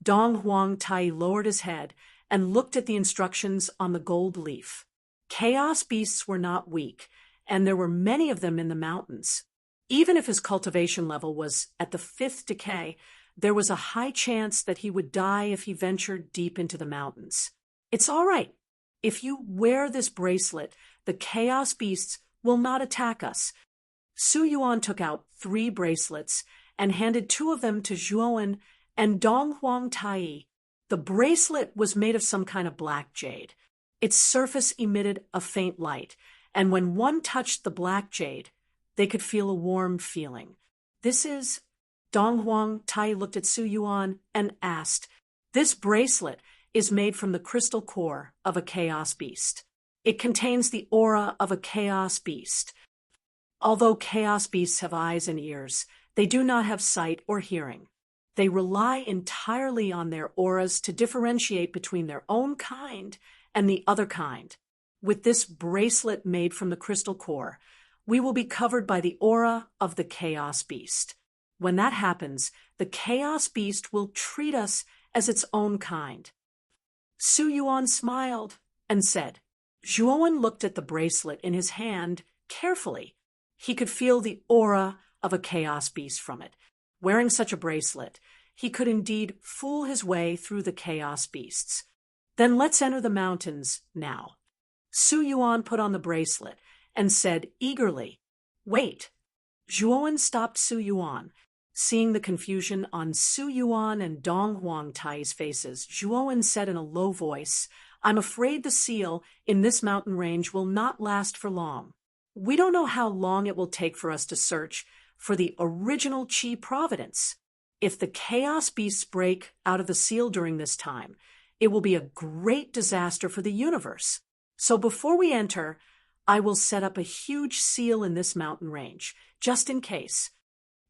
A: Dong Huang Tai lowered his head and looked at the instructions on the gold leaf. Chaos beasts were not weak, and there were many of them in the mountains. Even if his cultivation level was at the 5th decay, there was a high chance that he would die if he ventured deep into the mountains. It's all right. If you wear this bracelet, the chaos beasts will not attack us. Su Yuan took out 3 bracelets and handed 2 of them to Zhuowen and Dong Huang Tai. The bracelet was made of some kind of black jade. Its surface emitted a faint light, and when one touched the black jade, they could feel a warm feeling. This is... Dong Huang Tai looked at Su Yuan and asked, "This bracelet is made from the crystal core of a chaos beast. It contains the aura of a chaos beast. Although chaos beasts have eyes and ears, they do not have sight or hearing. They rely entirely on their auras to differentiate between their own kind and the other kind. With this bracelet made from the crystal core, we will be covered by the aura of the chaos beast. When that happens, the chaos beast will treat us as its own kind." Su Yuan smiled and said. Zhuowen looked at the bracelet in his hand carefully. He could feel the aura of a chaos beast from it. Wearing such a bracelet, he could indeed fool his way through the chaos beasts. "Then let's enter the mountains now." Su Yuan put on the bracelet and said eagerly, "Wait." Zhuowen stopped Su Yuan. Seeing the confusion on Su Yuan and Dong Huang Tai's faces, Zhuowen said in a low voice, "I'm afraid the seal in this mountain range will not last for long. We don't know how long it will take for us to search for the original Qi Providence. If the chaos beasts break out of the seal during this time, it will be a great disaster for the universe. So before we enter, I will set up a huge seal in this mountain range, just in case."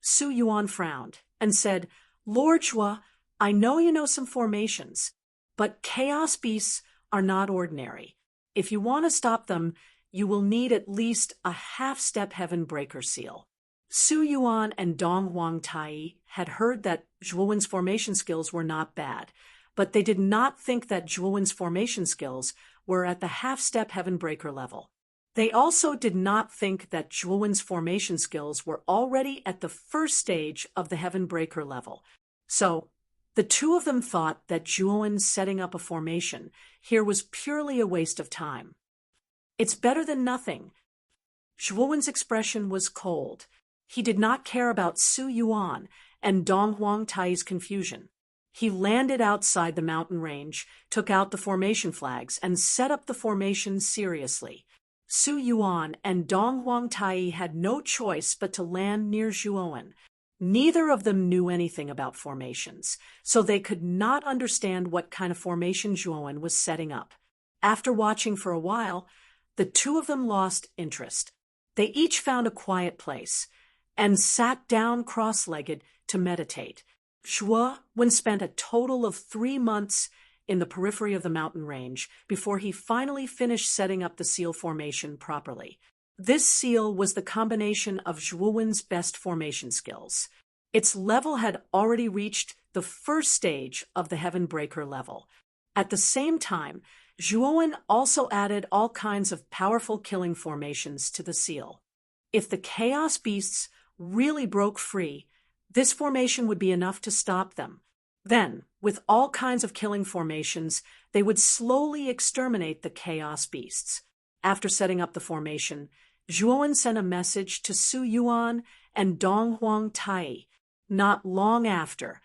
A: Su Yuan frowned and said, "Lord Zhua, I know you know some formations, but chaos beasts are not ordinary. If you want to stop them, you will need at least a half-step heaven breaker seal. Su Yuan and Dong Huang Tai had heard that Zhuowen's formation skills were not bad, but they did not think that Zhuowen's formation skills were at the half-step heaven breaker level. They also did not think that Zhuowen's formation skills were already at the first stage of the heaven breaker level. So, the two of them thought that Zhuowen setting up a formation here was purely a waste of time. It's better than nothing. Zhuowen's expression was cold. He did not care about Su Yuan and Dong Huang Tai's confusion. He landed outside the mountain range, took out the formation flags, and set up the formation seriously. Su Yuan and Dong Huang Tai had no choice but to land near Zhuowen. Neither of them knew anything about formations, so they could not understand what kind of formation Zhuowen was setting up. After watching for a while, the two of them lost interest. They each found a quiet place and sat down cross-legged to meditate. Zhuowen spent a total of 3 months in the periphery of the mountain range before he finally finished setting up the seal formation properly. This seal was the combination of Zhuowen's best formation skills. Its level had already reached the first stage of the heaven breaker level. At the same time, Zhuowen also added all kinds of powerful killing formations to the seal. If the chaos beasts really broke free, this formation would be enough to stop them. Then, with all kinds of killing formations, they would slowly exterminate the chaos beasts. After setting up the formation, Zhuowen sent a message to Su Yuan and Dong Huang Tai. Not long after,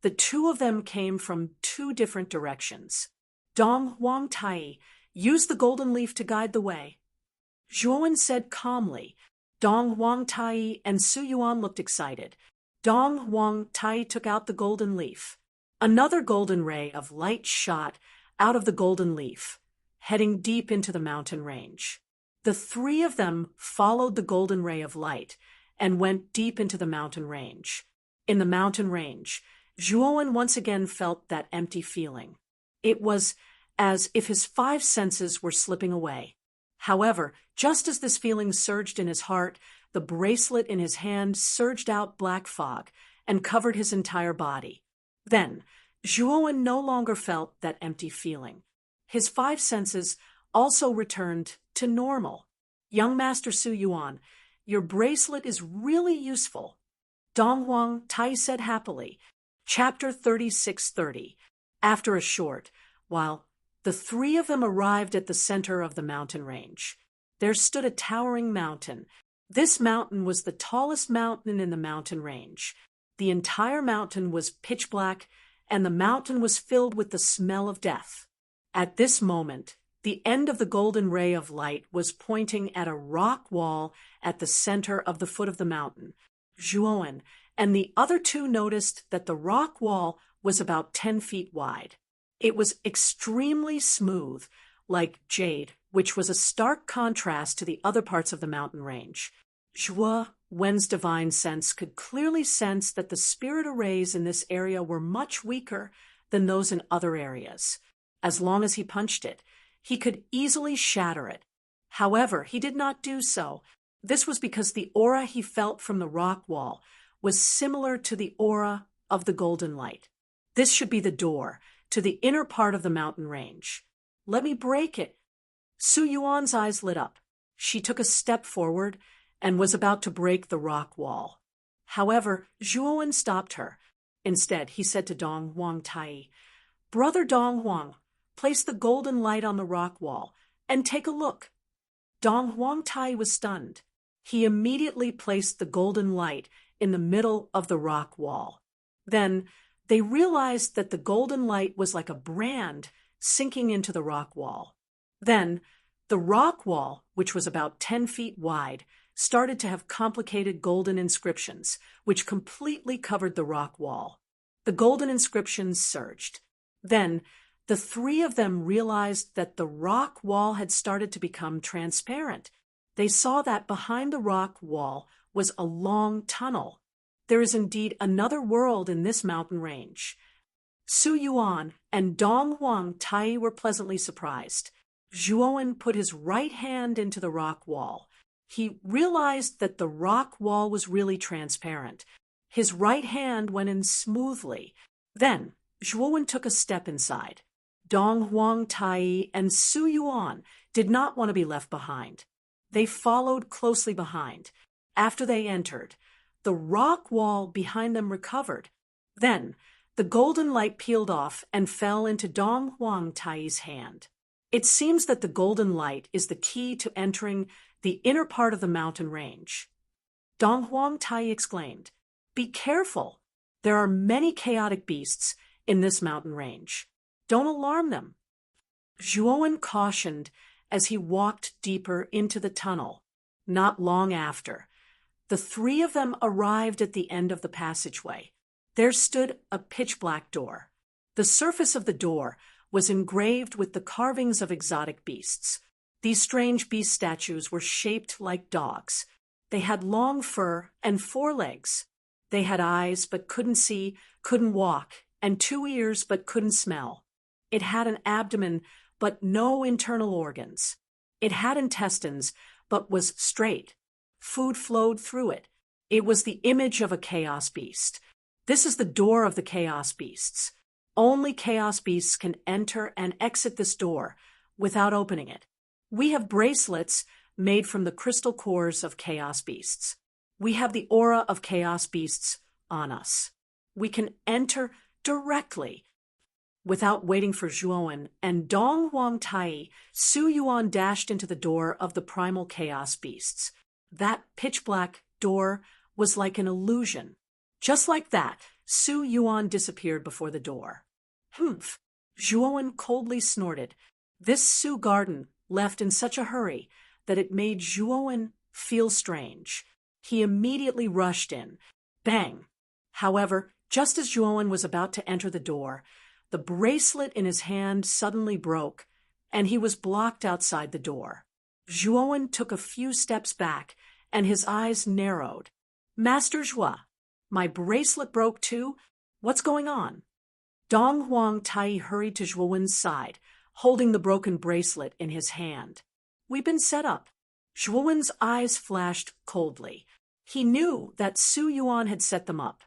A: the two of them came from 2 different directions. Dong Huang Tai used the golden leaf to guide the way. Zhuowen said calmly. Dong Huang Tai and Su Yuan looked excited. Dong Huang Tai took out the golden leaf. Another golden ray of light shot out of the golden leaf, heading deep into the mountain range. The 3 of them followed the golden ray of light and went deep into the mountain range. In the mountain range, Zhuowen once again felt that empty feeling. It was as if his 5 senses were slipping away. However, just as this feeling surged in his heart, the bracelet in his hand surged out black fog and covered his entire body. Then, Zhuowen no longer felt that empty feeling. His 5 senses also returned to normal. Young Master Su Yuan, your bracelet is really useful. Dong Huang Tai said happily. Chapter 3630. After a short while, the 3 of them arrived at the center of the mountain range. There stood a towering mountain. This mountain was the tallest mountain in the mountain range. The entire mountain was pitch black, and the mountain was filled with the smell of death. At this moment, the end of the golden ray of light was pointing at a rock wall at the center of the foot of the mountain. Zhuowen and the other 2 noticed that the rock wall was about 10 feet wide. It was extremely smooth, like jade, which was a stark contrast to the other parts of the mountain range. Zhuowen's divine sense could clearly sense that the spirit arrays in this area were much weaker than those in other areas. As long as he punched it, he could easily shatter it. However, he did not do so. This was because the aura he felt from the rock wall was similar to the aura of the golden light. This should be the door to the inner part of the mountain range. Let me break it. Su Yuan's eyes lit up. She took a step forward and was about to break the rock wall. However, Zhuowen stopped her. Instead, he said to Dong Huang Tai, "Brother Dong Huang, place the golden light on the rock wall and take a look." Dong Huang Tai was stunned. He immediately placed the golden light in the middle of the rock wall. Then they realized that the golden light was like a brand sinking into the rock wall. Then the rock wall, which was about 10 feet wide, started to have complicated golden inscriptions, which completely covered the rock wall. The golden inscriptions surged. Then the 3 of them realized that the rock wall had started to become transparent. They saw that behind the rock wall was a long tunnel. There is indeed another world in this mountain range. Su Yuan and Dong Huang Tai were pleasantly surprised. Zhuowen put his right hand into the rock wall. He realized that the rock wall was really transparent. His right hand went in smoothly. Then, Zhuowen took a step inside. Dong Huang Tai and Su Yuan did not want to be left behind. They followed closely behind. After they entered, the rock wall behind them recovered. Then, the golden light peeled off and fell into Dong Huang Tai's hand. It seems that the golden light is the key to entering the inner part of the mountain range. Dong Huang Tai exclaimed, "Be careful! There are many chaotic beasts in this mountain range. Don't alarm them." Zhuowen cautioned as he walked deeper into the tunnel. Not long after, the three of them arrived at the end of the passageway. There stood a pitch-black door. The surface of the door was engraved with the carvings of exotic beasts. These strange beast statues were shaped like dogs. They had long fur and 4 legs. They had eyes but couldn't see, couldn't walk, and 2 ears but couldn't smell. It had an abdomen but no internal organs. It had intestines but was straight. Food flowed through it. It was the image of a chaos beast. This is the door of the chaos beasts. Only chaos beasts can enter and exit this door without opening it. We have bracelets made from the crystal cores of chaos beasts. We have the aura of chaos beasts on us. We can enter directly. Without waiting for Zhuowen and Dong Huang Tai, Su Yuan dashed into the door of the primal chaos beasts. That pitch-black door was like an illusion. Just like that, Su Yuan disappeared before the door. "Humph!" Zhuowen coldly snorted. This Su garden left in such a hurry that it made Zhuowen feel strange. He immediately rushed in. Bang! However, just as Zhuowen was about to enter the door, the bracelet in his hand suddenly broke, and he was blocked outside the door. Zhuowen took a few steps back, and his eyes narrowed. "Master Zhua, my bracelet broke too? What's going on?" Dong Huang Tai hurried to Zhuowen's side, holding the broken bracelet in his hand. "We've been set up." Zhuowen's eyes flashed coldly. He knew that Su Yuan had set them up.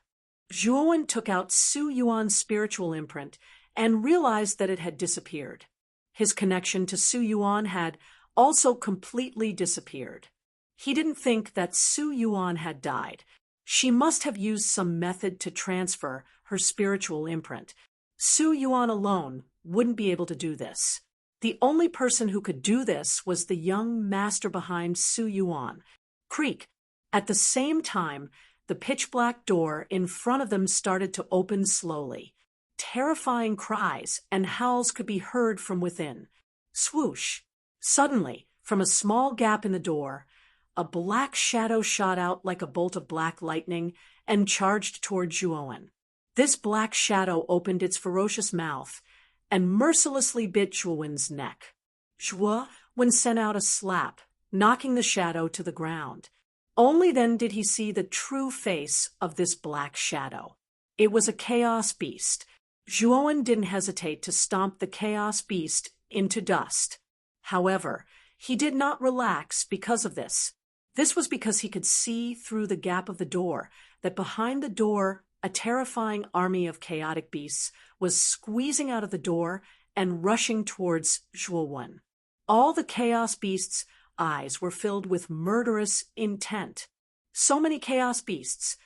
A: Zhuowen took out Su Yuan's spiritual imprint and realized that it had disappeared. His connection to Su Yuan had also completely disappeared. He didn't think that Su Yuan had died. She must have used some method to transfer her spiritual imprint. Su Yuan alone wouldn't be able to do this. The only person who could do this was the young master behind Su Yuan, Creek. At the same time, the pitch-black door in front of them started to open slowly. Terrifying cries and howls could be heard from within. Swoosh! Suddenly, from a small gap in the door, a black shadow shot out like a bolt of black lightning and charged toward Zhuowen. This black shadow opened its ferocious mouth and mercilessly bit Zhuowen's neck. Zhuowen sent out a slap, knocking the shadow to the ground. Only then did he see the true face of this black shadow. It was a chaos beast. Zhuowen didn't hesitate to stomp the chaos beast into dust. However, he did not relax because of this. This was because he could see through the gap of the door that behind the door a terrifying army of chaotic beasts was squeezing out of the door and rushing towards Zhuowen. All the chaos beasts' eyes were filled with murderous intent. So many chaos beasts.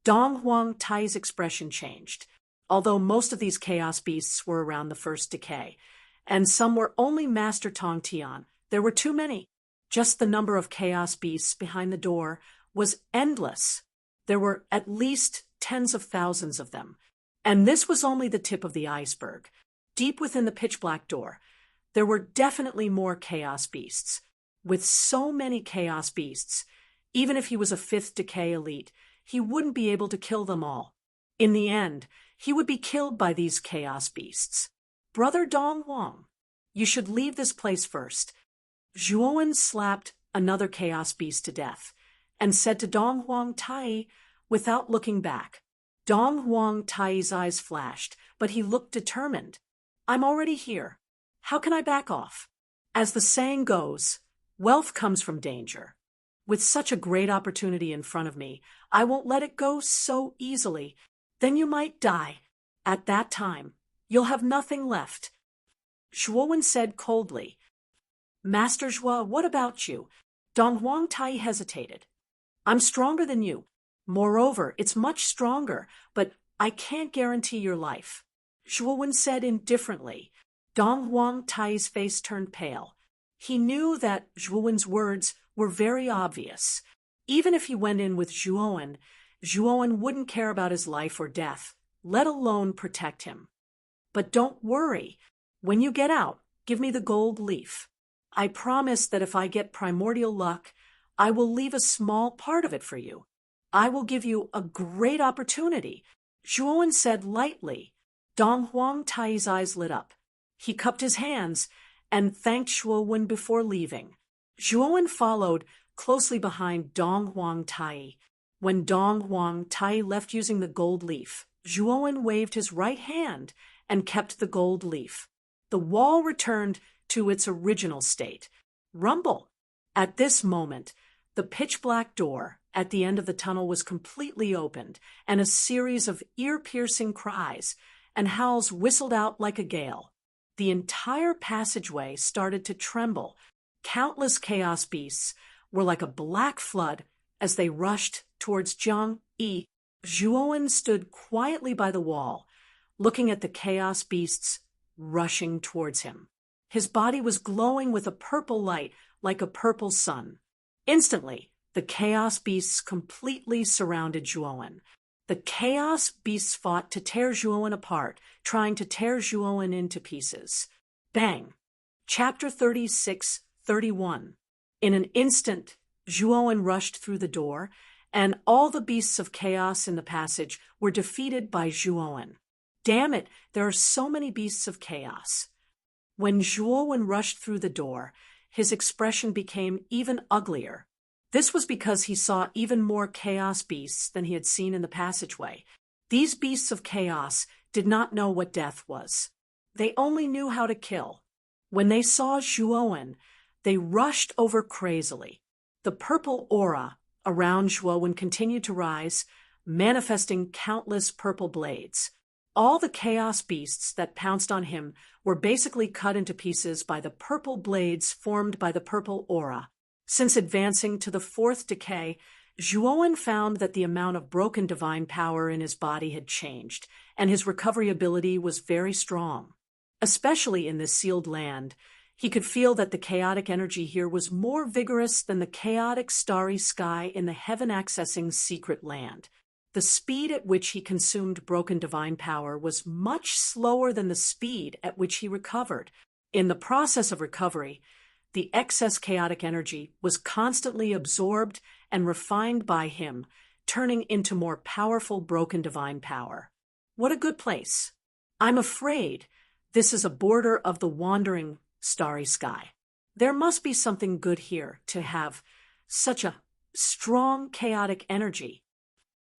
A: Dong Huang Tai's expression changed. Although most of these chaos beasts were around the first decay, and some were only Master Tong Tian, there were too many. Just the number of chaos beasts behind the door was endless. There were at least tens of thousands of them. And this was only the tip of the iceberg. Deep within the pitch-black door, there were definitely more chaos beasts. With so many chaos beasts, even if he was a 5th decay elite, he wouldn't be able to kill them all. In the end, he would be killed by these chaos beasts. "Brother Dong Huang, you should leave this place first." Zhuowen slapped another chaos beast to death and said to Dong Huang Tai without looking back. Dong Huang Tai's eyes flashed, but he looked determined. "I'm already here. How can I back off?" As the saying goes, wealth comes from danger. With such a great opportunity in front of me, I won't let it go so easily. Then you might die. At that time, you'll have nothing left. Zhuowen said coldly. Master Zhua, what about you? Dong Huang Tai hesitated. I'm stronger than you. Moreover, it's much stronger, but I can't guarantee your life. Zhuowen said indifferently. Dong Huang Tai's face turned pale. He knew that Zhuowen's words were very obvious. Even if he went in with Zhuowen, Zhuowen wouldn't care about his life or death, let alone protect him. But don't worry. When you get out, give me the gold leaf. I promise that if I get primordial luck, I will leave a small part of it for you. I will give you a great opportunity. Zhuowen said lightly. Dong Huang Tai's eyes lit up. He cupped his hands and thanked Zhuowen before leaving. Zhuowen followed closely behind Dong Huang Tai. When Dong Huang Tai left using the gold leaf, Zhuowen waved his right hand and kept the gold leaf. The wall returned to its original state. Rumble! At this moment, the pitch-black door at the end of the tunnel was completely opened, and a series of ear-piercing cries and howls whistled out like a gale. The entire passageway started to tremble. Countless chaos beasts were like a black flood as they rushed towards Zhang Yi. Zhuowen stood quietly by the wall, looking at the chaos beasts rushing towards him. His body was glowing with a purple light like a purple sun. Instantly, the chaos beasts completely surrounded Zhuowen. The chaos beasts fought to tear Zhuowen apart, trying to tear Zhuowen into pieces. Bang! Chapter 36-31. In an instant, Zhuowen rushed through the door, and all the beasts of chaos in the passage were defeated by Zhuowen. Damn it, there are so many beasts of chaos. When Zhuowen rushed through the door, his expression became even uglier. This was because he saw even more chaos beasts than he had seen in the passageway. These beasts of chaos did not know what death was. They only knew how to kill. When they saw Zhuowen, they rushed over crazily. The purple aura around Zhuowen continued to rise, manifesting countless purple blades. All the chaos beasts that pounced on him were basically cut into pieces by the purple blades formed by the purple aura. Since advancing to the fourth decay, Zhuowen found that the amount of broken divine power in his body had changed, and his recovery ability was very strong. Especially in this sealed land, he could feel that the chaotic energy here was more vigorous than the chaotic starry sky in the heaven-accessing secret land. The speed at which he consumed broken divine power was much slower than the speed at which he recovered. In the process of recovery, the excess chaotic energy was constantly absorbed and refined by him, turning into more powerful broken divine power. What a good place. I'm afraid this is a border of the wandering starry sky. There must be something good here to have such a strong chaotic energy.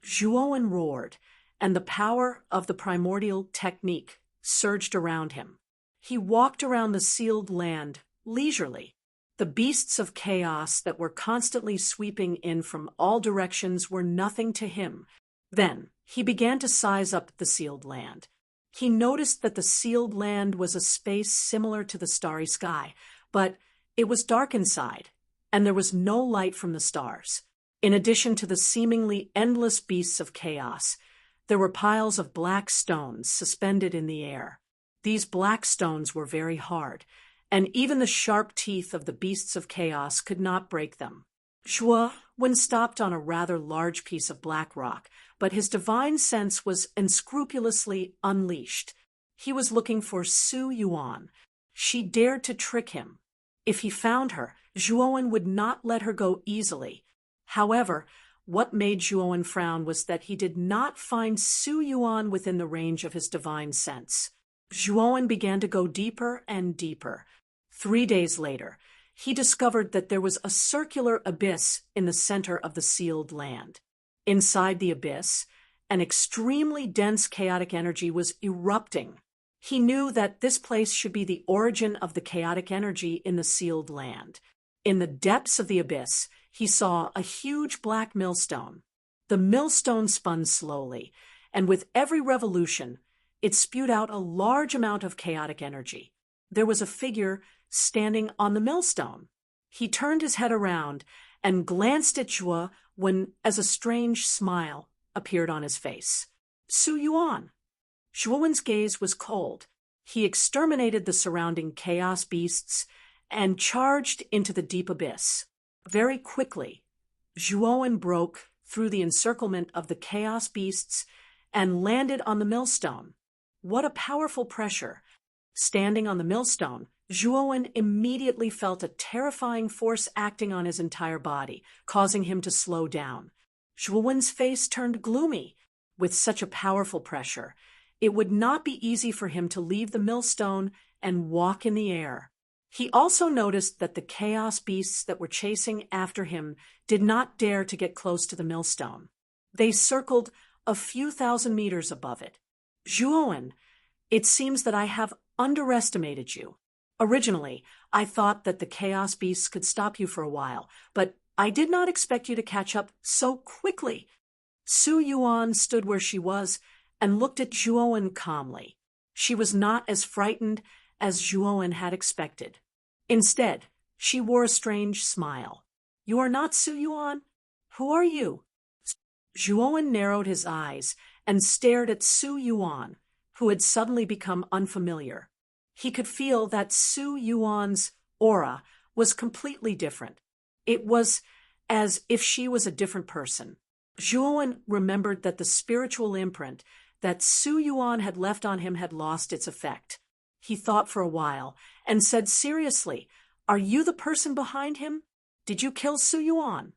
A: Zhuowen roared, and the power of the primordial technique surged around him. He walked around the sealed land leisurely. The beasts of chaos that were constantly sweeping in from all directions were nothing to him. Then he began to size up the sealed land. He noticed that the sealed land was a space similar to the starry sky, but it was dark inside, and there was no light from the stars. In addition to the seemingly endless beasts of chaos, there were piles of black stones suspended in the air. These black stones were very hard, and even the sharp teeth of the beasts of chaos could not break them. Zhuowen stopped on a rather large piece of black rock, but his divine sense was unscrupulously unleashed. He was looking for Su Yuan. She dared to trick him. If he found her, Zhuowen would not let her go easily. However, what made Zhuowen frown was that he did not find Su Yuan within the range of his divine sense. Zhuowen began to go deeper and deeper. 3 days later, he discovered that there was a circular abyss in the center of the sealed land. Inside the abyss, an extremely dense chaotic energy was erupting. He knew that this place should be the origin of the chaotic energy in the sealed land. In the depths of the abyss, he saw a huge black millstone. The millstone spun slowly, and with every revolution, it spewed out a large amount of chaotic energy. There was a figure standing on the millstone. He turned his head around and glanced at Zhuo when, as a strange smile appeared on his face. Su Yuan. Zhuowen's gaze was cold. He exterminated the surrounding chaos beasts and charged into the deep abyss. Very quickly, Zhuowen broke through the encirclement of the chaos beasts and landed on the millstone. What a powerful pressure! Standing on the millstone, Zhuowen immediately felt a terrifying force acting on his entire body, causing him to slow down. Zhuowen's face turned gloomy. With such a powerful pressure, it would not be easy for him to leave the millstone and walk in the air. He also noticed that the chaos beasts that were chasing after him did not dare to get close to the millstone. They circled a few thousand meters above it. Zhuowen, it seems that I have underestimated you. Originally, I thought that the chaos beasts could stop you for a while, but I did not expect you to catch up so quickly. Su Yuan stood where she was and looked at Zhuowen calmly. She was not as frightened as Zhuowen had expected. Instead, she wore a strange smile. You are not Su Yuan? Who are you? Zhuowen narrowed his eyes and stared at Su Yuan, who had suddenly become unfamiliar. He could feel that Su Yuan's aura was completely different. It was as if she was a different person. Zhuowen remembered that the spiritual imprint that Su Yuan had left on him had lost its effect. He thought for a while and said seriously, "Are you the person behind him? Did you kill Su Yuan?"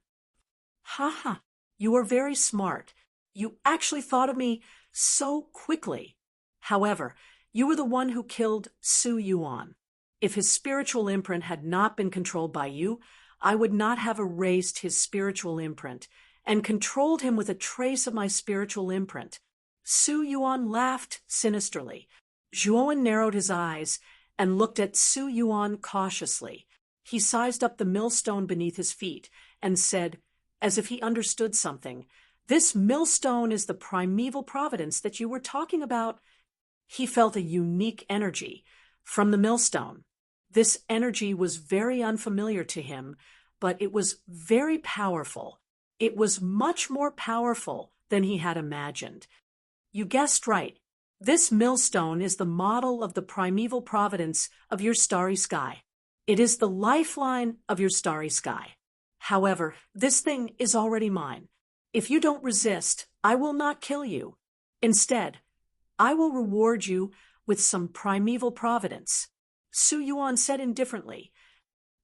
A: "Haha, you are very smart. You actually thought of me so quickly. However, you were the one who killed Su Yuan. If his spiritual imprint had not been controlled by you, I would not have erased his spiritual imprint and controlled him with a trace of my spiritual imprint." Su Yuan laughed sinisterly. Zhuowen narrowed his eyes and looked at Su Yuan cautiously. He sized up the millstone beneath his feet and said, as if he understood something, "This millstone is the primeval providence that you were talking about." He felt a unique energy from the millstone. This energy was very unfamiliar to him, but it was very powerful. It was much more powerful than he had imagined. You guessed right. This millstone is the model of the primeval providence of your starry sky. It is the lifeline of your starry sky. However, this thing is already mine. If you don't resist, I will not kill you. Instead, I will reward you with some primeval providence." Su Yuan said indifferently,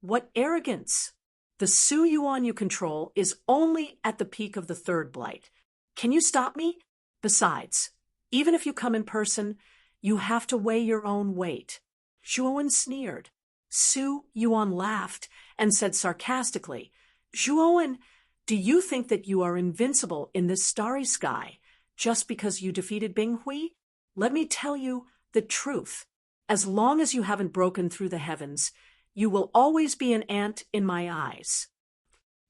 A: "What arrogance! The Su Yuan you control is only at the peak of the third blight. Can you stop me? Besides, even if you come in person, you have to weigh your own weight." Zhuowen sneered. Su Yuan laughed and said sarcastically, "Zhuowen, do you think that you are invincible in this starry sky just because you defeated Bing Hui? Let me tell you the truth. As long as you haven't broken through the heavens, you will always be an ant in my eyes."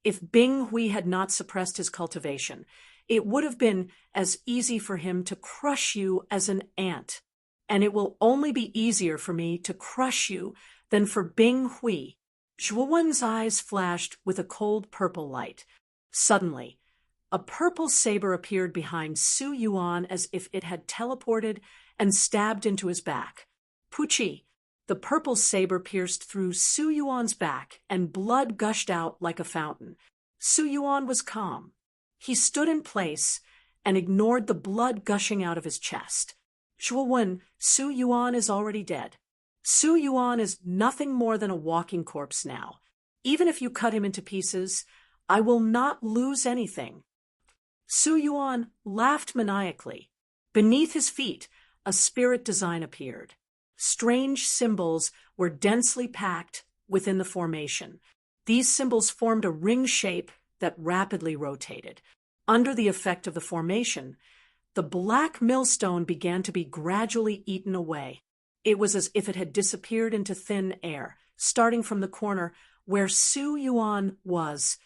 A: If Bing Hui had not suppressed his cultivation, it would have been as easy for him to crush you as an ant. And it will only be easier for me to crush you than for Bing Hui. Zhuowen's eyes flashed with a cold purple light. Suddenly, a purple saber appeared behind Su Yuan as if it had teleported and stabbed into his back. Puchi! The purple saber pierced through Su Yuan's back and blood gushed out like a fountain. Su Yuan was calm. He stood in place and ignored the blood gushing out of his chest. "Zhuowen, Su Yuan is already dead. Su Yuan is nothing more than a walking corpse now. Even if you cut him into pieces, I will not lose anything." Su Yuan laughed maniacally. Beneath his feet, a spirit design appeared. Strange symbols were densely packed within the formation. These symbols formed a ring shape that rapidly rotated. Under the effect of the formation, the black millstone began to be gradually eaten away. It was as if it had disappeared into thin air, starting from the corner where Su Yuan was.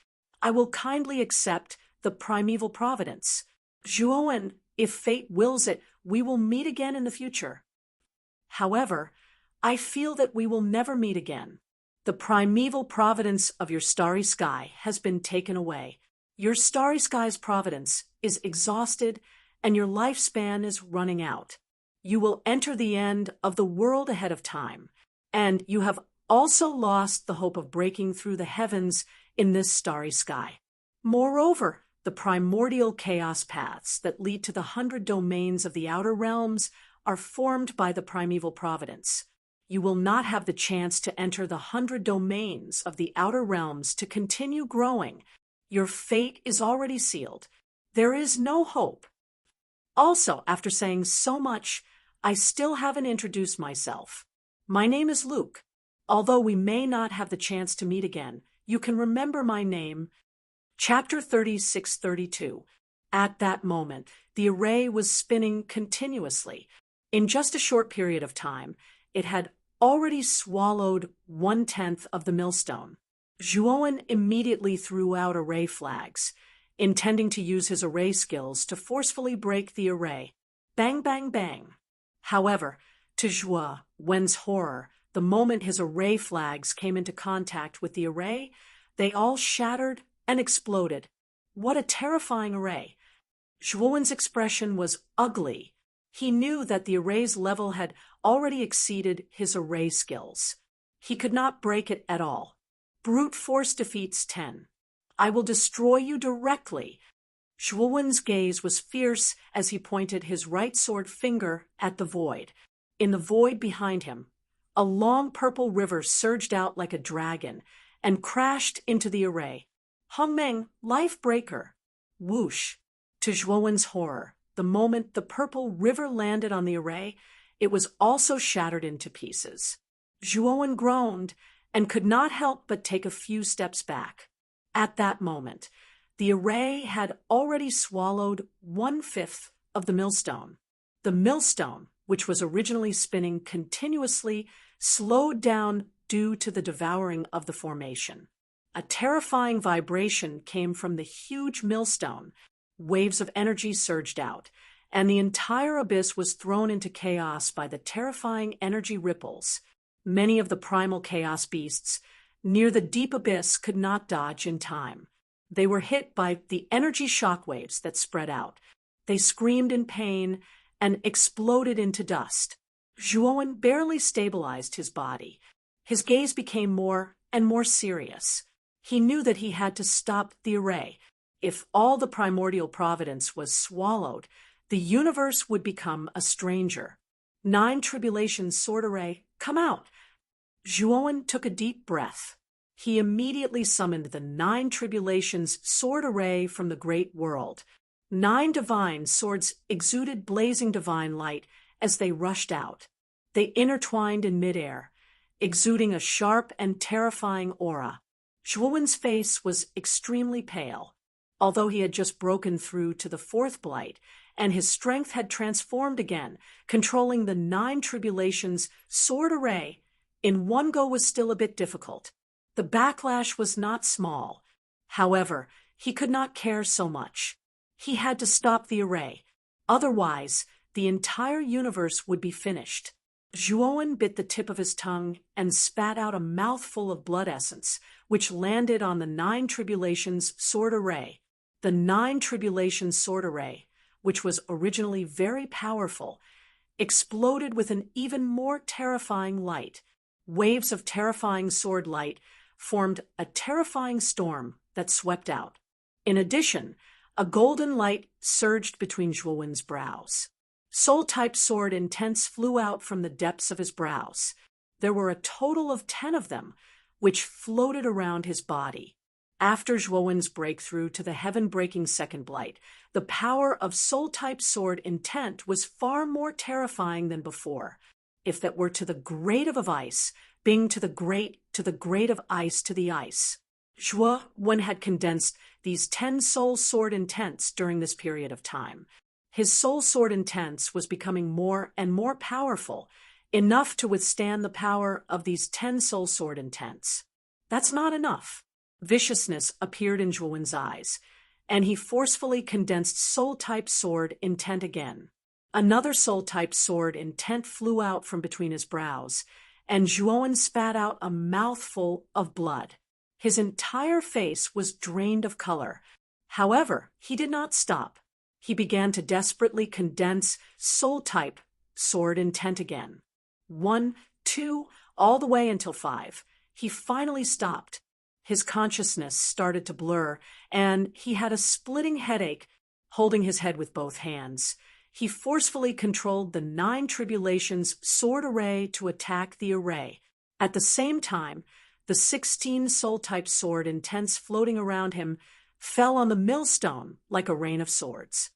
A: I will kindly accept the primeval providence. Zhuowen, if fate wills it, we will meet again in the future. However, I feel that we will never meet again. The primeval providence of your starry sky has been taken away. Your starry sky's providence is exhausted and your lifespan is running out. You will enter the end of the world ahead of time, and you have also lost the hope of breaking through the heavens in this starry sky. Moreover, the primordial chaos paths that lead to the 100 domains of the outer realms are formed by the primeval providence. You will not have the chance to enter the 100 domains of the outer realms to continue growing. Your fate is already sealed. There is no hope. Also, after saying so much, I still haven't introduced myself. My name is Luke. Although we may not have the chance to meet again, you can remember my name. Chapter 36-32. At that moment, the array was spinning continuously. In just a short period of time, it had already swallowed 1/10 of the millstone. Zhuowen immediately threw out array flags, intending to use his array skills to forcefully break the array. Bang, bang, bang. However, to Zhuowen's horror, the moment his array flags came into contact with the array, they all shattered and exploded. What a terrifying array! Zhuowen's expression was ugly. He knew that the array's level had already exceeded his array skills. He could not break it at all. Brute force defeats 10. I will destroy you directly. Zhuowen's gaze was fierce as he pointed his right sword finger at the void. In the void behind him, a long purple river surged out like a dragon and crashed into the array. Hongmeng, life breaker. Whoosh! To Zhuowen's horror, the moment the purple river landed on the array, it was also shattered into pieces. Zhuowen groaned and could not help but take a few steps back. At that moment, the array had already swallowed 1/5 of the millstone. The millstone, which was originally spinning continuously, slowed down due to the devouring of the formation. A terrifying vibration came from the huge millstone. Waves of energy surged out, and the entire abyss was thrown into chaos by the terrifying energy ripples. Many of the primal chaos beasts near the deep abyss could not dodge in time. They were hit by the energy shockwaves that spread out. They screamed in pain and exploded into dust. Zhuowen barely stabilized his body. His gaze became more and more serious. He knew that he had to stop the array. If all the primordial providence was swallowed, the universe would become a stranger. 9 tribulations sword array, come out! Zhuowen took a deep breath. He immediately summoned the 9 tribulations sword array from the great world. 9 divine swords exuded blazing divine light as they rushed out. They intertwined in midair, exuding a sharp and terrifying aura. Zhuowen's face was extremely pale. Although he had just broken through to the 4th blight, and his strength had transformed again, controlling the 9 tribulations sword array in one go was still a bit difficult. The backlash was not small. However, he could not care so much. He had to stop the array. Otherwise, the entire universe would be finished. Zhuowen bit the tip of his tongue and spat out a mouthful of blood essence, which landed on the 9 tribulations sword array. The 9 tribulations sword array, which was originally very powerful, exploded with an even more terrifying light. Waves of terrifying sword light formed a terrifying storm that swept out. In addition, a golden light surged between Zhuowen's brows. Soul-type sword intense flew out from the depths of his brows. There were a total of 10 of them, which floated around his body. After Zhuowen's breakthrough to the heaven-breaking second blight, the power of soul-type sword intent was far more terrifying than before. If that were to the great of ice, being to the great of ice to the ice. Zhuowen had condensed these 10 soul sword intents during this period of time. His soul sword intense was becoming more and more powerful, enough to withstand the power of these 10 soul sword intense. That's not enough. Viciousness appeared in Zhuowen's eyes, and he forcefully condensed soul-type sword intent again. Another soul-type sword intent flew out from between his brows, and Zhuowen spat out a mouthful of blood. His entire face was drained of color. However, he did not stop. He began to desperately condense soul-type sword intent again. 1, 2, all the way until 5. He finally stopped. His consciousness started to blur, and he had a splitting headache, holding his head with both hands. He forcefully controlled the 9 tribulations sword array to attack the array. At the same time, the 16 soul-type sword intense floating around him fell on the millstone like a rain of swords.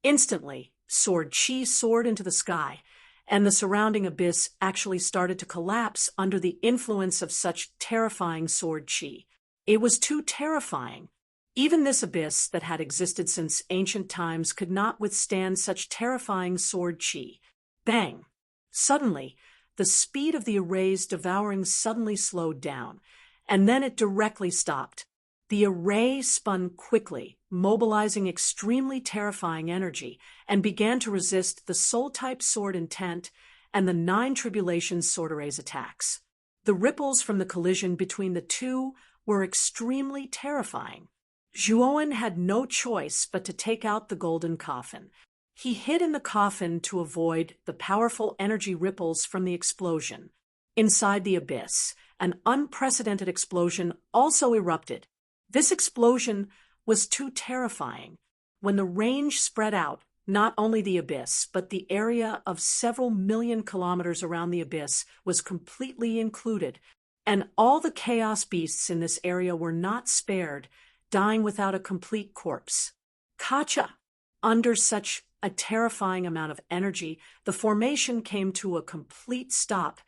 A: Instantly, sword chi soared into the sky, and the surrounding abyss actually started to collapse under the influence of such terrifying sword chi. It was too terrifying. Even this abyss that had existed since ancient times could not withstand such terrifying sword chi. Bang! Suddenly, the speed of the array's devouring suddenly slowed down, and then it directly stopped. The array spun quickly, mobilizing extremely terrifying energy, and began to resist the soul-type sword intent and the 9 tribulations sword array's attacks. The ripples from the collision between the two were extremely terrifying. Zhuowen had no choice but to take out the golden coffin. He hid in the coffin to avoid the powerful energy ripples from the explosion. Inside the abyss, an unprecedented explosion also erupted. This explosion was too terrifying. When the range spread out, not only the abyss, but the area of several million kilometers around the abyss was completely included, and all the chaos beasts in this area were not spared, dying without a complete corpse. Kacha! Under such a terrifying amount of energy, the formation came to a complete stop,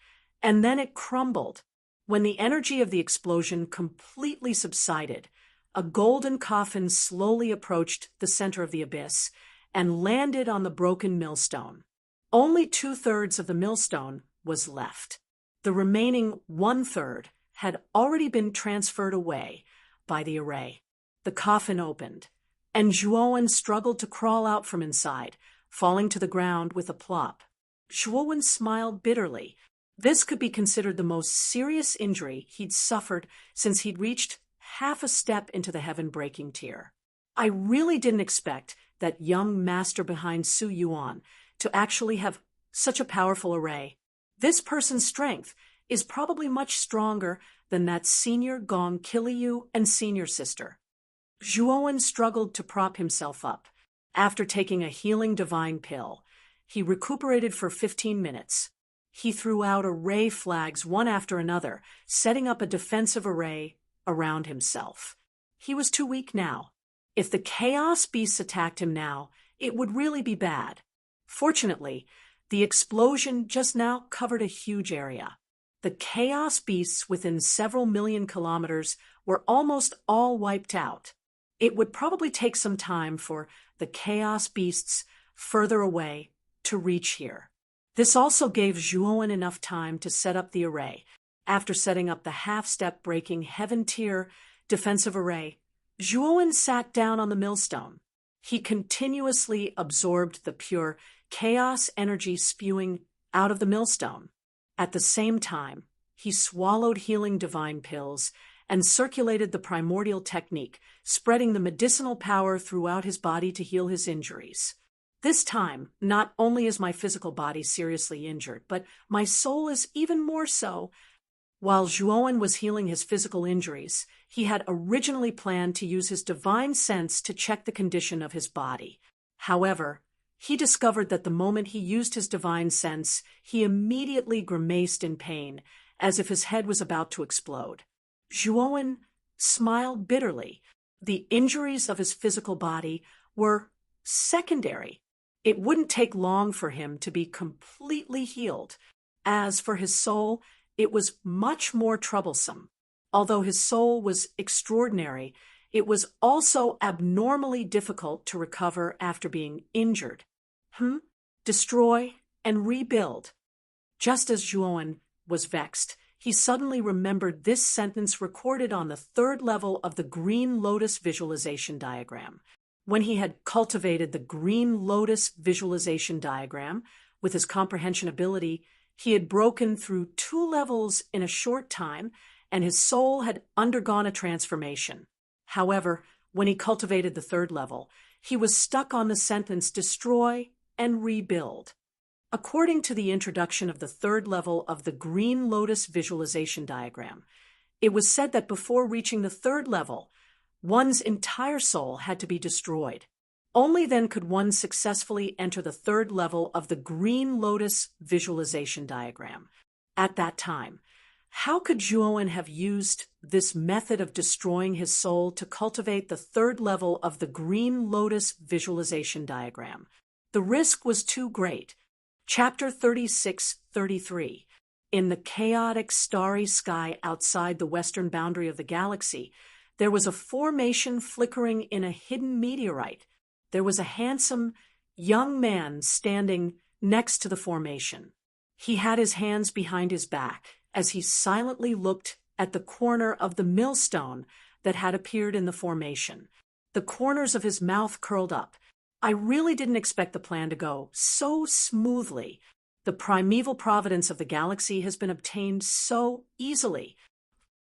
A: and then it crumbled. When the energy of the explosion completely subsided, a golden coffin slowly approached the center of the abyss and landed on the broken millstone. Only 2/3 of the millstone was left. The remaining 1/3 had already been transferred away by the array. The coffin opened, and Zhuowen struggled to crawl out from inside, falling to the ground with a plop. Zhuowen smiled bitterly. This could be considered the most serious injury he'd suffered since he'd reached half a step into the heaven-breaking tier. I really didn't expect that young master behind Su Yuan to actually have such a powerful array. This person's strength is probably much stronger than that senior Gong Kiliu and senior sister. Zhuowen struggled to prop himself up. After taking a healing divine pill, he recuperated for 15 minutes. He threw out array flags one after another, setting up a defensive array around himself. He was too weak now. If the chaos beasts attacked him now, it would really be bad. Fortunately, the explosion just now covered a huge area. The chaos beasts within several million kilometers were almost all wiped out. It would probably take some time for the chaos beasts further away to reach here. This also gave Zhuowen enough time to set up the array. After setting up the half-step breaking heaven tier defensive array, Zhuowen sat down on the millstone. He continuously absorbed the pure chaos energy spewing out of the millstone. At the same time, he swallowed healing divine pills and circulated the primordial technique, spreading the medicinal power throughout his body to heal his injuries. This time, not only is my physical body seriously injured, but my soul is even more so. While Zhuowen was healing his physical injuries, he had originally planned to use his divine sense to check the condition of his body. However, he discovered that the moment he used his divine sense, he immediately grimaced in pain, as if his head was about to explode. Zhuowen smiled bitterly. The injuries of his physical body were secondary. It wouldn't take long for him to be completely healed. As for his soul, it was much more troublesome. Although his soul was extraordinary, it was also abnormally difficult to recover after being injured. Destroy and rebuild. Just as Zhuowen was vexed, he suddenly remembered this sentence recorded on the third level of the Green Lotus visualization diagram. When he had cultivated the Green Lotus visualization diagram with his comprehension ability, he had broken through 2 levels in a short time, and his soul had undergone a transformation. However, when he cultivated the third level, he was stuck on the sentence destroy and rebuild. According to the introduction of the third level of the Green Lotus visualization diagram, it was said that before reaching the third level, one's entire soul had to be destroyed. Only then could one successfully enter the third level of the Green Lotus visualization diagram. At that time, how could Zhuowen have used this method of destroying his soul to cultivate the third level of the Green Lotus visualization diagram? The risk was too great. Chapter 36-33. In the chaotic starry sky outside the western boundary of the galaxy, there was a formation flickering in a hidden meteorite. There was a handsome, young man standing next to the formation. He had his hands behind his back as he silently looked at the corner of the millstone that had appeared in the formation. The corners of his mouth curled up. I really didn't expect the plan to go so smoothly. The primeval providence of the galaxy has been obtained so easily.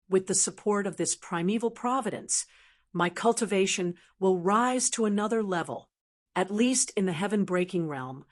A: With the support of this primeval providence, my cultivation will rise to another level, at least in the heaven-breaking realm.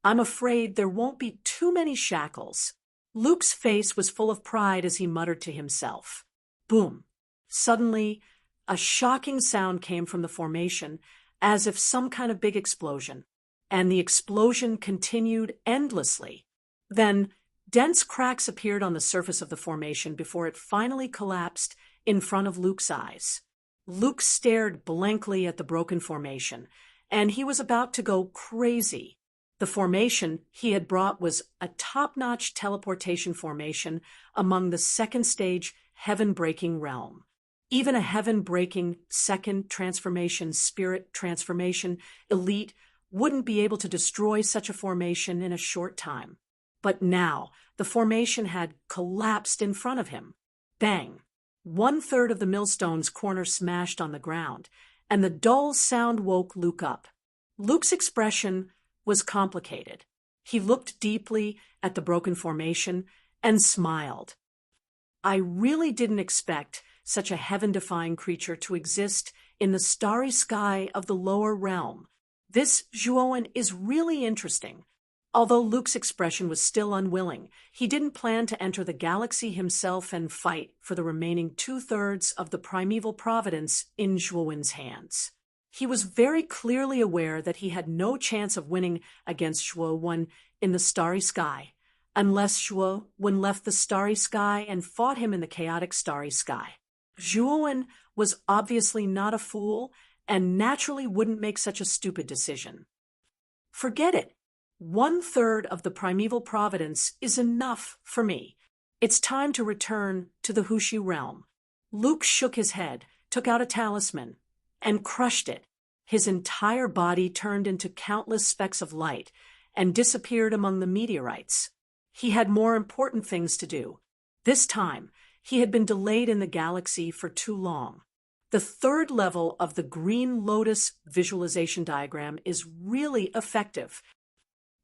A: I'm afraid there won't be too many shackles. Luke's face was full of pride as he muttered to himself. Boom! Suddenly, a shocking sound came from the formation, as if some kind of big explosion, and the explosion continued endlessly. Then, dense cracks appeared on the surface of the formation before it finally collapsed in front of Luke's eyes. Luke stared blankly at the broken formation, and he was about to go crazy. The formation he had brought was a top-notch teleportation formation among the second-stage heaven-breaking realm. Even a heaven-breaking second transformation, spirit transformation, elite wouldn't be able to destroy such a formation in a short time. But now, the formation had collapsed in front of him. Bang! 1/3 of the millstone's corner smashed on the ground, and the dull sound woke Luke up. Luke's expression was complicated. He looked deeply at the broken formation and smiled. I really didn't expect such a heaven-defying creature to exist in the starry sky of the lower realm. This Zhuowen is really interesting. Although Luke's expression was still unwilling, he didn't plan to enter the galaxy himself and fight for the remaining 2/3 of the primeval providence in Zhuowen's hands. He was very clearly aware that he had no chance of winning against Zhuowen in the starry sky, unless Zhuowen left the starry sky and fought him in the chaotic starry sky. Zhuowen was obviously not a fool and naturally wouldn't make such a stupid decision. Forget it. 1/3 of the primeval providence is enough for me. It's time to return to the Hushi realm. Luke shook his head, took out a talisman, and crushed it. His entire body turned into countless specks of light and disappeared among the meteorites. He had more important things to do. This time, he had been delayed in the galaxy for too long. The third level of the Green Lotus visualization diagram is really effective.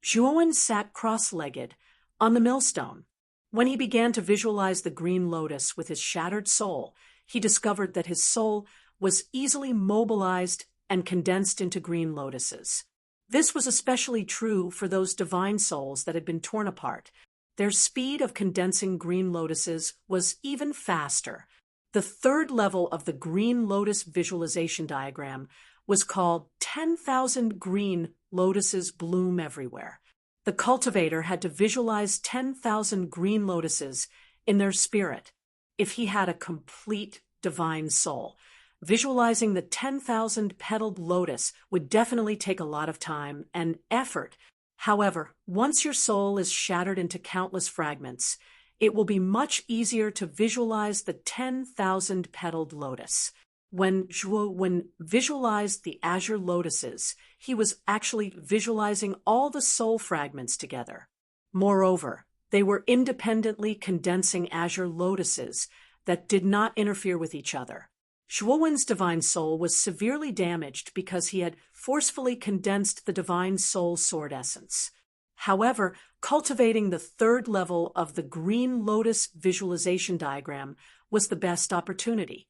A: Zhuowen sat cross-legged on the millstone. When he began to visualize the Green Lotus with his shattered soul, he discovered that his soul was easily mobilized and condensed into green lotuses. This was especially true for those divine souls that had been torn apart. Their speed of condensing green lotuses was even faster. The third level of the Green Lotus visualization diagram was called 10,000 green lotuses bloom everywhere. The cultivator had to visualize 10,000 green lotuses in their spirit. If he had a complete divine soul, visualizing the 10,000 petaled lotus would definitely take a lot of time and effort. However, once your soul is shattered into countless fragments, it will be much easier to visualize the 10,000 petaled lotus. When Zhuowen visualized the azure lotuses, he was actually visualizing all the soul fragments together. Moreover, they were independently condensing azure lotuses that did not interfere with each other. Zhuowen's divine soul was severely damaged because he had forcefully condensed the divine soul sword essence. However, cultivating the third level of the green lotus visualization diagram was the best opportunity.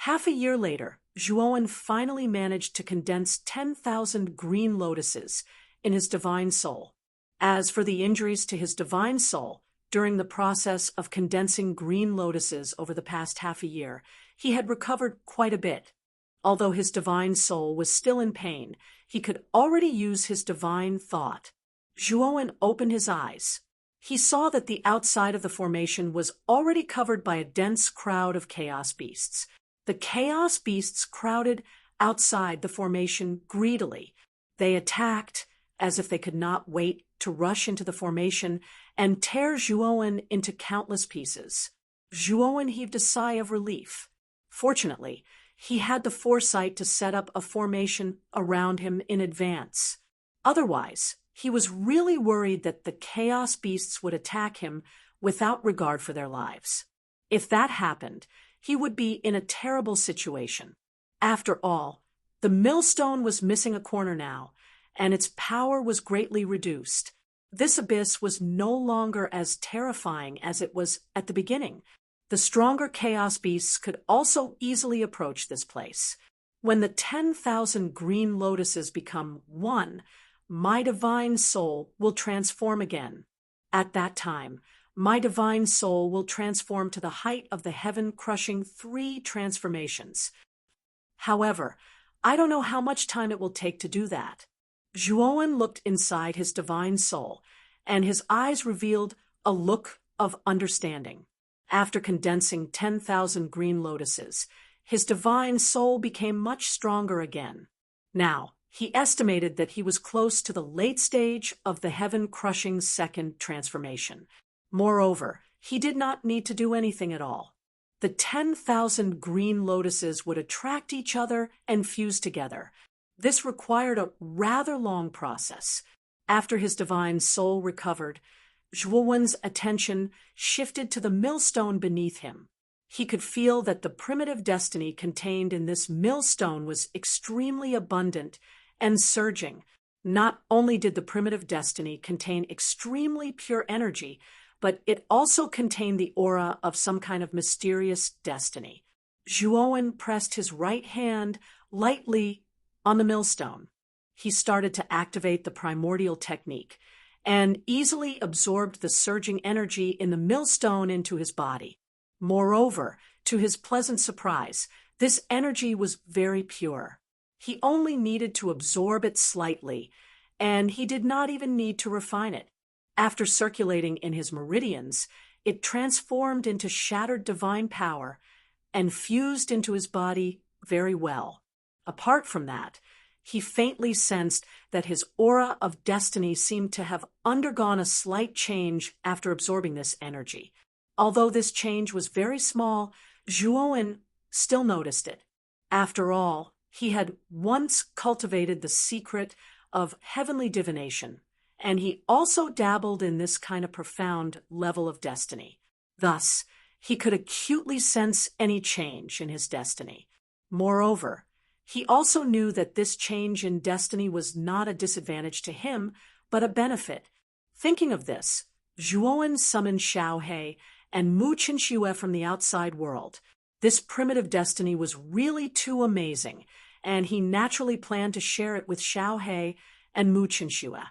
A: Half a year later, Zhuowen finally managed to condense 10,000 green lotuses in his divine soul. As for the injuries to his divine soul, during the process of condensing green lotuses over the past half a year, he had recovered quite a bit. Although his divine soul was still in pain, he could already use his divine thought. Zhuowen opened his eyes. He saw that the outside of the formation was already covered by a dense crowd of chaos beasts. The chaos beasts crowded outside the formation greedily. They attacked as if they could not wait to rush into the formation and tear Zhuowen into countless pieces. Zhuowen heaved a sigh of relief. Fortunately, he had the foresight to set up a formation around him in advance. Otherwise, he was really worried that the chaos beasts would attack him without regard for their lives. If that happened, he would be in a terrible situation. After all, the millstone was missing a corner now, and its power was greatly reduced. This abyss was no longer as terrifying as it was at the beginning. The stronger chaos beasts could also easily approach this place. When the 10,000 green lotuses become one, my divine soul will transform again. At that time, my divine soul will transform to the height of the heaven-crushing 3 transformations. However, I don't know how much time it will take to do that. Zhuowen looked inside his divine soul, and his eyes revealed a look of understanding. After condensing 10,000 green lotuses, his divine soul became much stronger again. Now, he estimated that he was close to the late stage of the heaven-crushing 2nd transformation. Moreover, he did not need to do anything at all. The 10,000 green lotuses would attract each other and fuse together. This required a rather long process. After his divine soul recovered, Zhuowen's attention shifted to the millstone beneath him. He could feel that the primitive destiny contained in this millstone was extremely abundant and surging. Not only did the primitive destiny contain extremely pure energy, but it also contained the aura of some kind of mysterious destiny. Zhuowen pressed his right hand lightly on the millstone. He started to activate the primordial technique and easily absorbed the surging energy in the millstone into his body. Moreover, to his pleasant surprise, this energy was very pure. He only needed to absorb it slightly, and he did not even need to refine it. After circulating in his meridians, it transformed into shattered divine power and fused into his body very well. Apart from that, he faintly sensed that his aura of destiny seemed to have undergone a slight change after absorbing this energy. Although this change was very small, Zhuowen still noticed it. After all, he had once cultivated the secret of heavenly divination, and he also dabbled in this kind of profound level of destiny. Thus, he could acutely sense any change in his destiny. Moreover, he also knew that this change in destiny was not a disadvantage to him, but a benefit. Thinking of this, Zhuowen summoned Xiaohe and Mu Qinxue from the outside world. This primitive destiny was really too amazing, and he naturally planned to share it with Xiaohe and Mu Qinxue.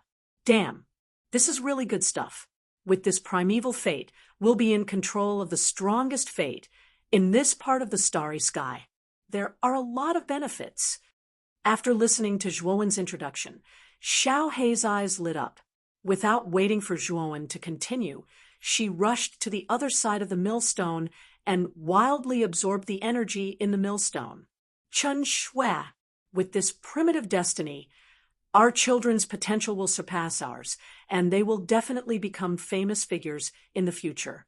A: Damn, this is really good stuff. With this primeval fate, we'll be in control of the strongest fate in this part of the starry sky. There are a lot of benefits. After listening to Zhuowen's introduction, Xiaohe's eyes lit up. Without waiting for Zhuowen to continue, she rushed to the other side of the millstone and wildly absorbed the energy in the millstone. Chen Shui, with this primitive destiny, our children's potential will surpass ours, and they will definitely become famous figures in the future.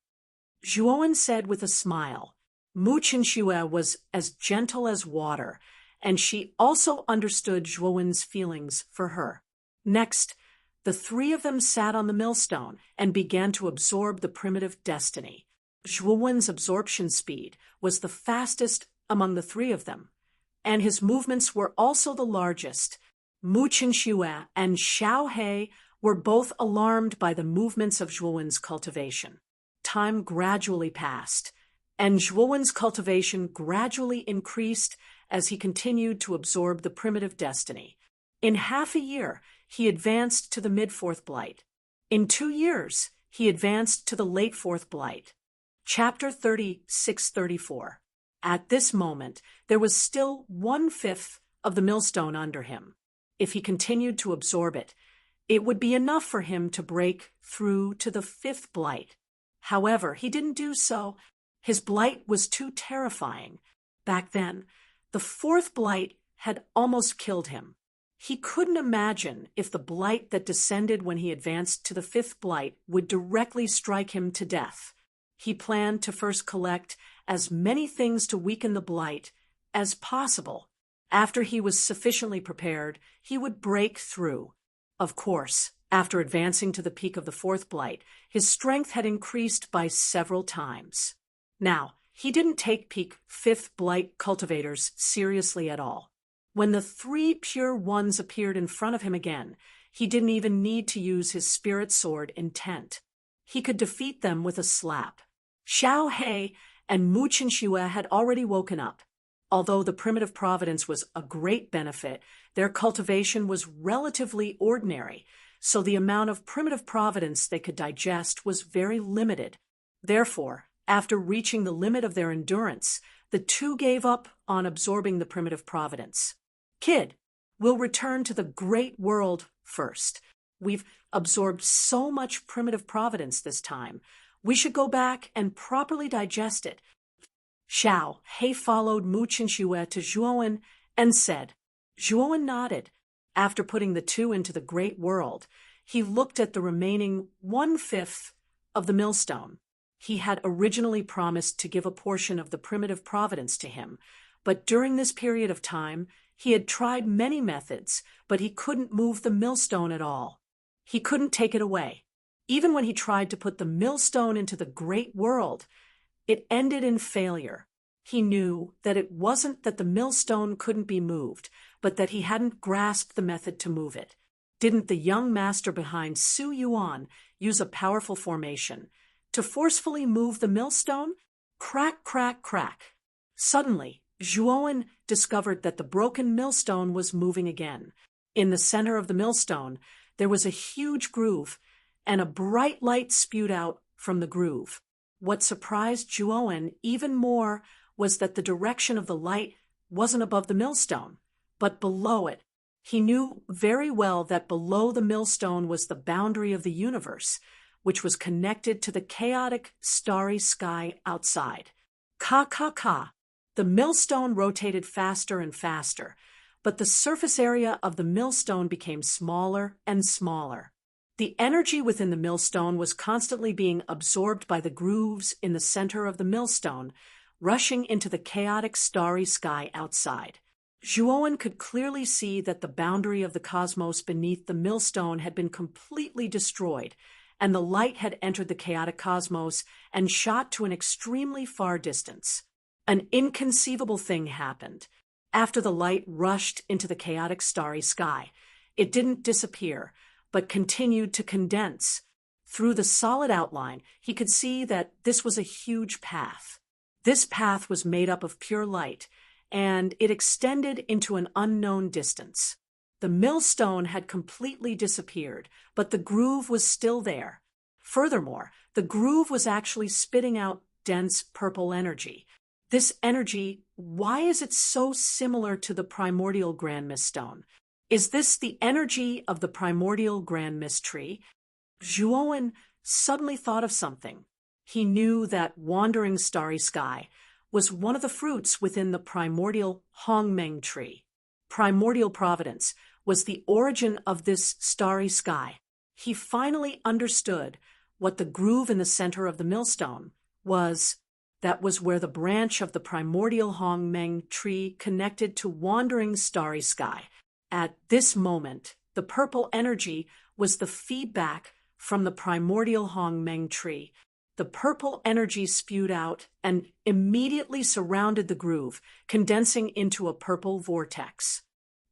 A: Zhuowen said with a smile. Mu Qinxue was as gentle as water, and she also understood Zhuowen's feelings for her. Next, the three of them sat on the millstone and began to absorb the primitive destiny. Zhuowen's absorption speed was the fastest among the three of them, and his movements were also the largest. Mu Qinxue and Xiao He were both alarmed by the movements of Zhuowen's cultivation. Time gradually passed, and Zhuowen's cultivation gradually increased as he continued to absorb the primitive destiny. In half a year, he advanced to the mid-fourth blight. In 2 years, he advanced to the late fourth blight. Chapter 36-34. At this moment, there was still 1/5 of the millstone under him. If he continued to absorb it, it would be enough for him to break through to the 5th blight. However, he didn't do so. His blight was too terrifying. Back then, the 4th blight had almost killed him. He couldn't imagine if the blight that descended when he advanced to the 5th blight would directly strike him to death. He planned to first collect as many things to weaken the blight as possible. After he was sufficiently prepared, he would break through. Of course, after advancing to the peak of the 4th blight, his strength had increased by several times. Now, he didn't take peak 5th blight cultivators seriously at all. When the 3 pure ones appeared in front of him again, he didn't even need to use his spirit sword intent. He could defeat them with a slap. Xiao He and Mu Qinxue had already woken up. Although the primitive providence was a great benefit, their cultivation was relatively ordinary, so the amount of primitive providence they could digest was very limited. Therefore, after reaching the limit of their endurance, the two gave up on absorbing the primitive providence. Kid, we'll return to the great world first. We've absorbed so much primitive providence this time. We should go back and properly digest it. Xiao He followed Mu Qinxue to Zhuowen and said. Zhuowen nodded. After putting the two into the great world, he looked at the remaining 1/5 of the millstone. He had originally promised to give a portion of the primitive providence to him, but during this period of time, he had tried many methods, but he couldn't move the millstone at all. He couldn't take it away. Even when he tried to put the millstone into the great world, it ended in failure. He knew that it wasn't that the millstone couldn't be moved, but that he hadn't grasped the method to move it. Didn't the young master behind Su Yuan use a powerful formation to forcefully move the millstone? Crack, crack, crack. Suddenly, Zhuowen discovered that the broken millstone was moving again. In the center of the millstone, there was a huge groove, and a bright light spewed out from the groove. What surprised Zhuowen even more was that the direction of the light wasn't above the millstone, but below it. He knew very well that below the millstone was the boundary of the universe, which was connected to the chaotic, starry sky outside. Ka. The millstone rotated faster and faster, but the surface area of the millstone became smaller and smaller. The energy within the millstone was constantly being absorbed by the grooves in the center of the millstone, rushing into the chaotic, starry sky outside. Zhuowen could clearly see that the boundary of the cosmos beneath the millstone had been completely destroyed, and the light had entered the chaotic cosmos and shot to an extremely far distance. An inconceivable thing happened. After the light rushed into the chaotic, starry sky, it didn't disappear, but continued to condense. Through the solid outline, he could see that this was a huge path. This path was made up of pure light, and it extended into an unknown distance. The millstone had completely disappeared, but the groove was still there. Furthermore, the groove was actually spitting out dense purple energy. This energy, why is it so similar to the primordial Grand Mist Stone? Is this the energy of the primordial Grand Mist Tree? Zhuowen suddenly thought of something. He knew that wandering starry sky was one of the fruits within the primordial Hongmeng tree. Primordial providence was the origin of this starry sky. He finally understood what the groove in the center of the millstone was. That was where the branch of the primordial Hong Meng tree connected to wandering starry sky. At this moment, the purple energy was the feedback from the primordial Hong Meng tree. The purple energy spewed out and immediately surrounded the groove, condensing into a purple vortex.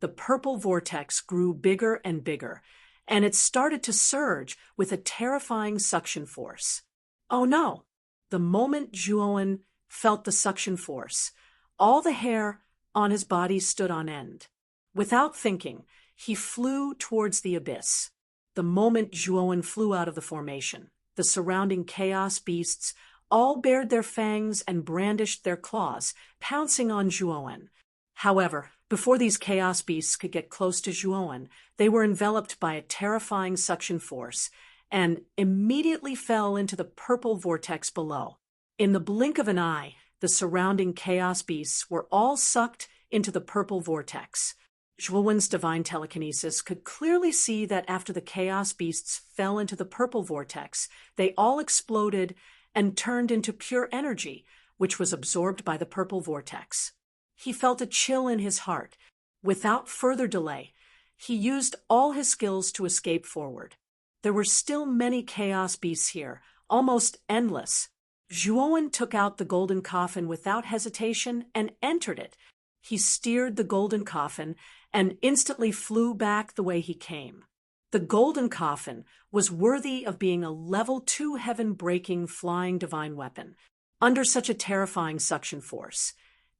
A: The purple vortex grew bigger and bigger, and it started to surge with a terrifying suction force. Oh no! The moment Zhuowen felt the suction force, all the hair on his body stood on end. Without thinking, he flew towards the abyss. The moment Zhuowen flew out of the formation, the surrounding chaos beasts all bared their fangs and brandished their claws, pouncing on Zhuowen. However, before these chaos beasts could get close to Zhuowen, they were enveloped by a terrifying suction force and immediately fell into the purple vortex below. In the blink of an eye, the surrounding chaos beasts were all sucked into the purple vortex. Zhuowen's divine telekinesis could clearly see that after the chaos beasts fell into the purple vortex, they all exploded and turned into pure energy, which was absorbed by the purple vortex. He felt a chill in his heart. Without further delay, he used all his skills to escape forward. There were still many chaos beasts here, almost endless. Zhuowen took out the golden coffin without hesitation and entered it. He steered the golden coffin and instantly flew back the way he came. The golden coffin was worthy of being a level 2 heaven-breaking flying divine weapon. Under such a terrifying suction force,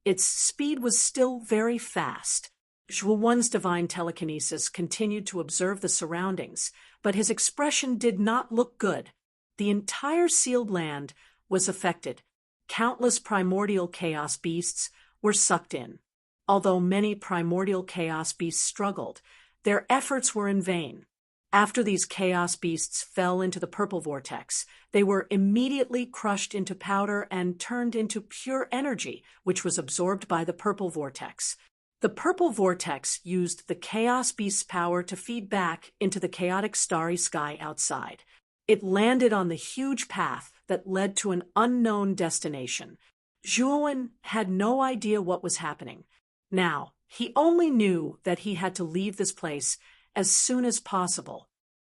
A: its speed was still very fast. Zhuowen's divine telekinesis continued to observe the surroundings, but his expression did not look good. The entire sealed land was affected. Countless primordial chaos beasts were sucked in. Although many primordial chaos beasts struggled, their efforts were in vain. After these chaos beasts fell into the purple vortex, they were immediately crushed into powder and turned into pure energy, which was absorbed by the purple vortex. The purple vortex used the chaos beast's power to feed back into the chaotic starry sky outside. It landed on the huge path that led to an unknown destination. Zhuowen had no idea what was happening. Now, he only knew that he had to leave this place as soon as possible.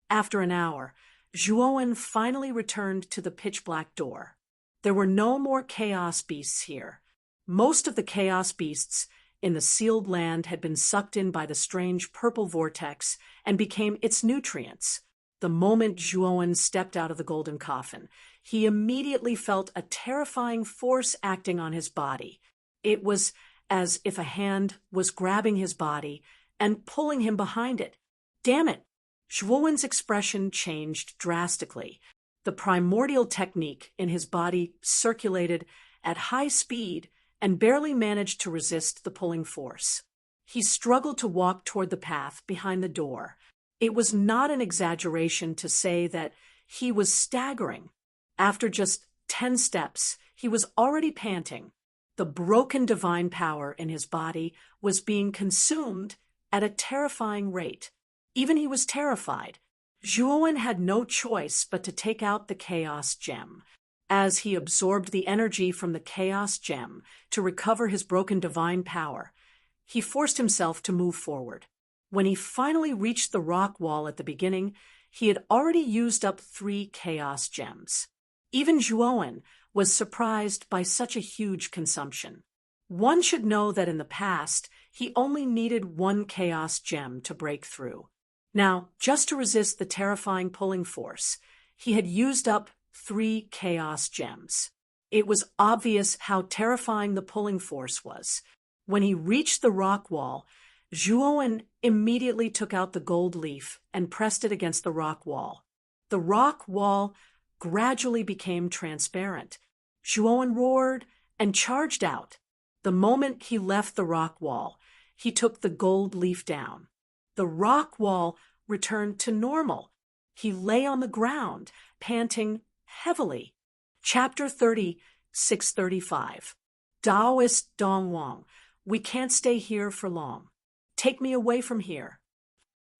A: After an hour, Zhuowen finally returned to the pitch-black door. There were no more chaos beasts here. Most of the chaos beasts in the sealed land had been sucked in by the strange purple vortex and became its nutrients. The moment Zhuowen stepped out of the golden coffin, he immediately felt a terrifying force acting on his body. It was as if a hand was grabbing his body and pulling him behind it. Damn it! Zhuowen's expression changed drastically. The primordial technique in his body circulated at high speed and barely managed to resist the pulling force. He struggled to walk toward the path behind the door. It was not an exaggeration to say that he was staggering. After just 10 steps, he was already panting. The broken divine power in his body was being consumed at a terrifying rate. Even he was terrified. Zhuowen had no choice but to take out the Chaos Gem. As he absorbed the energy from the Chaos Gem to recover his broken divine power, he forced himself to move forward. When he finally reached the rock wall at the beginning, he had already used up 3 Chaos Gems. Even Zhuowen was surprised by such a huge consumption. One should know that in the past, he only needed 1 Chaos Gem to break through. Now, just to resist the terrifying pulling force, he had used up 3 Chaos Gems. It was obvious how terrifying the pulling force was. When he reached the rock wall, Zhuowen immediately took out the gold leaf and pressed it against the rock wall. The rock wall gradually became transparent. Zhuowen roared and charged out. The moment he left the rock wall, he took the gold leaf down. The rock wall returned to normal. He lay on the ground, panting heavily. Chapter 30, 635. Taoist Dong Wang, we can't stay here for long. Take me away from here.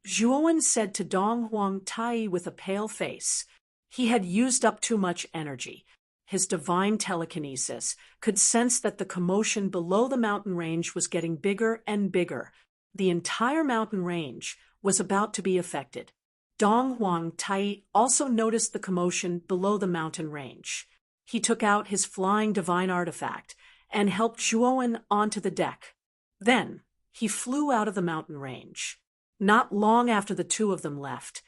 A: Zhuowen said to Dong Huang Tai with a pale face. He had used up too much energy. his divine telekinesis, could sense that the commotion below the mountain range was getting bigger and bigger. The entire mountain range was about to be affected. Dong Huang Tai also noticed the commotion below the mountain range. He took out his flying divine artifact and helped Zhuowen onto the deck. Then he flew out of the mountain range. Not long after the two of them left,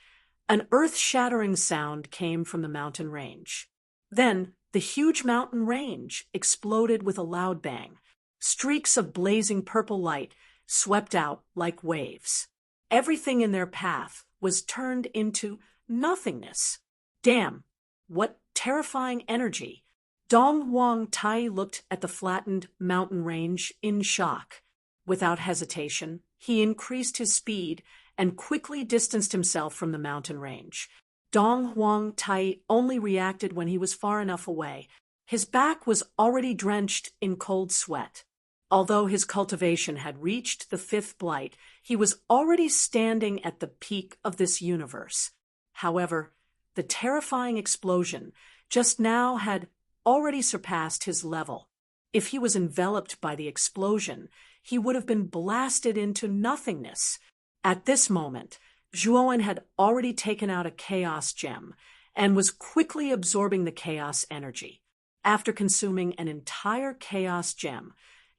A: an earth-shattering sound came from the mountain range. Then the huge mountain range exploded with a loud bang. Streaks of blazing purple light swept out like waves. Everything in their path was turned into nothingness. Damn, what terrifying energy! Dong Huang Tai looked at the flattened mountain range in shock. Without hesitation, he increased his speed and quickly distanced himself from the mountain range. Dong Huang Tai only reacted when he was far enough away. His back was already drenched in cold sweat. Although his cultivation had reached the fifth blight, he was already standing at the peak of this universe. However, the terrifying explosion just now had already surpassed his level. If he was enveloped by the explosion, he would have been blasted into nothingness. At this moment, Zhuowen had already taken out a chaos gem and was quickly absorbing the chaos energy. After consuming an entire chaos gem,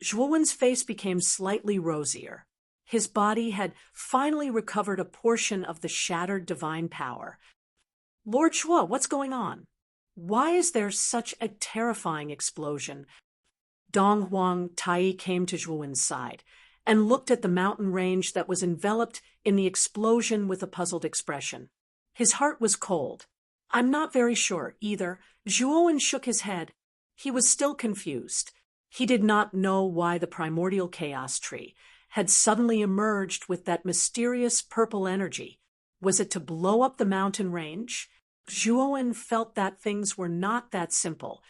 A: Zhuowen's face became slightly rosier. His body had finally recovered a portion of the shattered divine power. Lord Zhuo, what's going on? Why is there such a terrifying explosion? Dong Huang Tai came to Zhuowen's side and looked at the mountain range that was enveloped in the explosion with a puzzled expression. His heart was cold. I'm not very sure either. Zhuowen shook his head. He was still confused. He did not know why the primordial chaos tree had suddenly emerged with that mysterious purple energy. Was it to blow up the mountain range? Zhuowen felt that things were not that simple.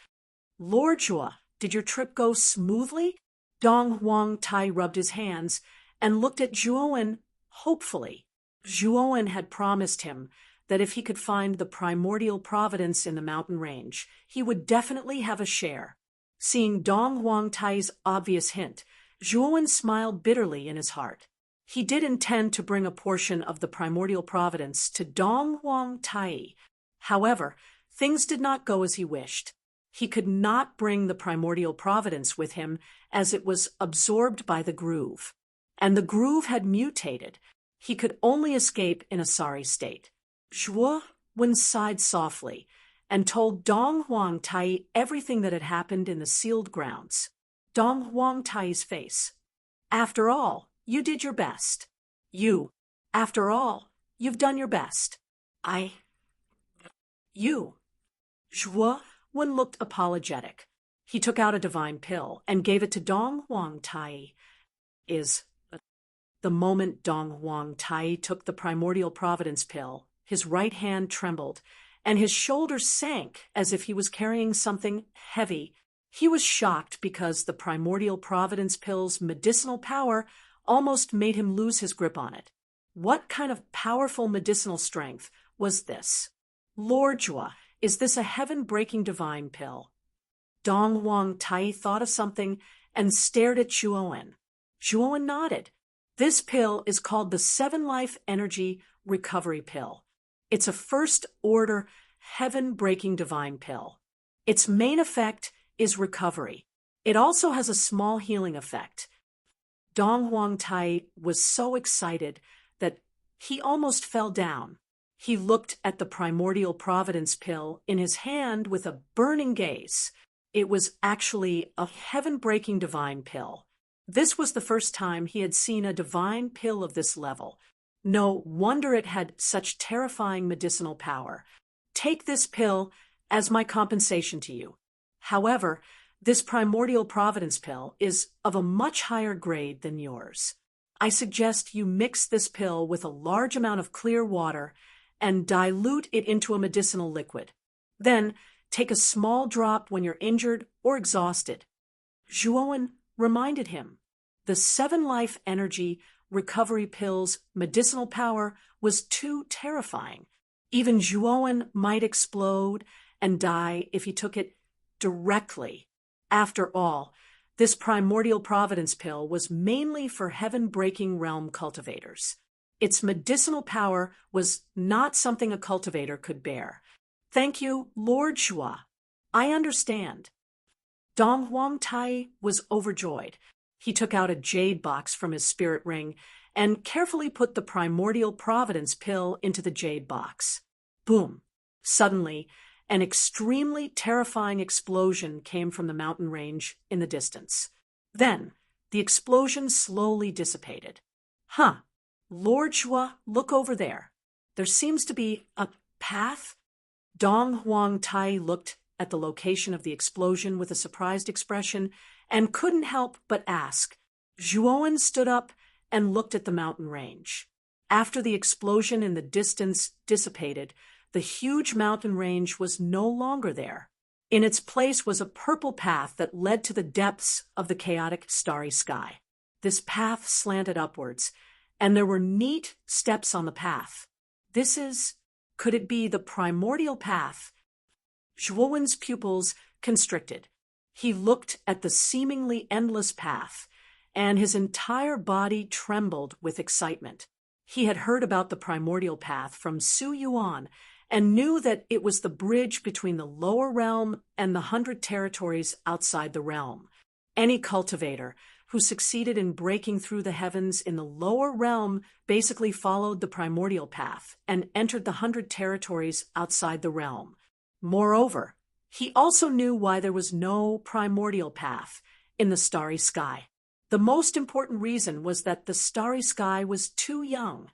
A: Lord Zhuo, did your trip go smoothly? Dong Huang Tai rubbed his hands and looked at Zhuowen hopefully. Zhuowen had promised him that if he could find the primordial providence in the mountain range, he would definitely have a share. Seeing Dong Huang Tai's obvious hint, Zhuowen smiled bitterly in his heart. He did intend to bring a portion of the primordial providence to Dong Huang Tai. However, things did not go as he wished. He could not bring the primordial providence with him as it was absorbed by the groove. And the groove had mutated. He could only escape in a sorry state. Zhuowen sighed softly and told Dong Huang Tai everything that had happened in the sealed grounds. Dong Huang Tai's face. After all, you did your best. After all, you've done your best. Zhuowen looked apologetic. He took out a divine pill and gave it to Dong Huang Tai. The moment Dong Huang Tai took the primordial providence pill, his right hand trembled, and his shoulders sank as if he was carrying something heavy. He was shocked because the primordial providence pill's medicinal power almost made him lose his grip on it. What kind of powerful medicinal strength was this? Lord Zhuo, is this a heaven-breaking divine pill? Dong Huang Tai thought of something and stared at Zhuowen. Zhuowen nodded. This pill is called the 7-Life Energy Recovery Pill. It's a first-order, heaven-breaking divine pill. Its main effect is recovery. It also has a small healing effect. Dong Huang Tai was so excited that he almost fell down. He looked at the primordial providence pill in his hand with a burning gaze. It was actually a heaven-breaking divine pill. This was the first time he had seen a divine pill of this level. No wonder it had such terrifying medicinal power. Take this pill as my compensation to you. However, this primordial providence pill is of a much higher grade than yours. I suggest you mix this pill with a large amount of clear water and dilute it into a medicinal liquid. Then take a small drop when you're injured or exhausted. Zhuowen reminded him. The 7-Life Energy Recovery Pill's medicinal power was too terrifying. Even Zhuowen might explode and die if he took it directly. After all, this primordial providence pill was mainly for heaven-breaking realm cultivators. Its medicinal power was not something a cultivator could bear. Thank you, Lord Shua. I understand. Dong Huang Tai was overjoyed. He took out a jade box from his spirit ring and carefully put the primordial providence pill into the jade box. Boom! Suddenly, an extremely terrifying explosion came from the mountain range in the distance. Then, the explosion slowly dissipated. Huh. Lord Shua, look over there. There seems to be a path. Dong Huang Tai looked at the location of the explosion with a surprised expression and couldn't help but ask. Zhuowen stood up and looked at the mountain range. After the explosion in the distance dissipated, the huge mountain range was no longer there. In its place was a purple path that led to the depths of the chaotic starry sky. This path slanted upwards, and there were neat steps on the path. Could it be the primordial path? Zhuowen's pupils constricted. He looked at the seemingly endless path, and his entire body trembled with excitement. He had heard about the primordial path from Su Yuan and knew that it was the bridge between the lower realm and the 100 territories outside the realm. Any cultivator who succeeded in breaking through the heavens in the lower realm basically followed the primordial path and entered the 100 territories outside the realm. Moreover, he also knew why there was no primordial path in the starry sky. The most important reason was that the starry sky was too young.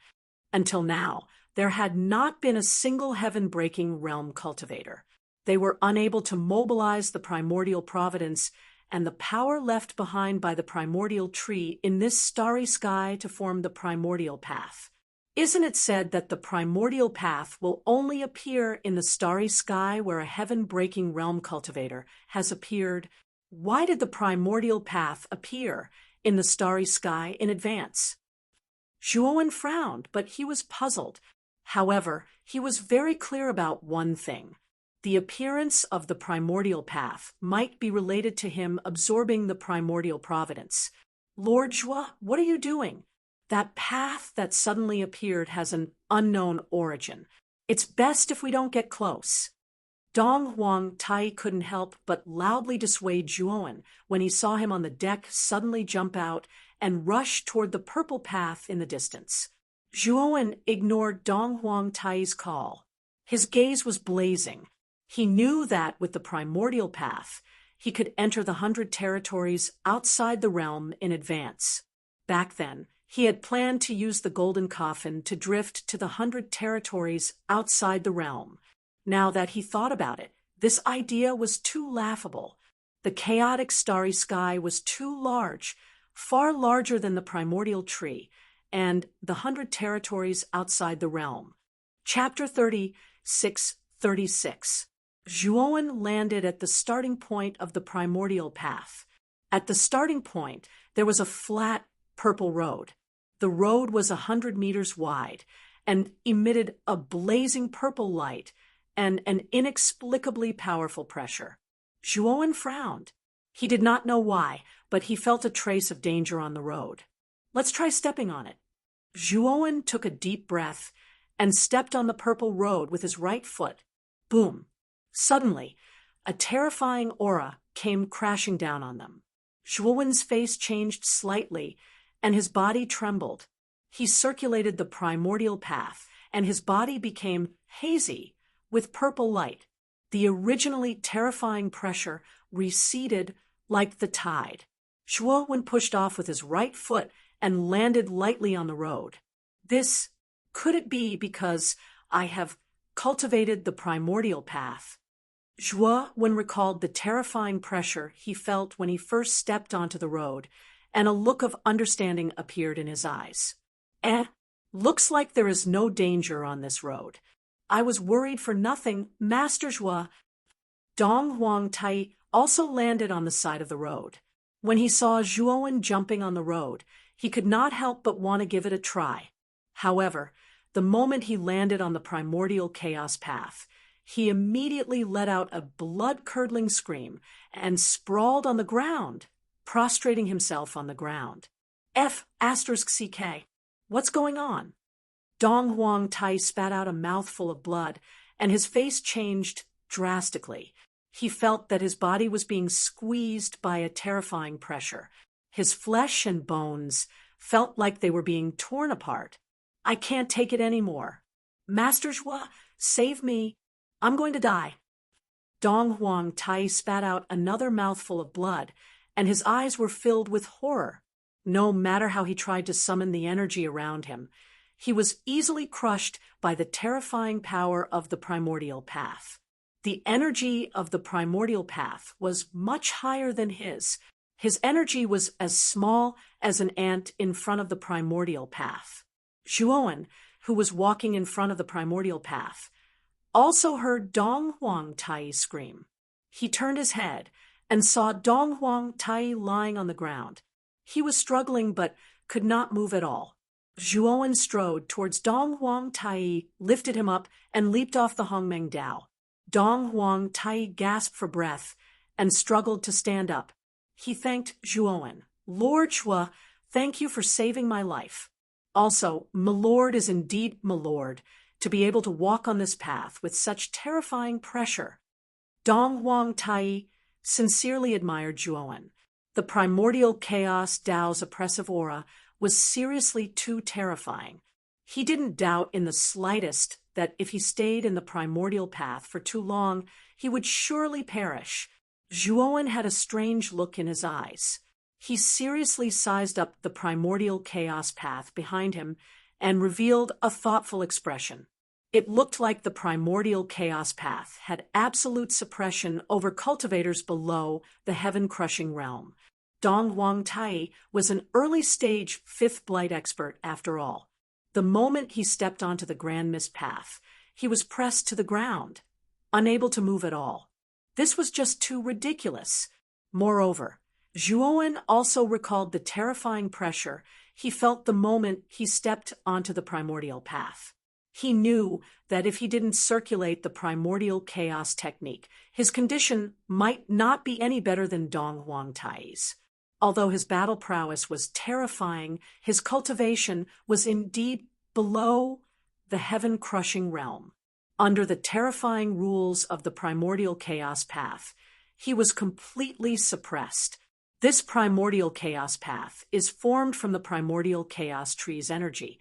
A: Until now, there had not been a single heaven-breaking realm cultivator. They were unable to mobilize the primordial providence and the power left behind by the primordial tree in this starry sky to form the primordial path. Isn't it said that the primordial path will only appear in the starry sky where a heaven-breaking realm cultivator has appeared? Why did the primordial path appear in the starry sky in advance? Zhuowen frowned, but he was puzzled. However, he was very clear about one thing. The appearance of the primordial path might be related to him absorbing the primordial providence. Lord Zhua, what are you doing? That path that suddenly appeared has an unknown origin. It's best if we don't get close. Dong Huang Tai couldn't help but loudly dissuade Zhuowen when he saw him on the deck suddenly jump out and rush toward the purple path in the distance. Zhuowen ignored Dong Huang Tai's call. His gaze was blazing. He knew that with the primordial path, he could enter the 100 territories outside the realm in advance. Back then, he had planned to use the golden coffin to drift to the 100 territories outside the realm. Now that he thought about it, this idea was too laughable. The chaotic starry sky was too large, far larger than the primordial tree, and the 100 territories outside the realm. Chapter 36. Zhuowen landed at the starting point of the primordial path. At the starting point, there was a flat, purple road. The road was 100 meters wide and emitted a blazing purple light and an inexplicably powerful pressure. Zhuowen frowned. He did not know why, but he felt a trace of danger on the road. Let's try stepping on it. Zhuowen took a deep breath and stepped on the purple road with his right foot. Boom! Suddenly, a terrifying aura came crashing down on them. Zhuowen's face changed slightly, and his body trembled. He circulated the primordial path, and his body became hazy with purple light. The originally terrifying pressure receded like the tide. Zhuowen pushed off with his right foot and landed lightly on the road. Could it be because I have cultivated the primordial path? Zhuowen recalled the terrifying pressure he felt when he first stepped onto the road, and a look of understanding appeared in his eyes. Looks like there is no danger on this road. I was worried for nothing, Master Zhua. Dong Huang Tai also landed on the side of the road. When he saw Zhuowen jumping on the road, he could not help but want to give it a try. However, the moment he landed on the primordial chaos path, He immediately let out a blood-curdling scream and sprawled on the ground, prostrating himself on the ground. F***CK. What's going on? Dong Huang Tai spat out a mouthful of blood, and his face changed drastically. He felt that his body was being squeezed by a terrifying pressure. His flesh and bones felt like they were being torn apart. I can't take it anymore. Master Zhua, save me. I'm going to die. Dong Huang Tai spat out another mouthful of blood, and his eyes were filled with horror. No matter how he tried to summon the energy around him, he was easily crushed by the terrifying power of the primordial path. The energy of the primordial path was much higher than his. His energy was as small as an ant in front of the primordial path. Zhuowen, who was walking in front of the primordial path, also heard Dong Huang Tai scream. He turned his head and saw Dong Huang Tai lying on the ground. He was struggling but could not move at all. Zhuowen strode towards Dong Huang Tai, lifted him up, and leaped off the Hongmeng Dao. Dong Huang Tai gasped for breath and struggled to stand up. He thanked Zhuowen. Lord Zhua, thank you for saving my life. Also, Milord is indeed Milord, to be able to walk on this path with such terrifying pressure. Dong Huang Tai sincerely admired Zhuowen. The primordial chaos Dao's oppressive aura was seriously too terrifying. He didn't doubt in the slightest that if he stayed in the primordial path for too long, he would surely perish. Zhuowen had a strange look in his eyes. He seriously sized up the primordial chaos path behind him and revealed a thoughtful expression. It looked like the primordial chaos path had absolute suppression over cultivators below the heaven-crushing realm. Dong Huang Tai was an early-stage fifth blight expert after all. The moment he stepped onto the Grand Mist path, he was pressed to the ground, unable to move at all. This was just too ridiculous. Moreover, Zhuowen also recalled the terrifying pressure he felt the moment he stepped onto the primordial path. He knew that if he didn't circulate the primordial chaos technique, his condition might not be any better than Dong Huang Tai's. Although his battle prowess was terrifying, his cultivation was indeed below the heaven-crushing realm. Under the terrifying rules of the primordial chaos path, he was completely suppressed. This primordial chaos path is formed from the primordial chaos tree's energy,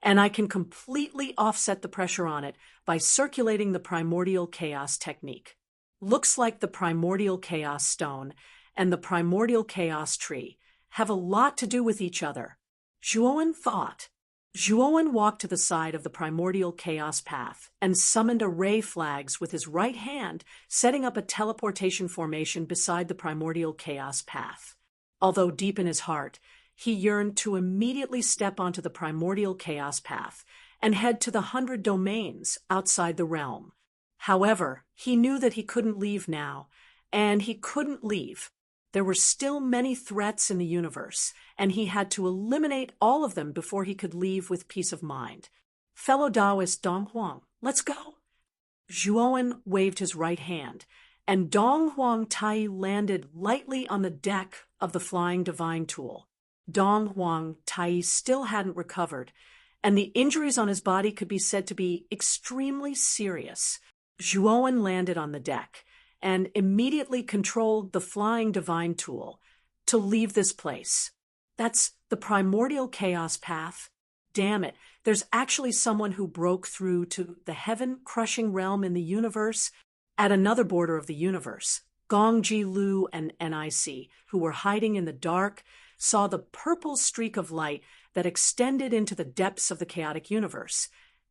A: and I can completely offset the pressure on it by circulating the primordial chaos technique. Looks like the primordial chaos stone and the primordial chaos tree have a lot to do with each other. Zhuowen thought. Zhuowen walked to the side of the primordial chaos path and summoned array flags with his right hand, setting up a teleportation formation beside the primordial chaos path. Although deep in his heart, he yearned to immediately step onto the primordial chaos path and head to the 100 domains outside the realm. However, he knew that he couldn't leave now, and he couldn't leave. There were still many threats in the universe, and he had to eliminate all of them before he could leave with peace of mind. Fellow Taoist Dong Huang, let's go. Zhuowen waved his right hand, and Dong Huang Tai landed lightly on the deck of the flying divine tool. Dong Huang Tai still hadn't recovered, and the injuries on his body could be said to be extremely serious. Zhuowen landed on the deck and immediately controlled the flying divine tool to leave this place. That's the primordial chaos path. Damn it, there's actually someone who broke through to the heaven-crushing realm in the universe at another border of the universe. Gong Ji Lu and NIC, who were hiding in the dark, saw the purple streak of light that extended into the depths of the chaotic universe,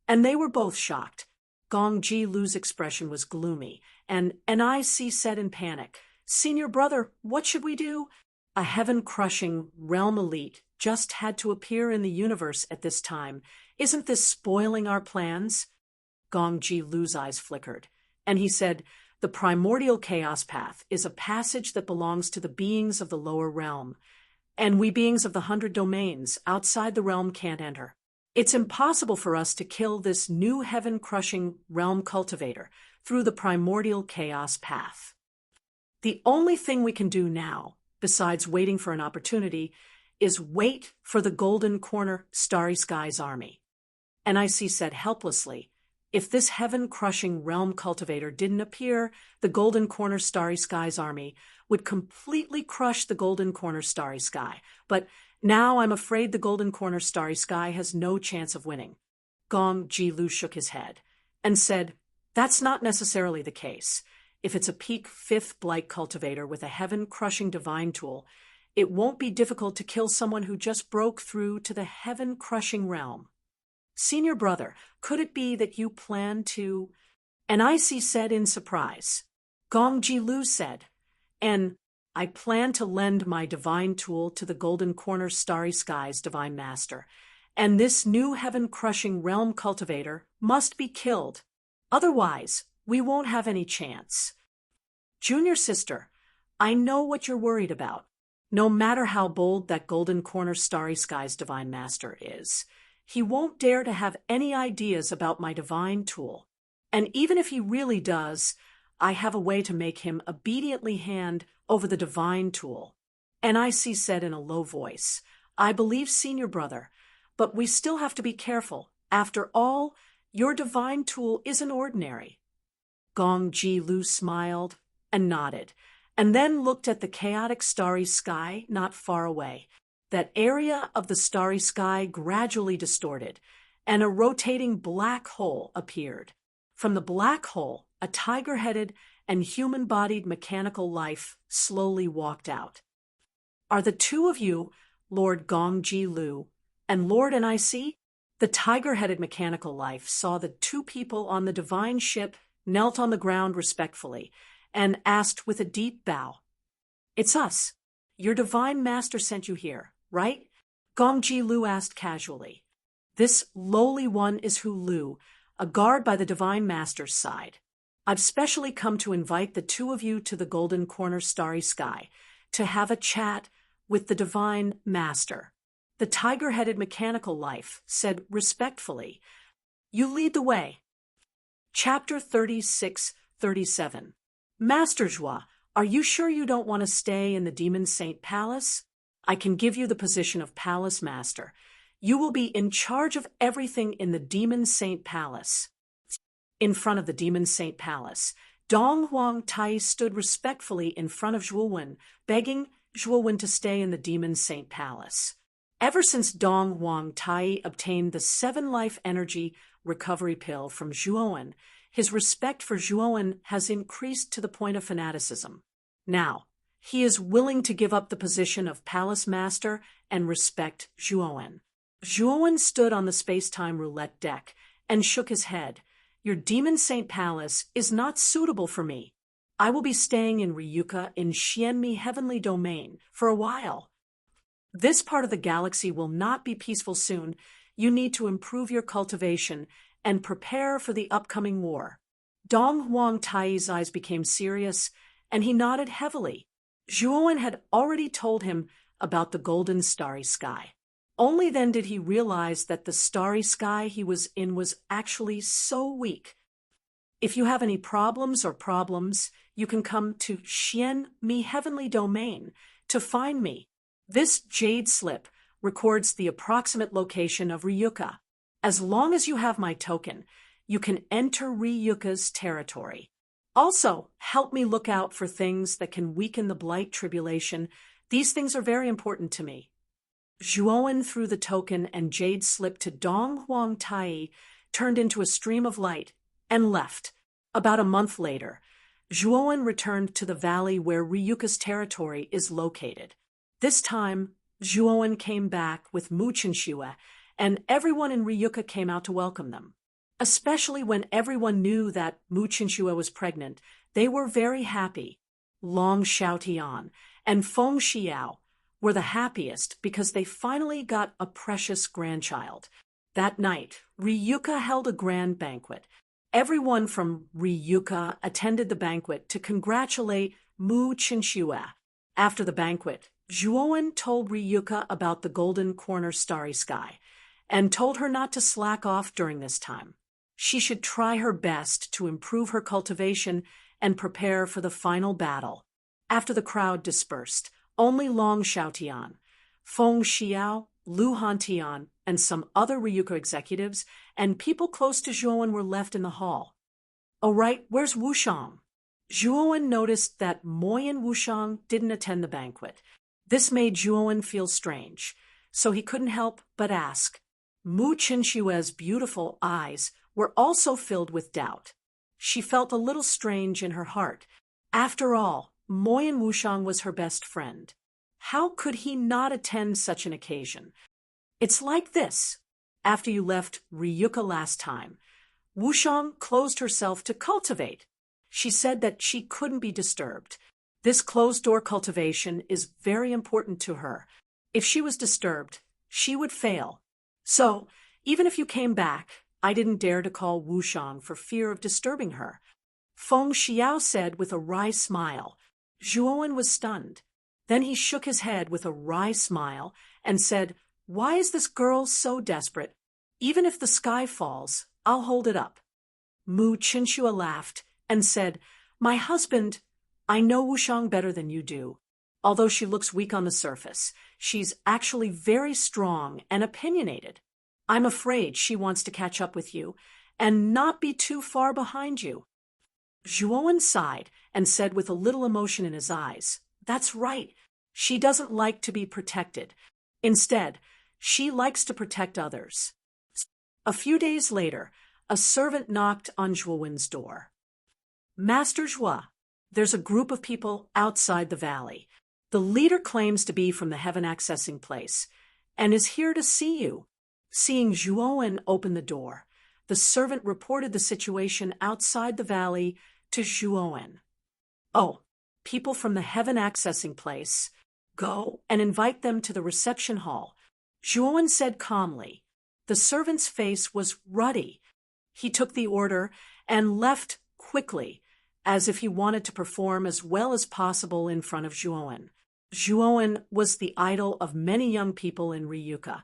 A: and they were both shocked. Gong Ji Lu's expression was gloomy, and NIC said in panic, "Senior brother, what should we do?" A heaven-crushing realm elite just had to appear in the universe at this time. Isn't this spoiling our plans? Gong Ji Lu's eyes flickered, and he said, "The primordial chaos path is a passage that belongs to the beings of the lower realm, and we beings of the 100 domains outside the realm can't enter. It's impossible for us to kill this new heaven-crushing realm cultivator, through the primordial chaos path. The only thing we can do now, besides waiting for an opportunity, is wait for the Golden Corner Starry Skies army. NIC said helplessly, if this heaven-crushing realm cultivator didn't appear, the Golden Corner Starry Skies army would completely crush the Golden Corner Starry Sky. But now I'm afraid the Golden Corner Starry Sky has no chance of winning. Gong Ji-lu shook his head and said, that's not necessarily the case. If it's a peak 5th blight cultivator with a heaven-crushing divine tool, it won't be difficult to kill someone who just broke through to the heaven-crushing realm. Senior brother, could it be that you plan to? NIC said in surprise. Gong Ji-lu said, and I plan to lend my divine tool to the Golden Corner Starry Skies divine master, and this new heaven-crushing realm cultivator must be killed. Otherwise, we won't have any chance. Junior sister, I know what you're worried about. No matter how bold that Golden Corner Starry Skies divine master is, he won't dare to have any ideas about my divine tool. And even if he really does, I have a way to make him obediently hand over the divine tool. NIC said in a low voice, I believe, senior brother, but we still have to be careful. After all, your divine tool isn't ordinary. Gong Ji-lu smiled and nodded, and then looked at the chaotic starry sky not far away. That area of the starry sky gradually distorted, and a rotating black hole appeared. From the black hole, a tiger-headed and human-bodied mechanical life slowly walked out. Are the two of you, Lord Gong Ji-lu and Lord NIC? The tiger-headed mechanical life saw the two people on the divine ship, knelt on the ground respectfully, and asked with a deep bow, It's us. Your divine master sent you here, right? Gong Ji-lu asked casually. This lowly one is Hu Lu, a guard by the divine master's side. I've specially come to invite the two of you to the Golden Corner Starry Sky to have a chat with the divine master. The tiger-headed mechanical life said respectfully, You lead the way. Chapter 36-37. Master Zhua, are you sure you don't want to stay in the Demon Saint Palace? I can give you the position of Palace Master. You will be in charge of everything in the Demon Saint Palace. In front of the Demon Saint Palace, Dong Huang Tai stood respectfully in front of Zhuowen, begging Zhuowen to stay in the Demon Saint Palace. Ever since Dong Huang Tai obtained the 7 life energy recovery pill from Zhuowen, his respect for Zhuowen has increased to the point of fanaticism. Now, he is willing to give up the position of Palace Master and respect Zhuowen. Zhuowen stood on the space-time roulette deck and shook his head. Your Demon Saint Palace is not suitable for me. I will be staying in Ryuka in Xianmi Heavenly Domain for a while. This part of the galaxy will not be peaceful soon. You need to improve your cultivation and prepare for the upcoming war. Dong Huang Tai's eyes became serious, and he nodded heavily. Zhuowen had already told him about the golden starry sky. Only then did he realize that the starry sky he was in was actually so weak. If you have any problems, you can come to Xianmi Heavenly Domain to find me. This jade slip records the approximate location of Ryuka. As long as you have my token, you can enter Ryuka's territory. Also, help me look out for things that can weaken the Blight Tribulation. These things are very important to me. Zhuowen threw the token and jade slip to Dong Huang Tai, turned into a stream of light, and left. About a month later, Zhuowen returned to the valley where Ryuka's territory is located. This time, Zhuowen came back with Mu Chenxue, and everyone in Ryuka came out to welcome them. Especially when everyone knew that Mu Chenxue was pregnant, they were very happy. Long Xiaotian and Feng Xiao were the happiest because they finally got a precious grandchild. That night, Ryuka held a grand banquet. Everyone from Ryuka attended the banquet to congratulate Mu Chenxue. After the banquet, Zhuowen told Ryuka about the Golden Corner Starry Sky and told her not to slack off during this time. She should try her best to improve her cultivation and prepare for the final battle. After the crowd dispersed, only Long Xiaotian, Feng Xiao, Lu Hantian, and some other Ryuko executives and people close to Zhuowen were left in the hall. "Oh right, where's Wushang?" Zhuowen noticed that Moi and Wushang didn't attend the banquet. This made Zhuowen feel strange, so he couldn't help but ask. Mu Qinshue's beautiful eyes were also filled with doubt. She felt a little strange in her heart. After all, Moi and Wushang was her best friend. How could he not attend such an occasion? It's like this. After you left Ryuka last time, Wushang closed herself to cultivate. She said that she couldn't be disturbed. This closed-door cultivation is very important to her. If she was disturbed, she would fail. So, even if you came back, I didn't dare to call Wushang for fear of disturbing her. Feng Xiao said with a wry smile. Zhuowen was stunned. Then he shook his head with a wry smile and said, "Why is this girl so desperate? Even if the sky falls, I'll hold it up." Mu Qinshu laughed and said, "My husband, I know Wushang better than you do. Although she looks weak on the surface, she's actually very strong and opinionated. I'm afraid she wants to catch up with you and not be too far behind you." Zhuowen sighed and said with a little emotion in his eyes, "That's right. She doesn't like to be protected. Instead, she likes to protect others." A few days later, a servant knocked on Zhuowen's door. "Master Zhua, there's a group of people outside the valley. The leader claims to be from the heaven accessing place and is here to see you." Seeing Zhuowen open the door, the servant reported the situation outside the valley to Zhuowen. "Oh, people from the heaven accessing place. Go and invite them to the reception hall," Zhuowen said calmly. The servant's face was ruddy. He took the order and left quickly, as if he wanted to perform as well as possible in front of Zhuowen. Zhuowen was the idol of many young people in Ryuka,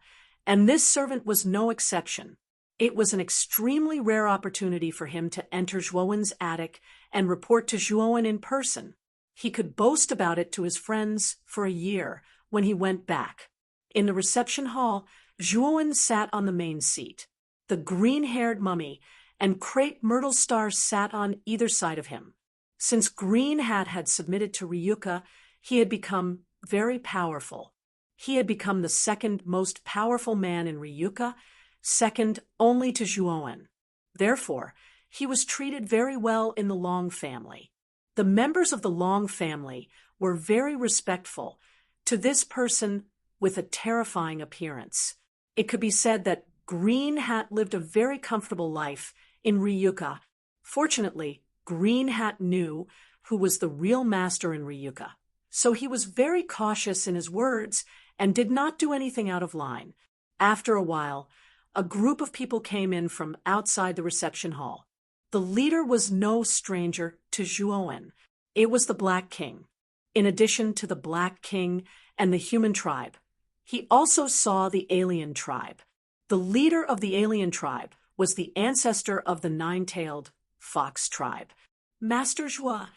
A: and this servant was no exception. It was an extremely rare opportunity for him to enter Zhuowen's attic and report to Zhuowen in person. He could boast about it to his friends for a year when he went back. In the reception hall, Zhuowen sat on the main seat. The green-haired mummy and Crepe Myrtle Star sat on either side of him. Since Green Hat had submitted to Ryuka, he had become very powerful. He had become the second most powerful man in Ryuka, second only to Zhuowen. Therefore, he was treated very well in the Long family. The members of the Long family were very respectful to this person with a terrifying appearance. It could be said that Green Hat lived a very comfortable life in Ryuka. Fortunately, Green Hat knew who was the real master in Ryuka, so he was very cautious in his words and did not do anything out of line. After a while, a group of people came in from outside the reception hall. The leader was no stranger to Zhuowen. It was the Black King. In addition to the Black King and the human tribe, he also saw the alien tribe. The leader of the alien tribe was the ancestor of the nine-tailed fox tribe. Master Zhua,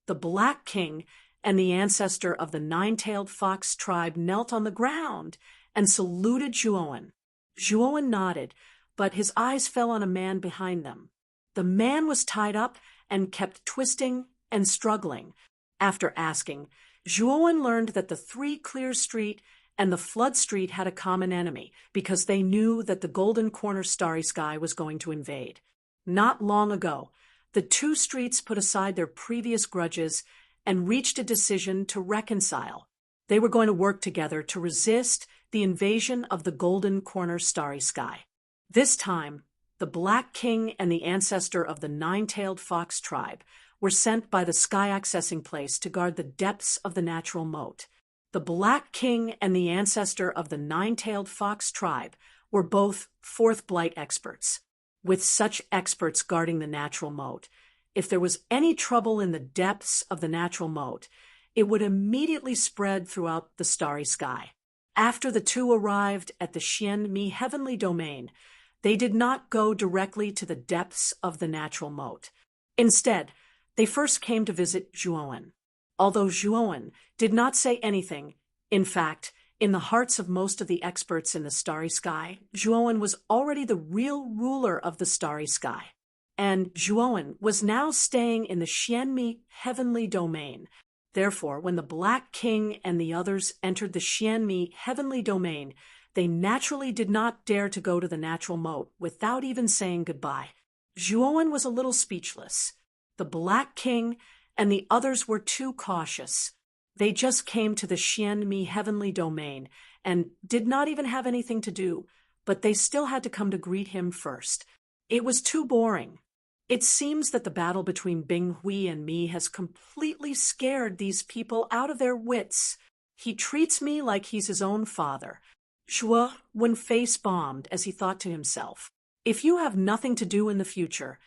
A: the Black King and the ancestor of the nine-tailed fox tribe knelt on the ground and saluted Zhuowen. Zhuowen nodded, but his eyes fell on a man behind them. The man was tied up and kept twisting and struggling. After asking, Zhuowen learned that the Three Clear Street and the Flood Street had a common enemy because they knew that the Golden Corner Starry Sky was going to invade. Not long ago, the two streets put aside their previous grudges and reached a decision to reconcile. They were going to work together to resist the invasion of the Golden Corner Starry Sky. This time, the Black King and the ancestor of the nine-tailed fox tribe were sent by the Sky Accessing Place to guard the depths of the natural moat. The Black King and the ancestor of the nine-tailed fox tribe were both Fourth Blight experts. With such experts guarding the natural moat, if there was any trouble in the depths of the natural moat, it would immediately spread throughout the starry sky. After the two arrived at the Xian Mi heavenly domain, They did not go directly to the depths of the natural moat. Instead, they first came to visit Zhuowen. Although Zhuowen did not say anything, in fact, in the hearts of most of the experts in the starry sky, Zhuowen was already the real ruler of the starry sky. And Zhuowen was now staying in the Xianmi heavenly domain. Therefore, when the Black King and the others entered the Xianmi heavenly domain, they naturally did not dare to go to the natural moat without even saying goodbye. Zhuowen was a little speechless. The Black King and the others were too cautious. They just came to the Xianmi heavenly domain and did not even have anything to do, but they still had to come to greet him first. It was too boring. It seems that the battle between Bing Hui and me has completely scared these people out of their wits. He treats me like he's his own father. Zhuowen face-bombed as he thought to himself, if you have nothing to do in the future,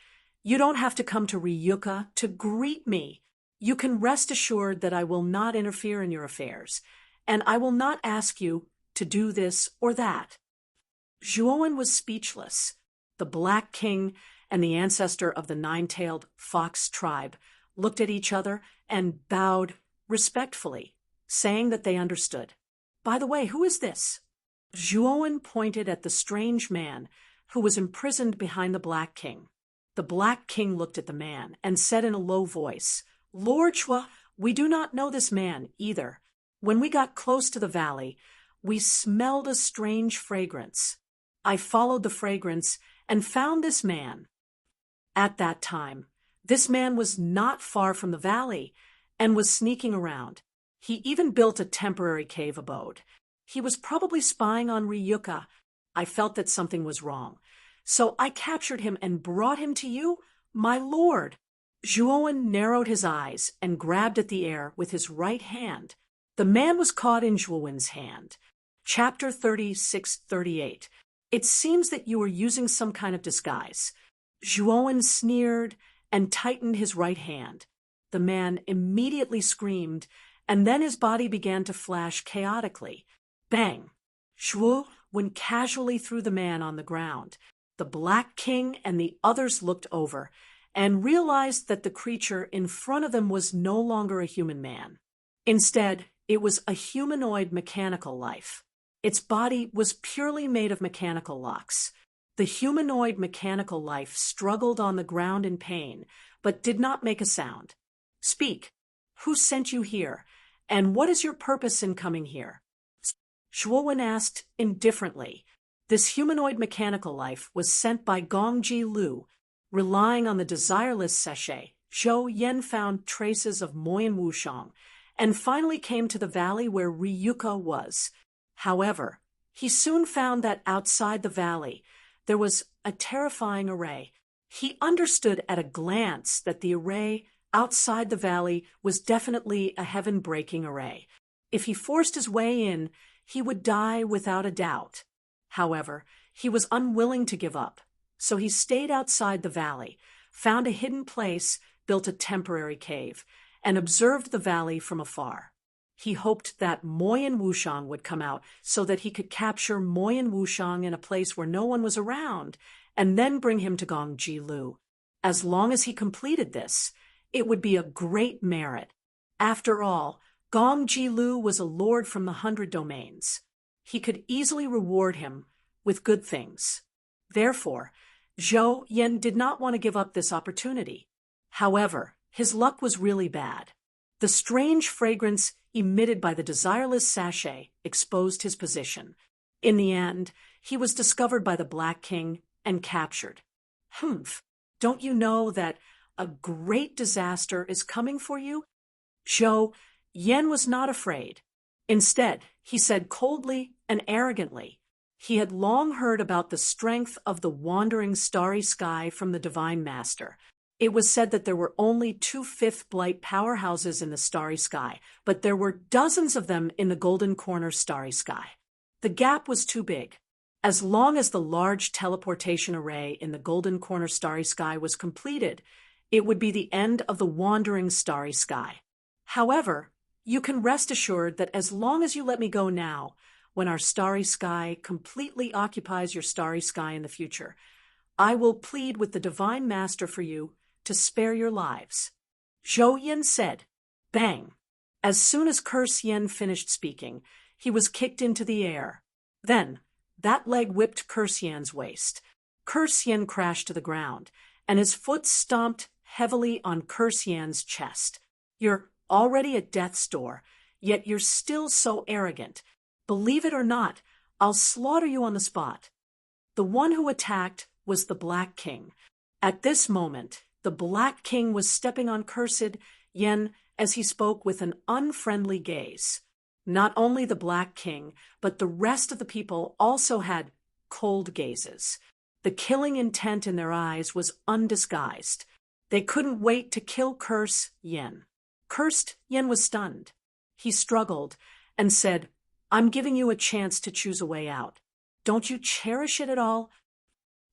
A: you don't have to come to Ryuka to greet me. You can rest assured that I will not interfere in your affairs, and I will not ask you to do this or that. Zhuowen was speechless. The Black King and the ancestor of the nine-tailed fox tribe looked at each other and bowed respectfully, saying that they understood. By the way, who is this? Zhuowen pointed at the strange man who was imprisoned behind the Black King. The Black King looked at the man and said in a low voice, Lord Zhuo, we do not know this man either. When we got close to the valley, we smelled a strange fragrance. I followed the fragrance and found this man. At that time, this man was not far from the valley and was sneaking around. He even built a temporary cave abode. He was probably spying on Ryuka. I felt that something was wrong. So I captured him and brought him to you, my lord. Zhuowen narrowed his eyes and grabbed at the air with his right hand. The man was caught in Zhuowen's hand. Chapter 36-38. It seems that you were using some kind of disguise. Zhuowen sneered and tightened his right hand. The man immediately screamed, and then his body began to flash chaotically. Bang! Zhuowen casually threw the man on the ground. The Black King and the others looked over and realized that the creature in front of them was no longer a human man. Instead, it was a humanoid mechanical life. Its body was purely made of mechanical locks. The humanoid mechanical life struggled on the ground in pain, but did not make a sound. Speak. Who sent you here? And what is your purpose in coming here? Zhuowen asked indifferently. This humanoid mechanical life was sent by Gongji Lu. Relying on the desireless sachet, Zhou Yan found traces of Moyan Wushang and finally came to the valley where Ryuka was. However, he soon found that outside the valley, there was a terrifying array. He understood at a glance that the array outside the valley was definitely a heaven-breaking array. If he forced his way in, he would die without a doubt. However, he was unwilling to give up, so he stayed outside the valley, found a hidden place, built a temporary cave, and observed the valley from afar. He hoped that Moyan Wushang would come out so that he could capture Moyan Wushang in a place where no one was around, and then bring him to Gongji Lu. As long as he completed this, it would be a great merit. After all, Gongji Lu was a lord from the 100 domains. He could easily reward him with good things. Therefore, Zhou Yan did not want to give up this opportunity. However, his luck was really bad. The strange fragrance emitted by the desireless sachet exposed his position. In the end, he was discovered by the Black King and captured. Don't you know that a great disaster is coming for you? Zhou Yan was not afraid. Instead, he said coldly and arrogantly, he had long heard about the strength of the wandering starry sky from the Divine Master. It was said that there were only 2 fifth blight powerhouses in the starry sky, but there were dozens of them in the Golden Corner starry sky. The gap was too big. As long as the large teleportation array in the Golden Corner starry sky was completed, it would be the end of the wandering starry sky. However, you can rest assured that as long as you let me go now, when our starry sky completely occupies your starry sky in the future. I will plead with the Divine Master for you to spare your lives." Zhou Yin said. Bang! As soon as Curse Yen finished speaking, he was kicked into the air. Then, that leg whipped Curse Yen's waist. Curse Yen crashed to the ground, and his foot stomped heavily on Curse Yen's chest. "You're already at death's door, yet you're still so arrogant. Believe it or not, I'll slaughter you on the spot." The one who attacked was the Black King. At this moment, the Black King was stepping on Cursed Yen as he spoke with an unfriendly gaze. Not only the Black King, but the rest of the people also had cold gazes. The killing intent in their eyes was undisguised. They couldn't wait to kill Curse Yen. Cursed Yen was stunned. He struggled and said, "I'm giving you a chance to choose a way out. Don't you cherish it at all?"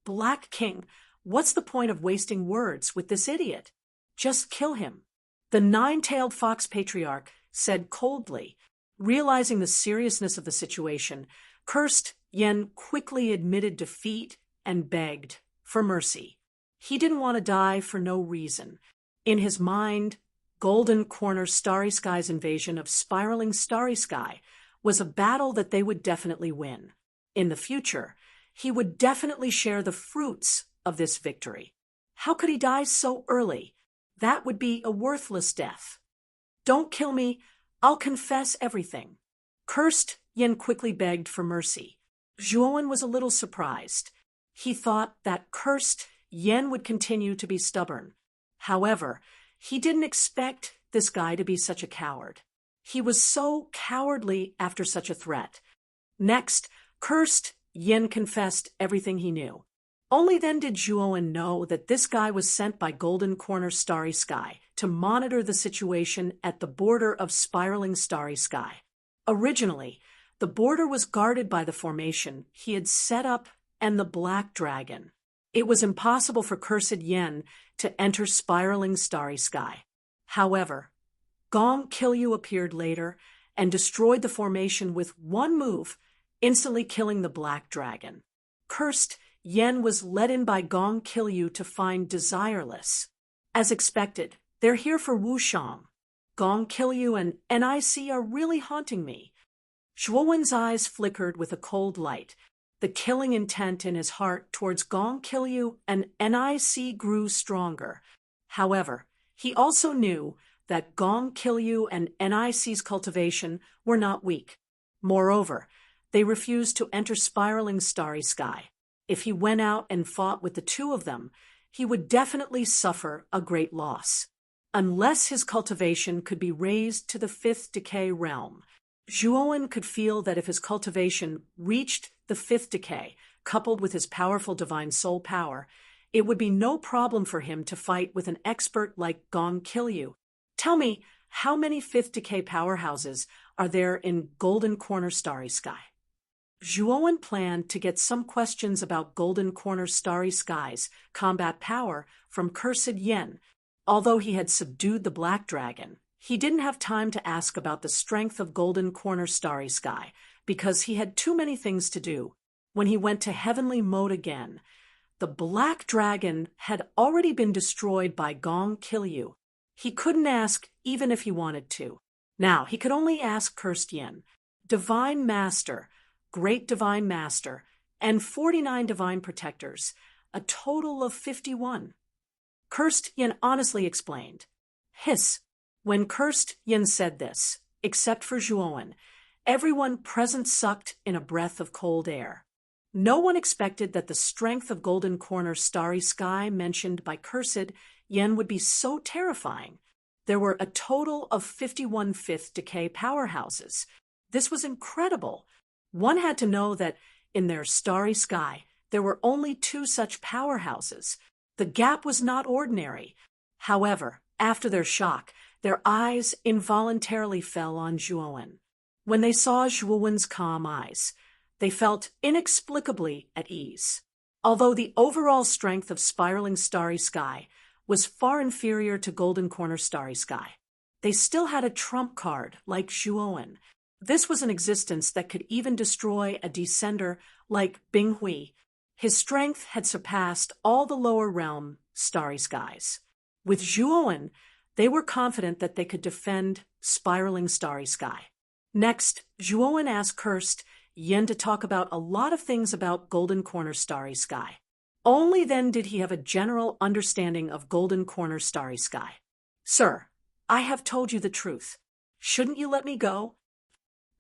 A: "Black King, what's the point of wasting words with this idiot? Just kill him," the nine-tailed fox patriarch said coldly. Realizing the seriousness of the situation, Cursed Yen quickly admitted defeat and begged for mercy. He didn't want to die for no reason. In his mind, Golden Corner Starry Sky's invasion of Spiraling Starry Sky was a battle that they would definitely win. In the future, he would definitely share the fruits of this victory. How could he die so early? That would be a worthless death. "Don't kill me. I'll confess everything." Cursed Yen quickly begged for mercy. Zhuowen was a little surprised. He thought that Cursed Yen would continue to be stubborn. However, he didn't expect this guy to be such a coward. He was so cowardly after such a threat. Next, Cursed Yen confessed everything he knew. Only then did Zhuowen know that this guy was sent by Golden Corner Starry Sky to monitor the situation at the border of Spiraling Starry Sky. Originally, the border was guarded by the formation he had set up and the Black Dragon. It was impossible for Cursed Yen to enter Spiraling Starry Sky. However, Gong Kilyu appeared later and destroyed the formation with one move, instantly killing the Black Dragon. Cursed Yen was led in by Gong Kilyu to find Desireless. As expected, they're here for Wushang. Gong Kilyu and NIC are really haunting me. Zhuowen's eyes flickered with a cold light. The killing intent in his heart towards Gong Kilyu and NIC grew stronger. However, he also knew that Gong Kilyu and NIC's cultivation were not weak. Moreover, they refused to enter Spiraling Starry Sky. If he went out and fought with the two of them, he would definitely suffer a great loss. Unless his cultivation could be raised to the fifth decay realm, Zhuowen could feel that if his cultivation reached the fifth decay, coupled with his powerful divine soul power, it would be no problem for him to fight with an expert like Gong Kilyu. "Tell me, how many fifth decay powerhouses are there in Golden Corner Starry Sky?" Zhuowen planned to get some questions about Golden Corner Starry Sky's combat power from Cursed Yen. Although he had subdued the Black Dragon, he didn't have time to ask about the strength of Golden Corner Starry Sky because he had too many things to do. When he went to Heavenly Mode again, the Black Dragon had already been destroyed by Gong Kilyu. He couldn't ask even if he wanted to. Now he could only ask Cursed Yen, Divine Master, Great Divine Master, and 49 Divine Protectors, a total of 51. Cursed Yen honestly explained. Hiss. When Cursed Yen said this, except for Zhuowen, everyone present sucked in a breath of cold air. No one expected that the strength of Golden Corner Starry Sky mentioned by Cursed Yen would be so terrifying. There were a total of 51 fifth decay powerhouses. This was incredible. One had to know that in their starry sky, there were only 2 such powerhouses. The gap was not ordinary. However, after their shock, their eyes involuntarily fell on Zhuowen. When they saw Zhuowen's calm eyes, they felt inexplicably at ease. Although the overall strength of Spiraling Starry Sky was far inferior to Golden Corner Starry Sky, they still had a trump card like Zhuowen. This was an existence that could even destroy a descender like Bing Hui. His strength had surpassed all the lower realm starry skies. With Zhuowen, they were confident that they could defend spiraling starry sky. Next, Zhuowen asked Cursed Yen to talk about a lot of things about Golden Corner starry sky. Only then did he have a general understanding of Golden Corner starry sky. Sir, I have told you the truth. Shouldn't you let me go?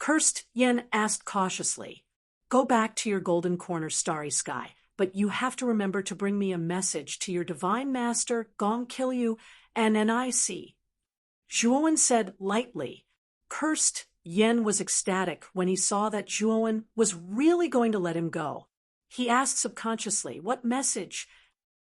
A: Cursed Yen asked cautiously. Go back to your Golden Corner starry sky, but you have to remember to bring me a message to your divine master, Gong Kilyu, and NIC. Zhuowen said lightly. Cursed Yen was ecstatic when he saw that Zhuowen was really going to let him go. He asked subconsciously, what message